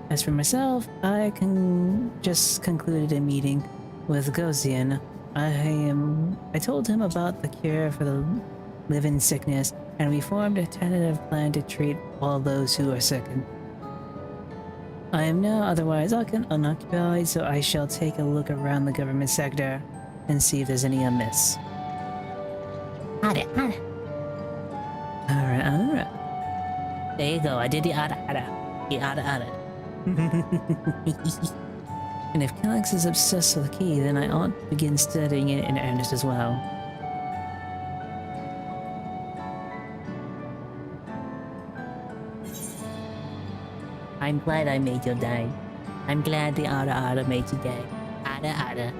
As for myself, I just concluded a meeting with Gosian. I told him about the cure for the living sickness, and we formed a tentative plan to treat all those who are sickened. I am now otherwise unoccupied, so I shall take a look around the government sector and see if there's any amiss. Alright. There you go, I did the ada. The ada. And if Cylinks is obsessed with the key, then I ought to begin studying it in earnest as well. I'm glad I made your day. I'm glad the Ada made your day. Ada.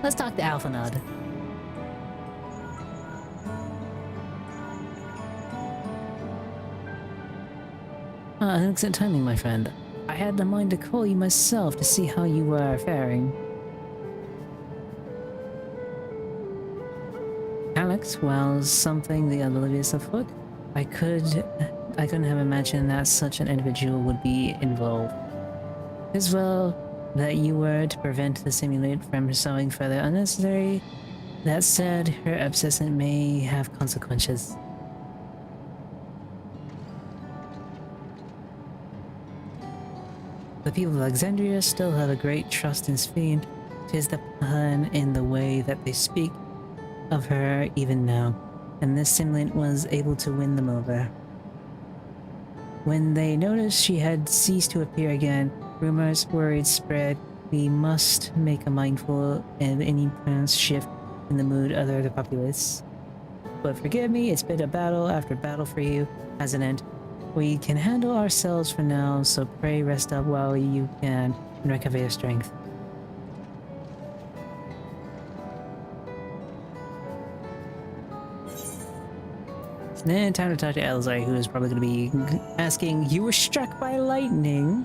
Let's talk to Alphanod. Excellent timing, my friend. I had in mind to call you myself to see how you were faring. Alex, well, something the oblivious afoot. I couldn't have imagined that such an individual would be involved. As well, that you were to prevent the simulate from sowing further unnecessary. That said, her obsession may have consequences. The people of Alexandria still have a great trust in Sphene. 'Tis the plan in the way that they speak of her even now, and this simulant was able to win them over. When they noticed she had ceased to appear again, rumors, worries spread. We must make a mindful of any pronounced shift in the mood of the populace. But forgive me, it's been a battle after battle for you, hasn't it? We can handle ourselves for now, so pray rest up while you can and recover your strength. Then time to talk to Elzai, who is probably going to be asking, "You were struck by lightning?"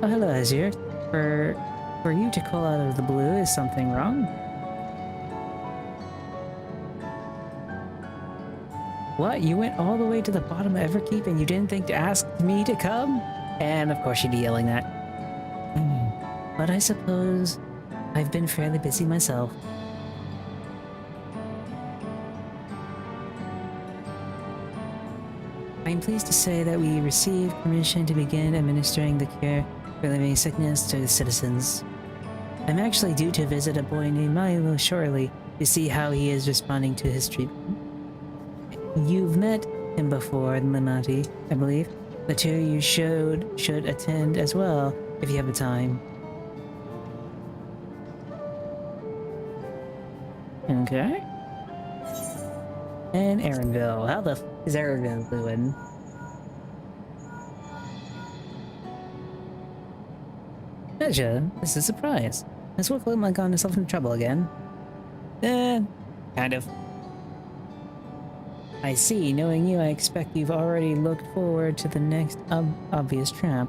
Oh, hello, Azir. For you to call out of the blue, is something wrong? What? You went all the way to the bottom of Everkeep and you didn't think to ask me to come? And of course she'd be yelling that. But I suppose I've been fairly busy myself. I'm pleased to say that we received permission to begin administering the cure for living sickness to the citizens. I'm actually due to visit a boy named Milo shortly to see how he is responding to his treatment. You've met him before in Limati, I believe. The two of you should attend as well, if you have the time. Okay. And Aaronville. How the f is Aaronville doing? Pleasure. This is a surprise. Has Wickham gotten himself into trouble again? Kind of. I see. Knowing you, I expect you've already looked forward to the next obvious trap.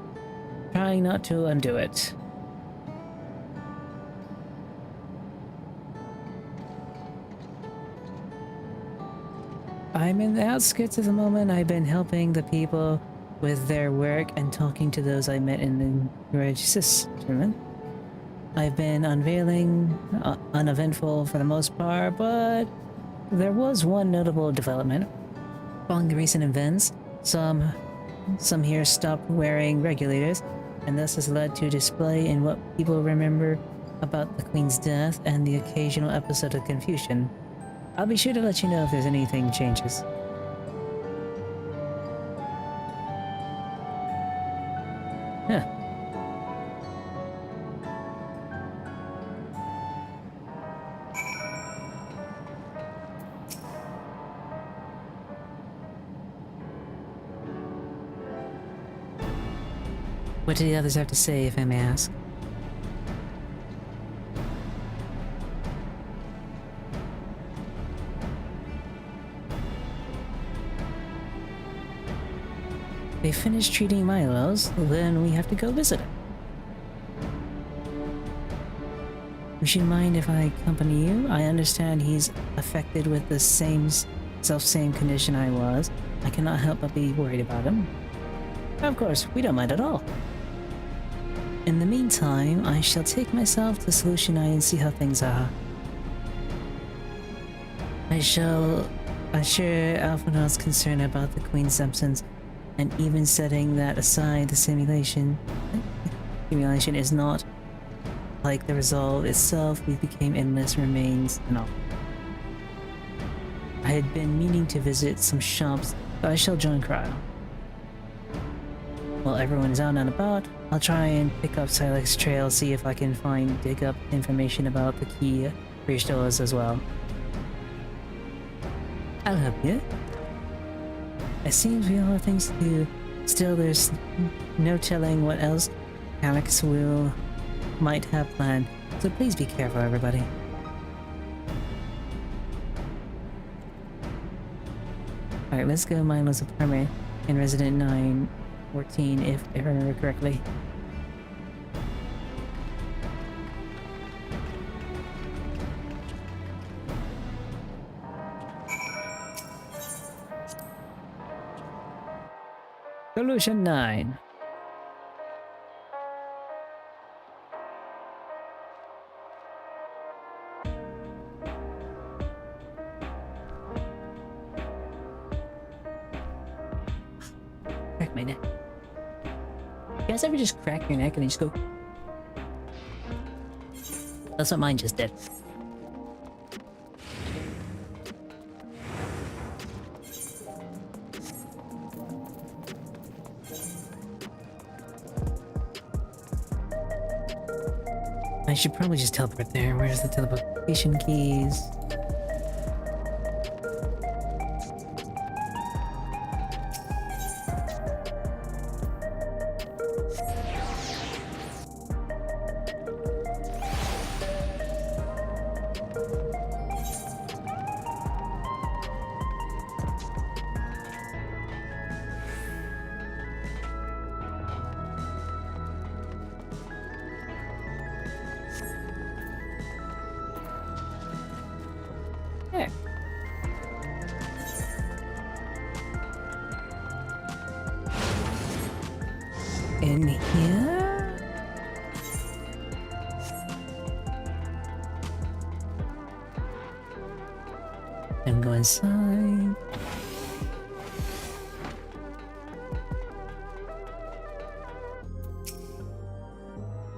Trying not to undo it. I'm in the outskirts at the moment. I've been helping the people with their work and talking to those I met in the Register. I've been uneventful for the most part, but there was one notable development. Following the recent events, some here stopped wearing regulators, and this has led to a display in what people remember about the Queen's death and the occasional episode of confusion. I'll be sure to let you know if there's anything changes. Huh. What do the others have to say, if I may ask? They finished treating Milo's, then we have to go visit him. Would you mind if I accompany you? I understand he's affected with the same condition I was. I cannot help but be worried about him. Of course, we don't mind at all. In the meantime, I shall take myself to Solution Eye and see how things are. I shall assure Alphanod's concern about the Queen's absence, and even setting that aside, the simulation is not like the resolve itself. We became endless remains and all. I had been meaning to visit some shops, but I shall join Cryo. while everyone's out and about, I'll try and pick up Cylinks trail, see if I can dig up information about the key Christos as well. I'll help you. It seems we all have things to do. Still, there's no telling what else Alex might have planned, so please be careful, everybody. Alright, let's go Milo's apartment in Resident 914, if I remember correctly. Solution 9. Crack my neck. You guys ever just crack your neck and then just go? That's what mine just did. I should probably just teleport there. Where's the teleportation keys? There. In here? And go inside.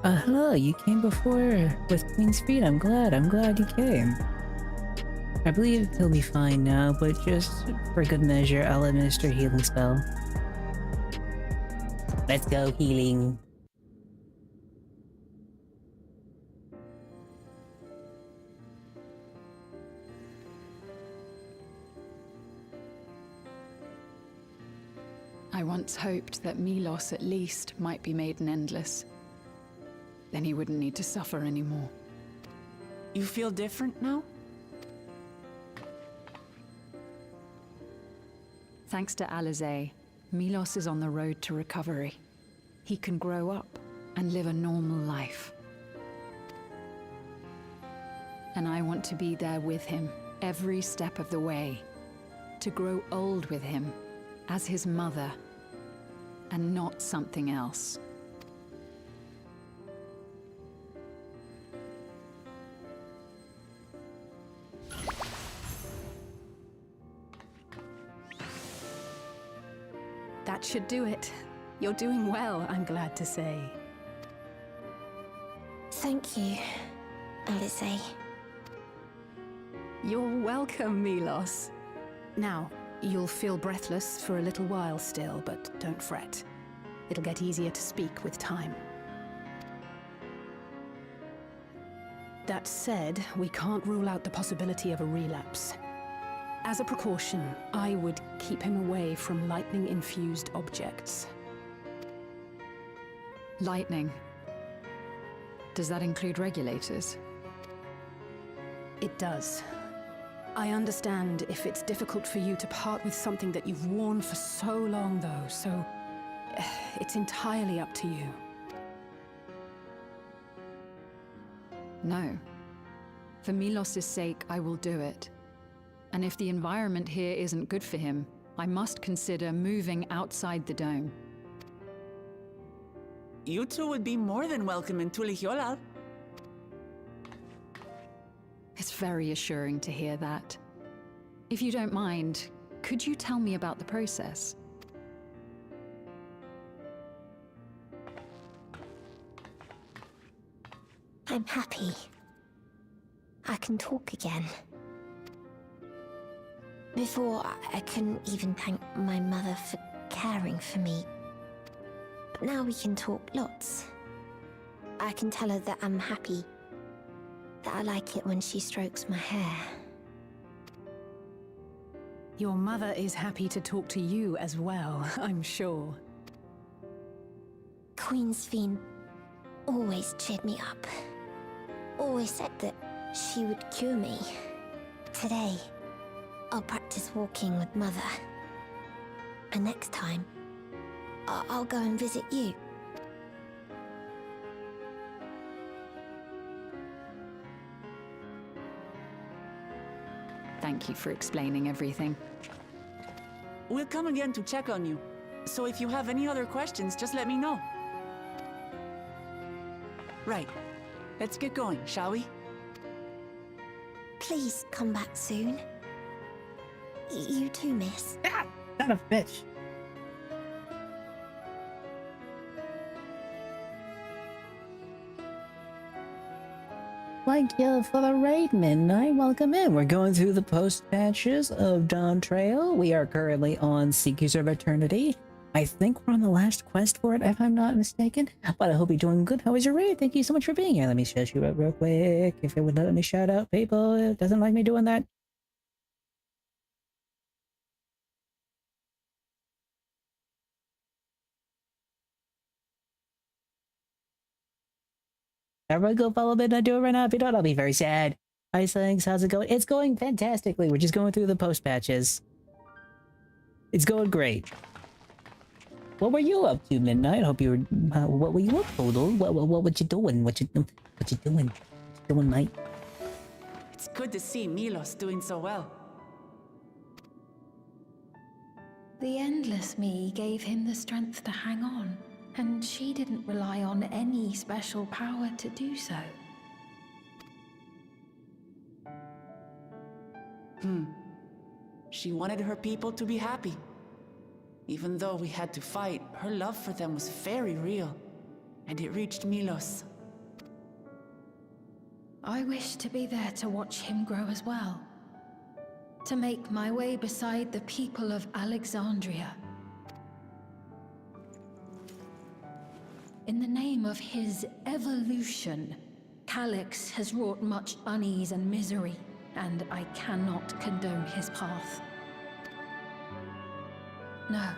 Hello, you came before with Queen's Feet. I'm glad you came. I believe he'll be fine now, but just for good measure, I'll administer a healing spell. Let's go healing. I once hoped that Milos at least might be made an endless. Then he wouldn't need to suffer anymore. You feel different now? Thanks to Alizé, Milos is on the road to recovery. He can grow up and live a normal life. And I want to be there with him every step of the way. To grow old with him as his mother and not something else. That should do it. You're doing well, I'm glad to say. Thank you, Alizé. You're welcome, Milos. Now, you'll feel breathless for a little while still, but don't fret. It'll get easier to speak with time. That said, we can't rule out the possibility of a relapse. As a precaution, I would keep him away from lightning-infused objects. Lightning. Does that include regulators? It does. I understand if it's difficult for you to part with something that you've worn for so long, though, so it's entirely up to you. No. For Milos' sake, I will do it. And if the environment here isn't good for him, I must consider moving outside the dome. You two would be more than welcome in Tulihiola. It's very assuring to hear that. If you don't mind, could you tell me about the process? I'm happy. I can talk again. Before, I couldn't even thank my mother for caring for me. Now we can talk lots. I can tell her that I'm happy. That I like it when she strokes my hair. Your mother is happy to talk to you as well, I'm sure. Queen Sphene always cheered me up. Always said that she would cure me. Today, I'll practice walking with Mother. And next time, I'll go and visit you. Thank you for explaining everything. We'll come again to check on you. So if you have any other questions, just let me know. Right. Let's get going, shall we? Please come back soon. You too, miss. Ah, son of a bitch. Thank you for the raid, Midnight. Welcome in. We're going through the post patches of Dawn Trail. We are currently on Seekers of Eternity. I think we're on the last quest for it, if I'm not mistaken. But I hope you're doing good. How was your raid? Thank you so much for being here. Let me shout you out real quick. If it would let me shout out people, it doesn't like me doing that. Everybody go follow Midnight. Do it right now. If you don't, I'll be very sad. Hi, Cylinks. How's it going? It's going fantastically. We're just going through the post patches. It's going great. What were you up to, Midnight? Hope you were. What were you up to, though? What you doing? What you doing? What you doing, mate? It's good to see Milos doing so well. The Endless Me gave him the strength to hang on, and she didn't rely on any special power to do so. She wanted her people to be happy. Even though we had to fight, her love for them was very real, and it reached Milos. I wish to be there to watch him grow as well. To make my way beside the people of Alexandria. In the name of his evolution, Calyx has wrought much unease and misery, and I cannot condone his path. No,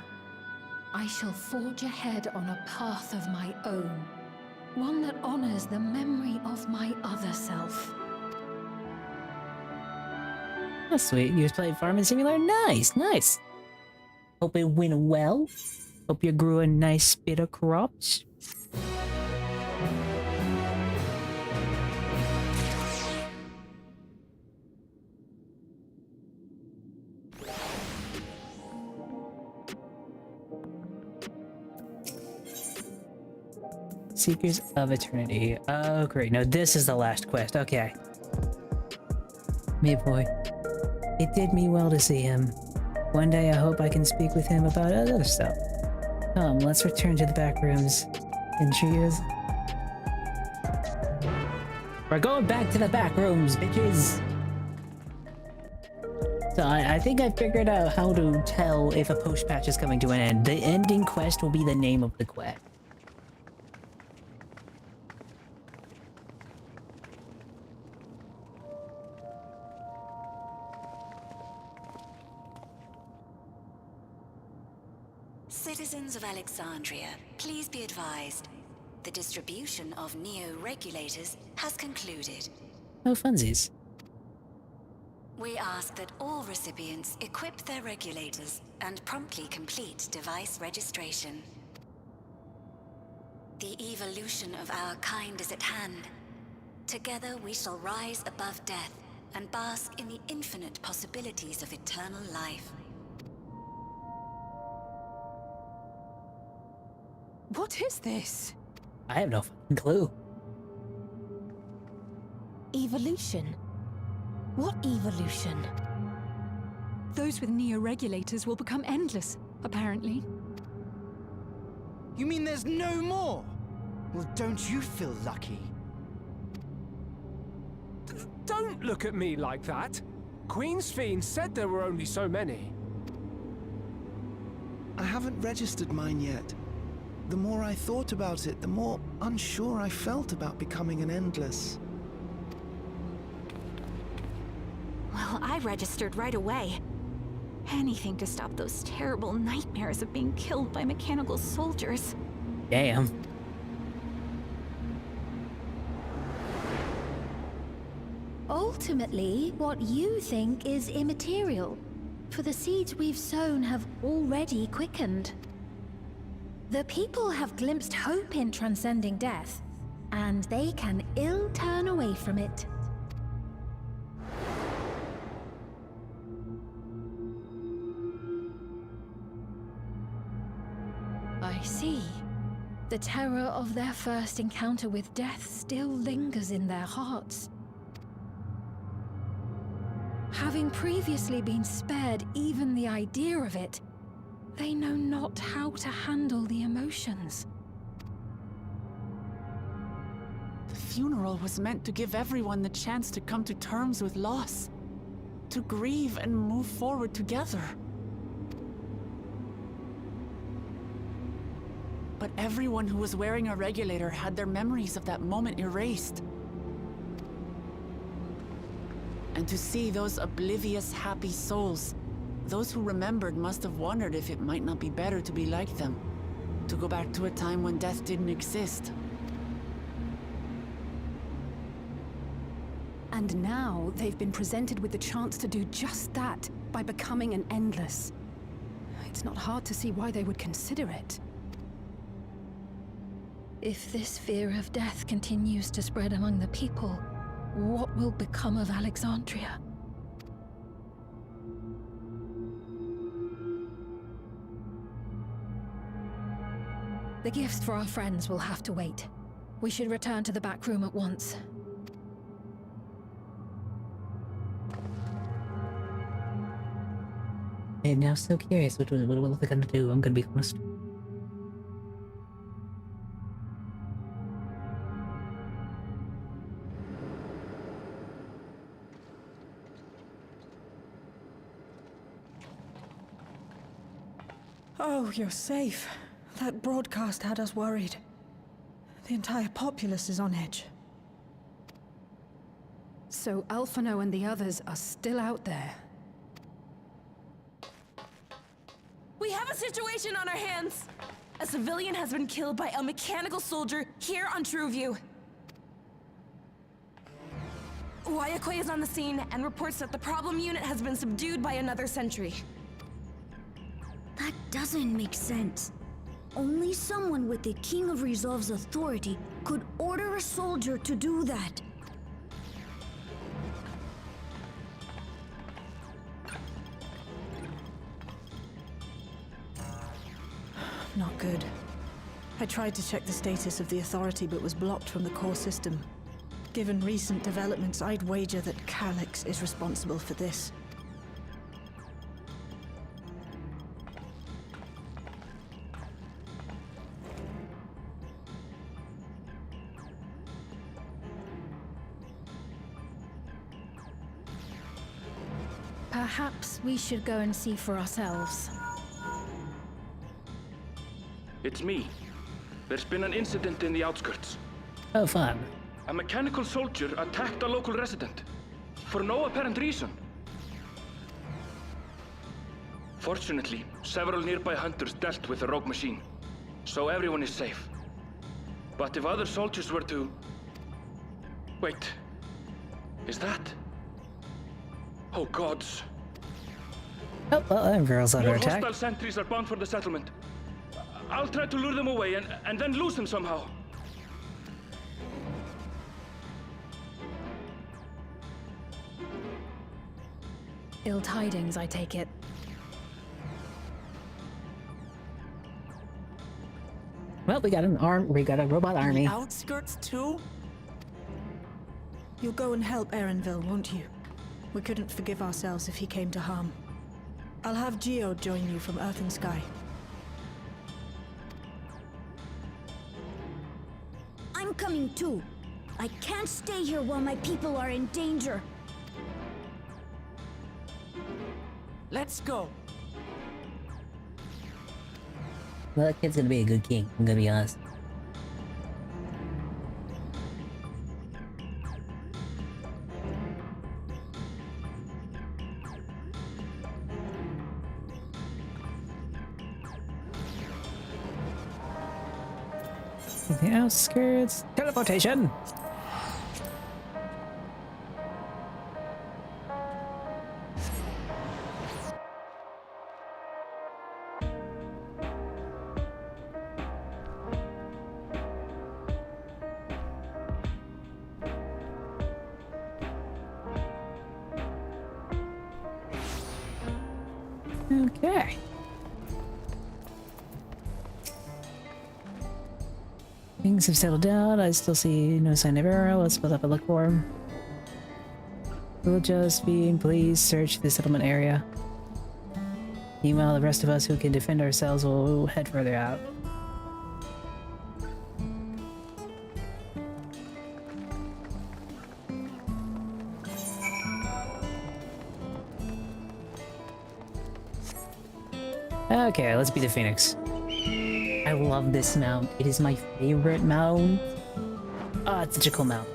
I shall forge ahead on a path of my own, one that honors the memory of my other self. That's sweet. You was playing Farming Simulator? Nice, nice. Hope it went well. Hope you grew a nice bit of crops. Seekers of Eternity. Oh, great. No, this is the last quest. Okay. Me boy. It did me well to see him. One day I hope I can speak with him about other stuff. Come, let's return to the back rooms. And cheers. We're going back to the back rooms, bitches! So I think I figured out how to tell if a post patch is coming to an end. The ending quest will be the name of the quest. Citizens of Alexandria, please be advised. The distribution of neo-regulators has concluded. Oh, funsies. We ask that all recipients equip their regulators and promptly complete device registration. The evolution of our kind is at hand. Together we shall rise above death and bask in the infinite possibilities of eternal life. What is this? I have no fucking clue. Evolution? What evolution? Those with neo-regulators will become endless, apparently. You mean there's no more? Well, don't you feel lucky? Don't look at me like that. Queen Sphene said there were only so many. I haven't registered mine yet. the more I thought about it, the more unsure I felt about becoming an Endless. Well, I registered right away. Anything to stop those terrible nightmares of being killed by mechanical soldiers. Damn. Ultimately, what you think is immaterial, for the seeds we've sown have already quickened. The people have glimpsed hope in transcending death, and they can ill turn away from it. I see. The terror of their first encounter with death still lingers in their hearts. Having previously been spared even the idea of it, they know not how to handle the emotions. The funeral was meant to give everyone the chance to come to terms with loss, to grieve and move forward together. But everyone who was wearing a regulator had their memories of that moment erased. And to see those oblivious, happy souls, those who remembered must have wondered if it might not be better to be like them, to go back to a time when death didn't exist. And now they've been presented with the chance to do just that by becoming an Endless. It's not hard to see why they would consider it. If this fear of death continues to spread among the people, what will become of Alexandria? The gifts for our friends will have to wait. We should return to the back room at once. I'm now so curious what they're gonna do. I'm gonna be honest. Oh, you're safe. That broadcast had us worried. The entire populace is on edge. So Alphino and the others are still out there. We have a situation on our hands! A civilian has been killed by a mechanical soldier here on Trueview. Wayakwe is on the scene and reports that the problem unit has been subdued by another sentry. That doesn't make sense. Only someone with the King of Resolve's authority could order a soldier to do that. Not good. I tried to check the status of the authority but was blocked from the core system. Given recent developments, I'd wager that Calyx is responsible for this. Perhaps we should go and see for ourselves. It's me. There's been an incident in the outskirts. Oh, fun. A mechanical soldier attacked a local resident. For no apparent reason. Fortunately, several nearby hunters dealt with the rogue machine. So everyone is safe. But if other soldiers were to... Wait. Is that... Oh gods. Oh, well, that girl's under More attack. hostile sentries are bound for the settlement. I'll try to lure them away and then lose them somehow. Ill tidings, I take it. Well, we got a robot army. The outskirts too? You'll go and help Erenville, won't you? We couldn't forgive ourselves if he came to harm. I'll have Geo join you from Earth and Sky. I'm coming too. I can't stay here while my people are in danger. Let's go. Well, that kid's gonna be a good king, I'm gonna be honest. The outskirts. Teleportation! Okay. Things have settled down. I still see no sign of arrow. Let's split up and look for him. We'll just be please search the settlement area. Meanwhile, the rest of us who can defend ourselves will head further out. Okay, let's be the Phoenix. I love this mount. It is my favorite mount. Oh, it's such a cool mount.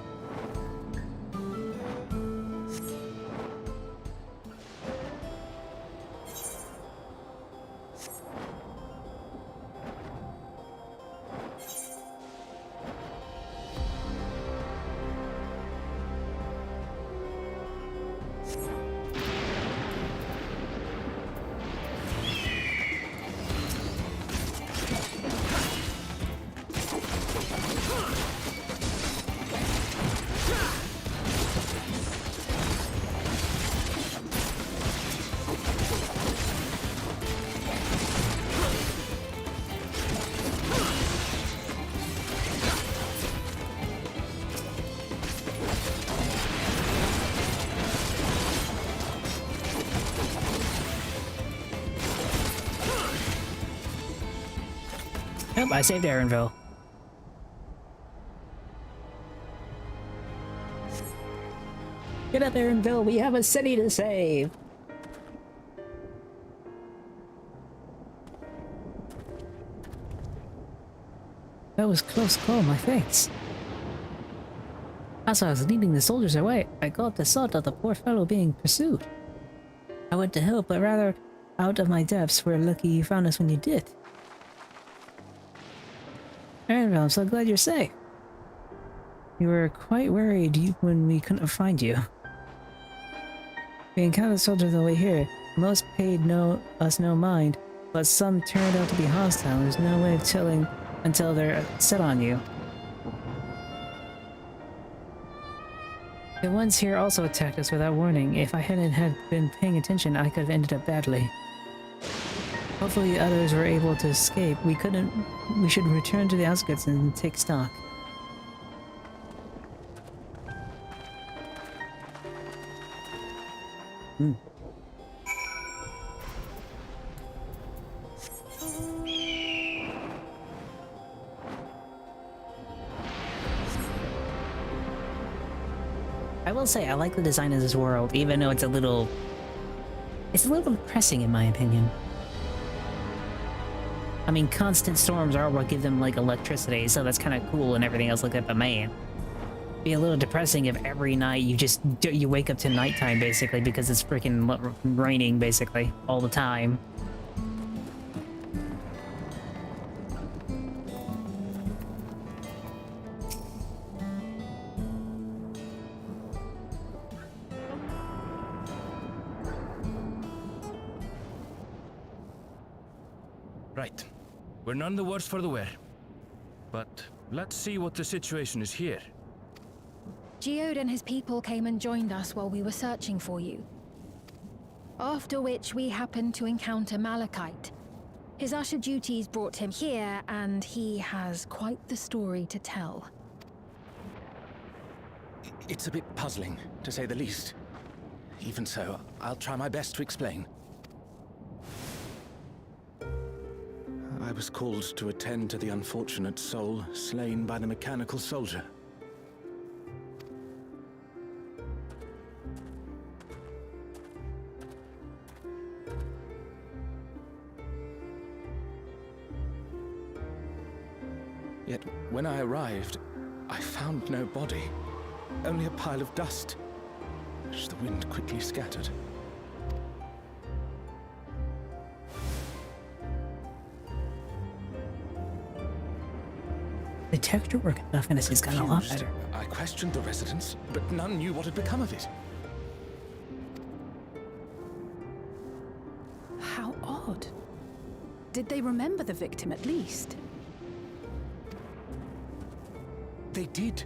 Yep, I saved Aaronville. Get up, Aaronville, we have a city to save! That was close call, my thanks. As I was leading the soldiers away, I got the thought of the poor fellow being pursued. I went to help, but rather out of my depths. We're lucky you found us when you did. Aaronville, I'm so glad you're safe. We were quite worried when we couldn't find you. We encountered soldiers on the way here. Most paid us no mind, but some turned out to be hostile. There's no way of telling until they're set on you. The ones here also attacked us without warning. If I hadn't been paying attention, I could have ended up badly. Hopefully others were able to escape. We should return to the outskirts and take stock. I will say I like the design of this world, even though it's a little depressing in my opinion. I mean, constant storms are what give them, like, electricity, so that's kind of cool and everything else like that, but man. It'd be a little depressing if every night you wake up to nighttime, basically, because it's freaking raining, basically, all the time. Right. We're none the worse for the wear. But let's see what the situation is here. Geode and his people came and joined us while we were searching for you. After which we happened to encounter Malachite. His usher duties brought him here, and he has quite the story to tell. It's a bit puzzling, to say the least. Even so, I'll try my best to explain. I was called to attend to the unfortunate soul slain by the mechanical soldier. Yet when I arrived, I found no body, only a pile of dust, which the wind quickly scattered. The texture work in Final Fantasy's gotten a lot better. I questioned the residents, but none knew what had become of it. How odd. Did they remember the victim at least? They did.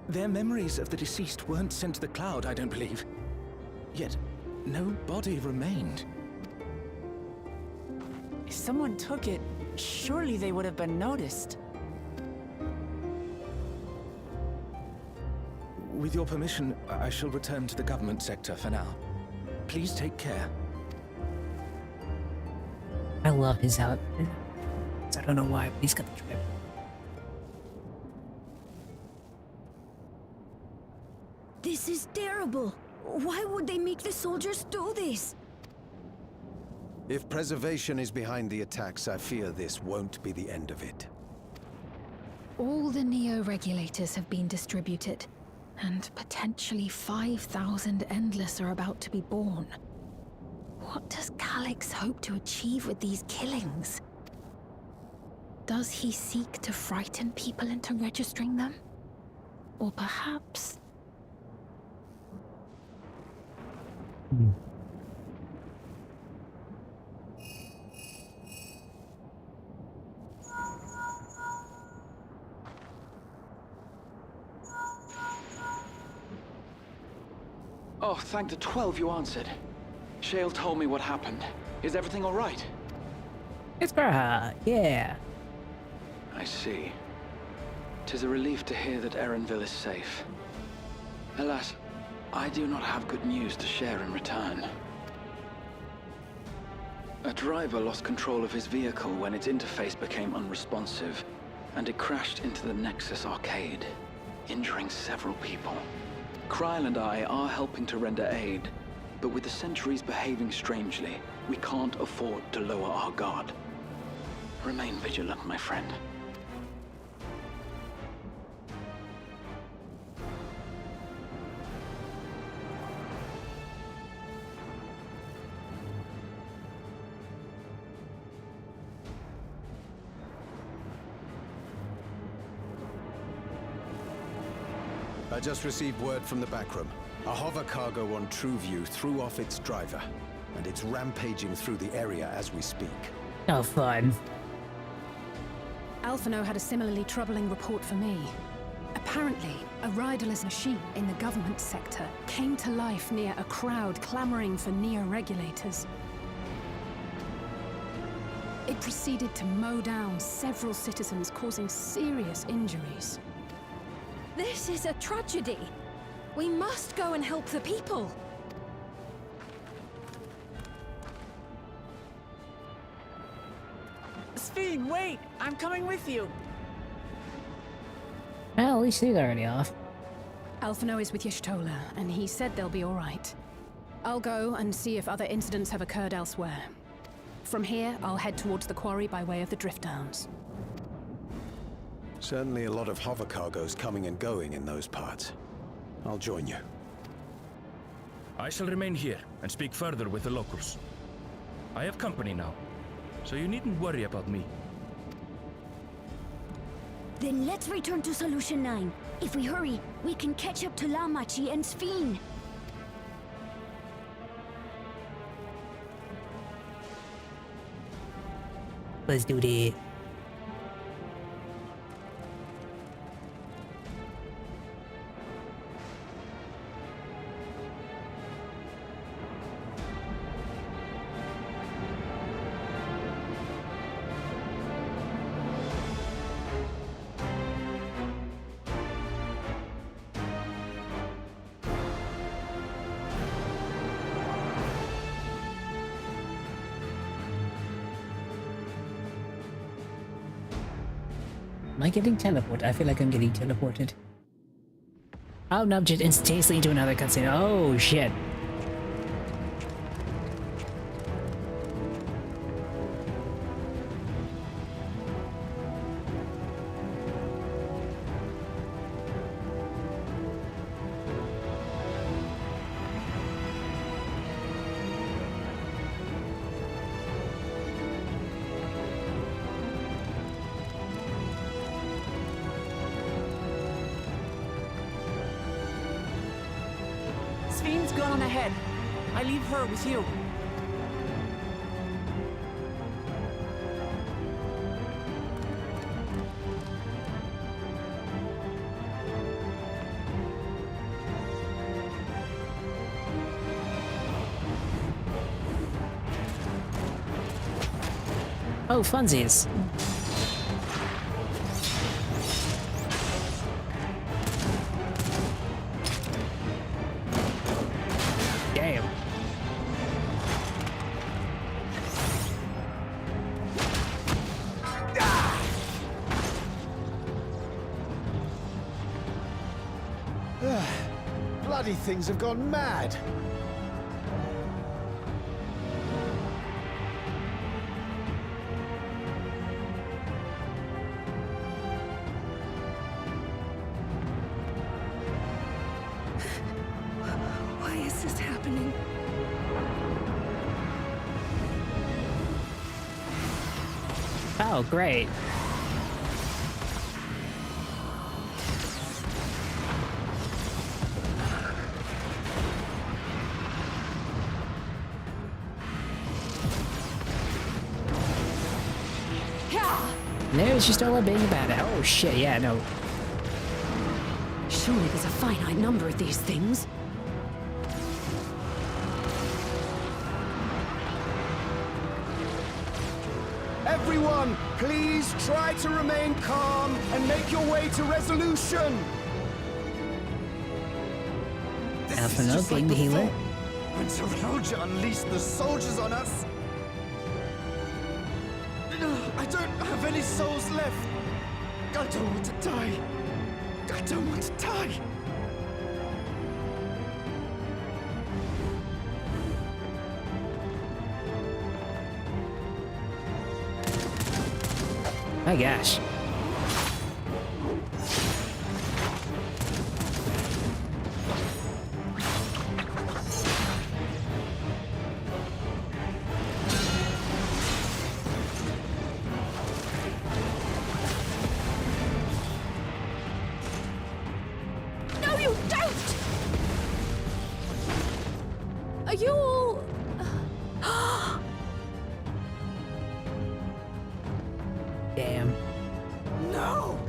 Their memories of the deceased weren't sent to the cloud, I don't believe. Yet, no body remained. If someone took it, surely they would have been noticed. With your permission, I shall return to the government sector for now. Please take care. I love his outfit. I don't know why, but he's got the drip. This is terrible. Why would they make the soldiers do this? If preservation is behind the attacks, I fear this won't be the end of it. All the neo-regulators have been distributed, and potentially 5,000 Endless are about to be born. What does Calyx hope to achieve with these killings? Does he seek to frighten people into registering them? Or perhaps... Oh, thank the 12 you answered. Shale told me what happened. Is everything all right? It's Braha, yeah. I see. 'Tis a relief to hear that Erenville is safe. Alas, I do not have good news to share in return. A driver lost control of his vehicle when its interface became unresponsive, and it crashed into the Nexus arcade, injuring several people. Kryl and I are helping to render aid, but with the sentries behaving strangely, we can't afford to lower our guard. Remain vigilant, my friend. I just received word from the backroom. A hover cargo on TrueView threw off its driver, and it's rampaging through the area as we speak. Oh, fun. Alphino had a similarly troubling report for me. Apparently, a riderless machine in the government sector came to life near a crowd clamoring for neo-regulators. It proceeded to mow down several citizens, causing serious injuries. This is a tragedy. We must go and help the people. Sphene, wait! I'm coming with you! Well, at least he's already off. Alphino is with Y'shtola, and he said they'll be all right. I'll go and see if other incidents have occurred elsewhere. From here, I'll head towards the quarry by way of the Drift Downs. Certainly a lot of hover cargoes coming and going in those parts. I'll join you. I shall remain here and speak further with the locals. I have company now, so you needn't worry about me. Then let's return to Solution 9. If we hurry, we can catch up to Lamachi and Sphene. Let's do this. Am I getting teleported? I feel like I'm getting teleported. Oh no, just instantaneously into another cutscene. Oh shit. gone on ahead. I leave her with you. Oh, funsies. Damn. Bloody things have gone mad. Why is this happening? Oh, great. No, she's still being about it. Oh shit, yeah, no. Surely there's a finite number of these things. Everyone, please try to remain calm and make your way to resolution. Alpha Note being the healer. When Soldier unleashed the soldiers on us. I don't have any souls left. I don't want to die. I don't want to die. My gosh. No, you don't! Are you all... Damn. No!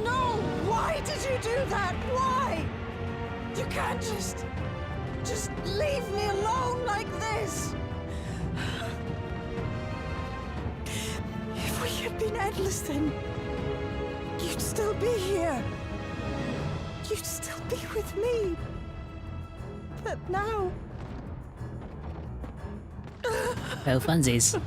No! Why did you do that? Why? You can't just leave me alone like this! If we had been endless then, you'd still be here. You'd still be with me. But now... Oh, funsies.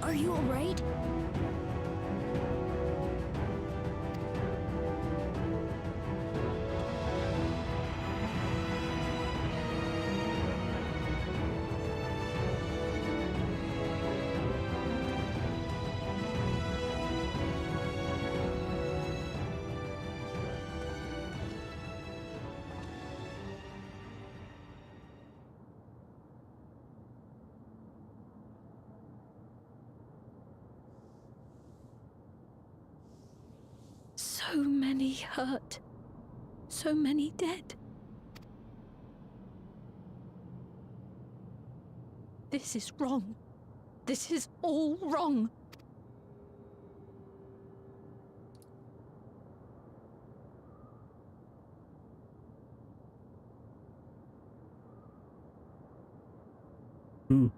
Are you alright? So many hurt. So many dead. This is wrong. This is all wrong. Hmm.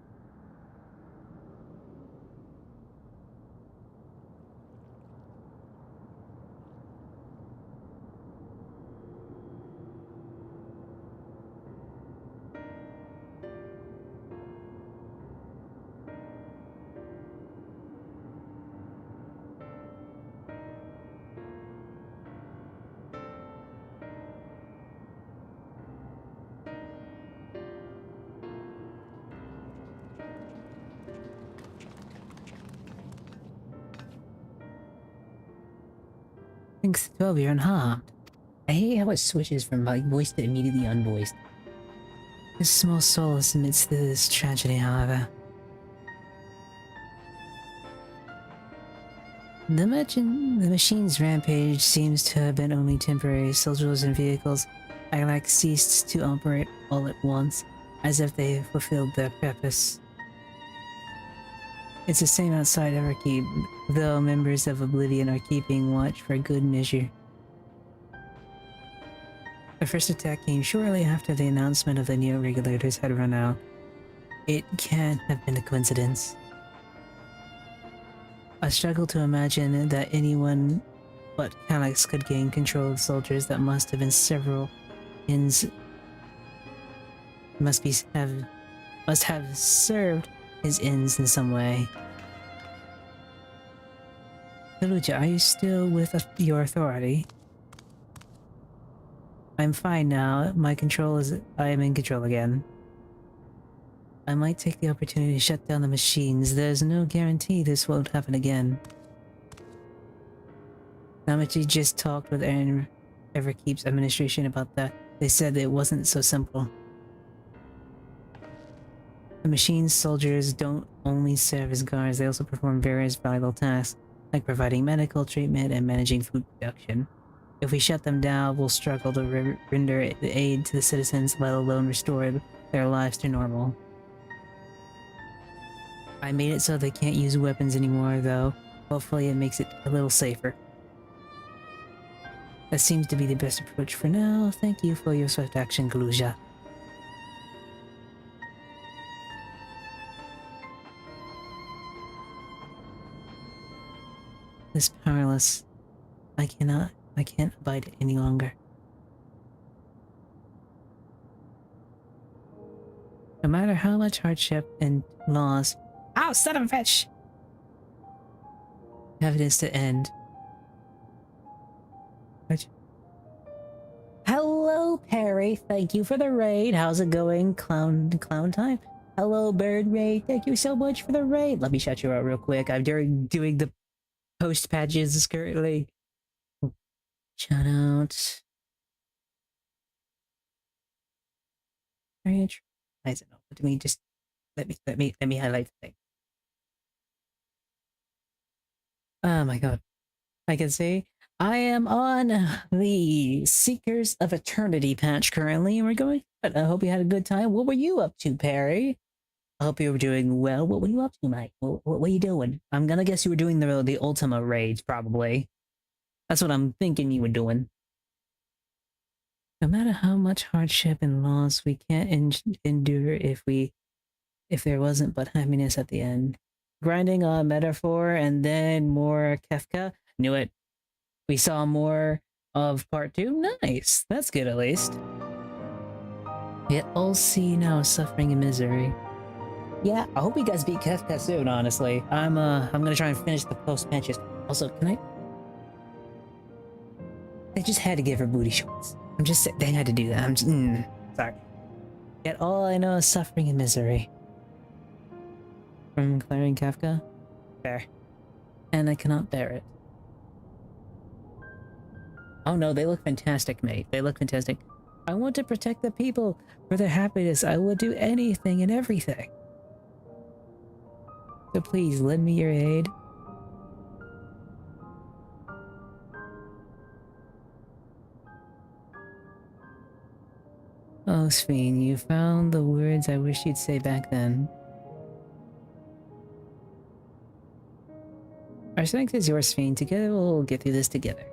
Thanks to 12, you're unharmed. I hate how it switches from like voiced to immediately unvoiced. His small solace amidst this tragedy, however. The machine's rampage seems to have been only temporary. Soldiers and vehicles alike ceased to operate all at once, as if they fulfilled their purpose. It's the same outside Everkeep, though members of Oblivion are keeping watch for good measure. The first attack came shortly after the announcement of the neo-regulators had run out. It can't have been a coincidence. I struggle to imagine that anyone but Calyx could gain control of soldiers. That must have been several ins. Must have served his ends in some way. Fallujah, are you still with your authority? I'm fine now. I am in control again. I might take the opportunity to shut down the machines. There's no guarantee this won't happen again. Namachi just talked with Everkeep's administration about that. They said it wasn't so simple. The machine's soldiers don't only serve as guards, they also perform various vital tasks, like providing medical treatment and managing food production. If we shut them down, we'll struggle to render aid to the citizens, let alone restore their lives to normal. I made it so they can't use weapons anymore, though. Hopefully it makes it a little safer. That seems to be the best approach for now. Thank you for your swift action, Fallujah. This powerless. I can't abide it any longer. No matter how much hardship and loss. Ow, son of a bitch! Evidence to end. What? Hello, Perry. Thank you for the raid. How's it going, clown time? Hello, Bird Raid. Thank you so much for the raid. Let me shout you out real quick. I'm doing the post patches currently. Shout out. I don't know. Let me just let me highlight the thing. Oh my god. I can see I am on the Seekers of Eternity patch currently, and we're going. But I hope you had a good time. What were you up to, Perry? I hope you were doing well. What were you up to, mate? What were you doing? I'm gonna guess you were doing the Ultima raids, probably. That's what I'm thinking you were doing. No matter how much hardship and loss we can't endure if there wasn't but happiness at the end. Grinding on metaphor and then more Kefka. Knew it. We saw more of part 2. Nice. That's good at least. Yet all see now suffering and misery. Yeah, I hope you guys beat Kefka soon, honestly. I'm gonna try and finish the post patches. Also, can I? They just had to give her booty shorts. I'm just saying, they had to do that. I'm just, sorry. Yet all I know is suffering and misery. From Claire and Kefka? Fair. And I cannot bear it. Oh no, they look fantastic, mate. They look fantastic. I want to protect the people. For their happiness, I will do anything and everything. So please, lend me your aid. Oh, Sphene, you found the words I wish you'd say back then. Our strength is yours, Sphene. Together we'll get through this together.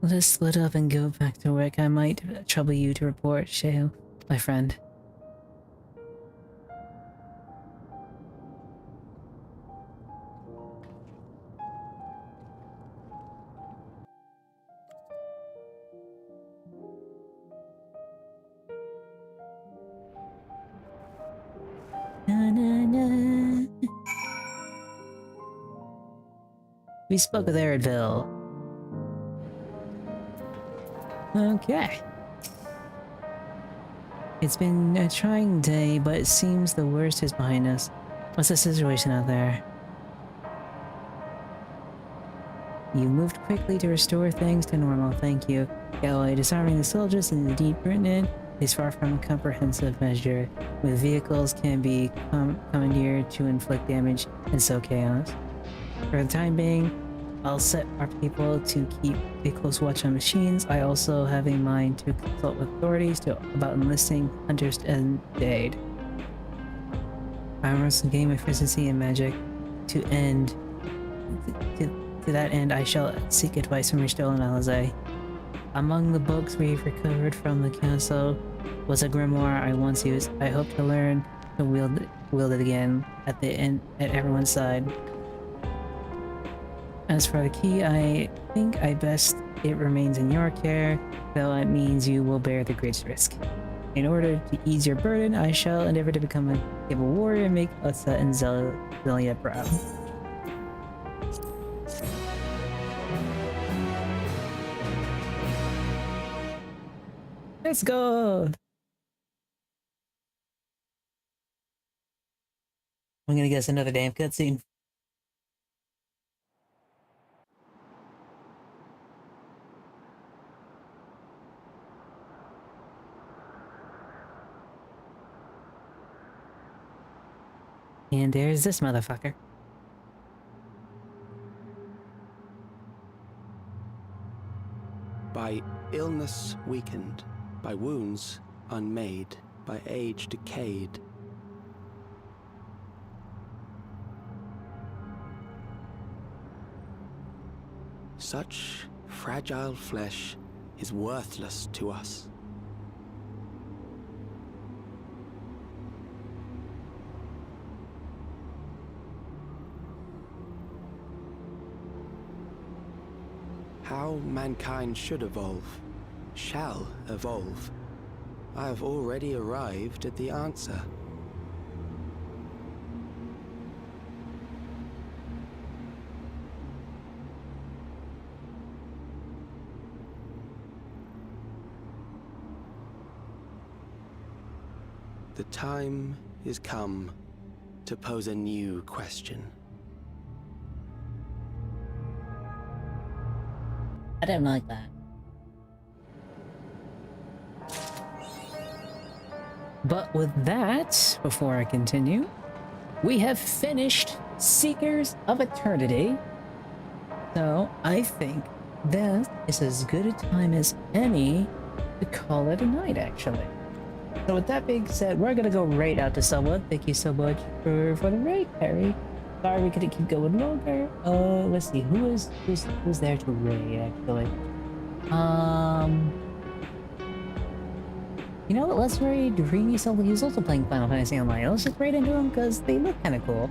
Let us split up and go back to work. I might trouble you to report, Shale, my friend. Na, na, na. We spoke with Aridville. Okay. It's been a trying day, but it seems the worst is behind us. What's the situation out there? You moved quickly to restore things to normal, thank you. Galloway, disarming the soldiers in the deep Britain is far from a comprehensive measure, with vehicles can be commandeered to inflict damage and sow chaos. For the time being, I'll set our people to keep a close watch on machines. I also have in mind to consult with authorities about enlisting hunters and aid. I immerse in game efficiency and magic. To that end, I shall seek advice from Ristel and Alizé. Among the books we've recovered from the council was a grimoire I once used. I hope to learn to wield it again at everyone's side. As for the key, I think it remains in your care, though it means you will bear the greatest risk. In order to ease your burden, I shall endeavor to become a capable warrior and make Utsa and Zelia proud. Let's go! I'm gonna guess another damn cutscene. And there's this motherfucker. By illness weakened, by wounds unmade, by age decayed. Such fragile flesh is worthless to us. How mankind should evolve, shall evolve. I have already arrived at the answer. The time is come to pose a new question. I didn't like that. But with that, before I continue, we have finished Seekers of Eternity. So I think that is as good a time as any to call it a night, actually. So with that being said, we're gonna go raid out to someone. Thank you so much for the raid, Perry. Sorry we couldn't keep going longer. Let's see, who's there to raid, actually? You know what, let's raid Dreamy Soul. He's also playing Final Fantasy Online. Let's just raid into him because they look kind of cool.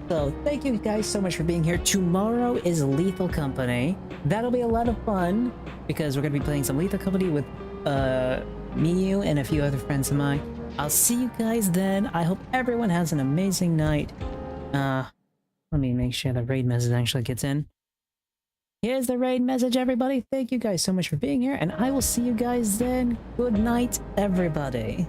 So, thank you guys so much for being here. Tomorrow is Lethal Company. That'll be a lot of fun because we're gonna be playing some Lethal Company with Miyu and a few other friends of mine. I'll see you guys then. I hope everyone has an amazing night. Let me make sure the raid message actually gets in. Here's the raid message, everybody. Thank you guys so much for being here, and I will see you guys then. Good night, everybody.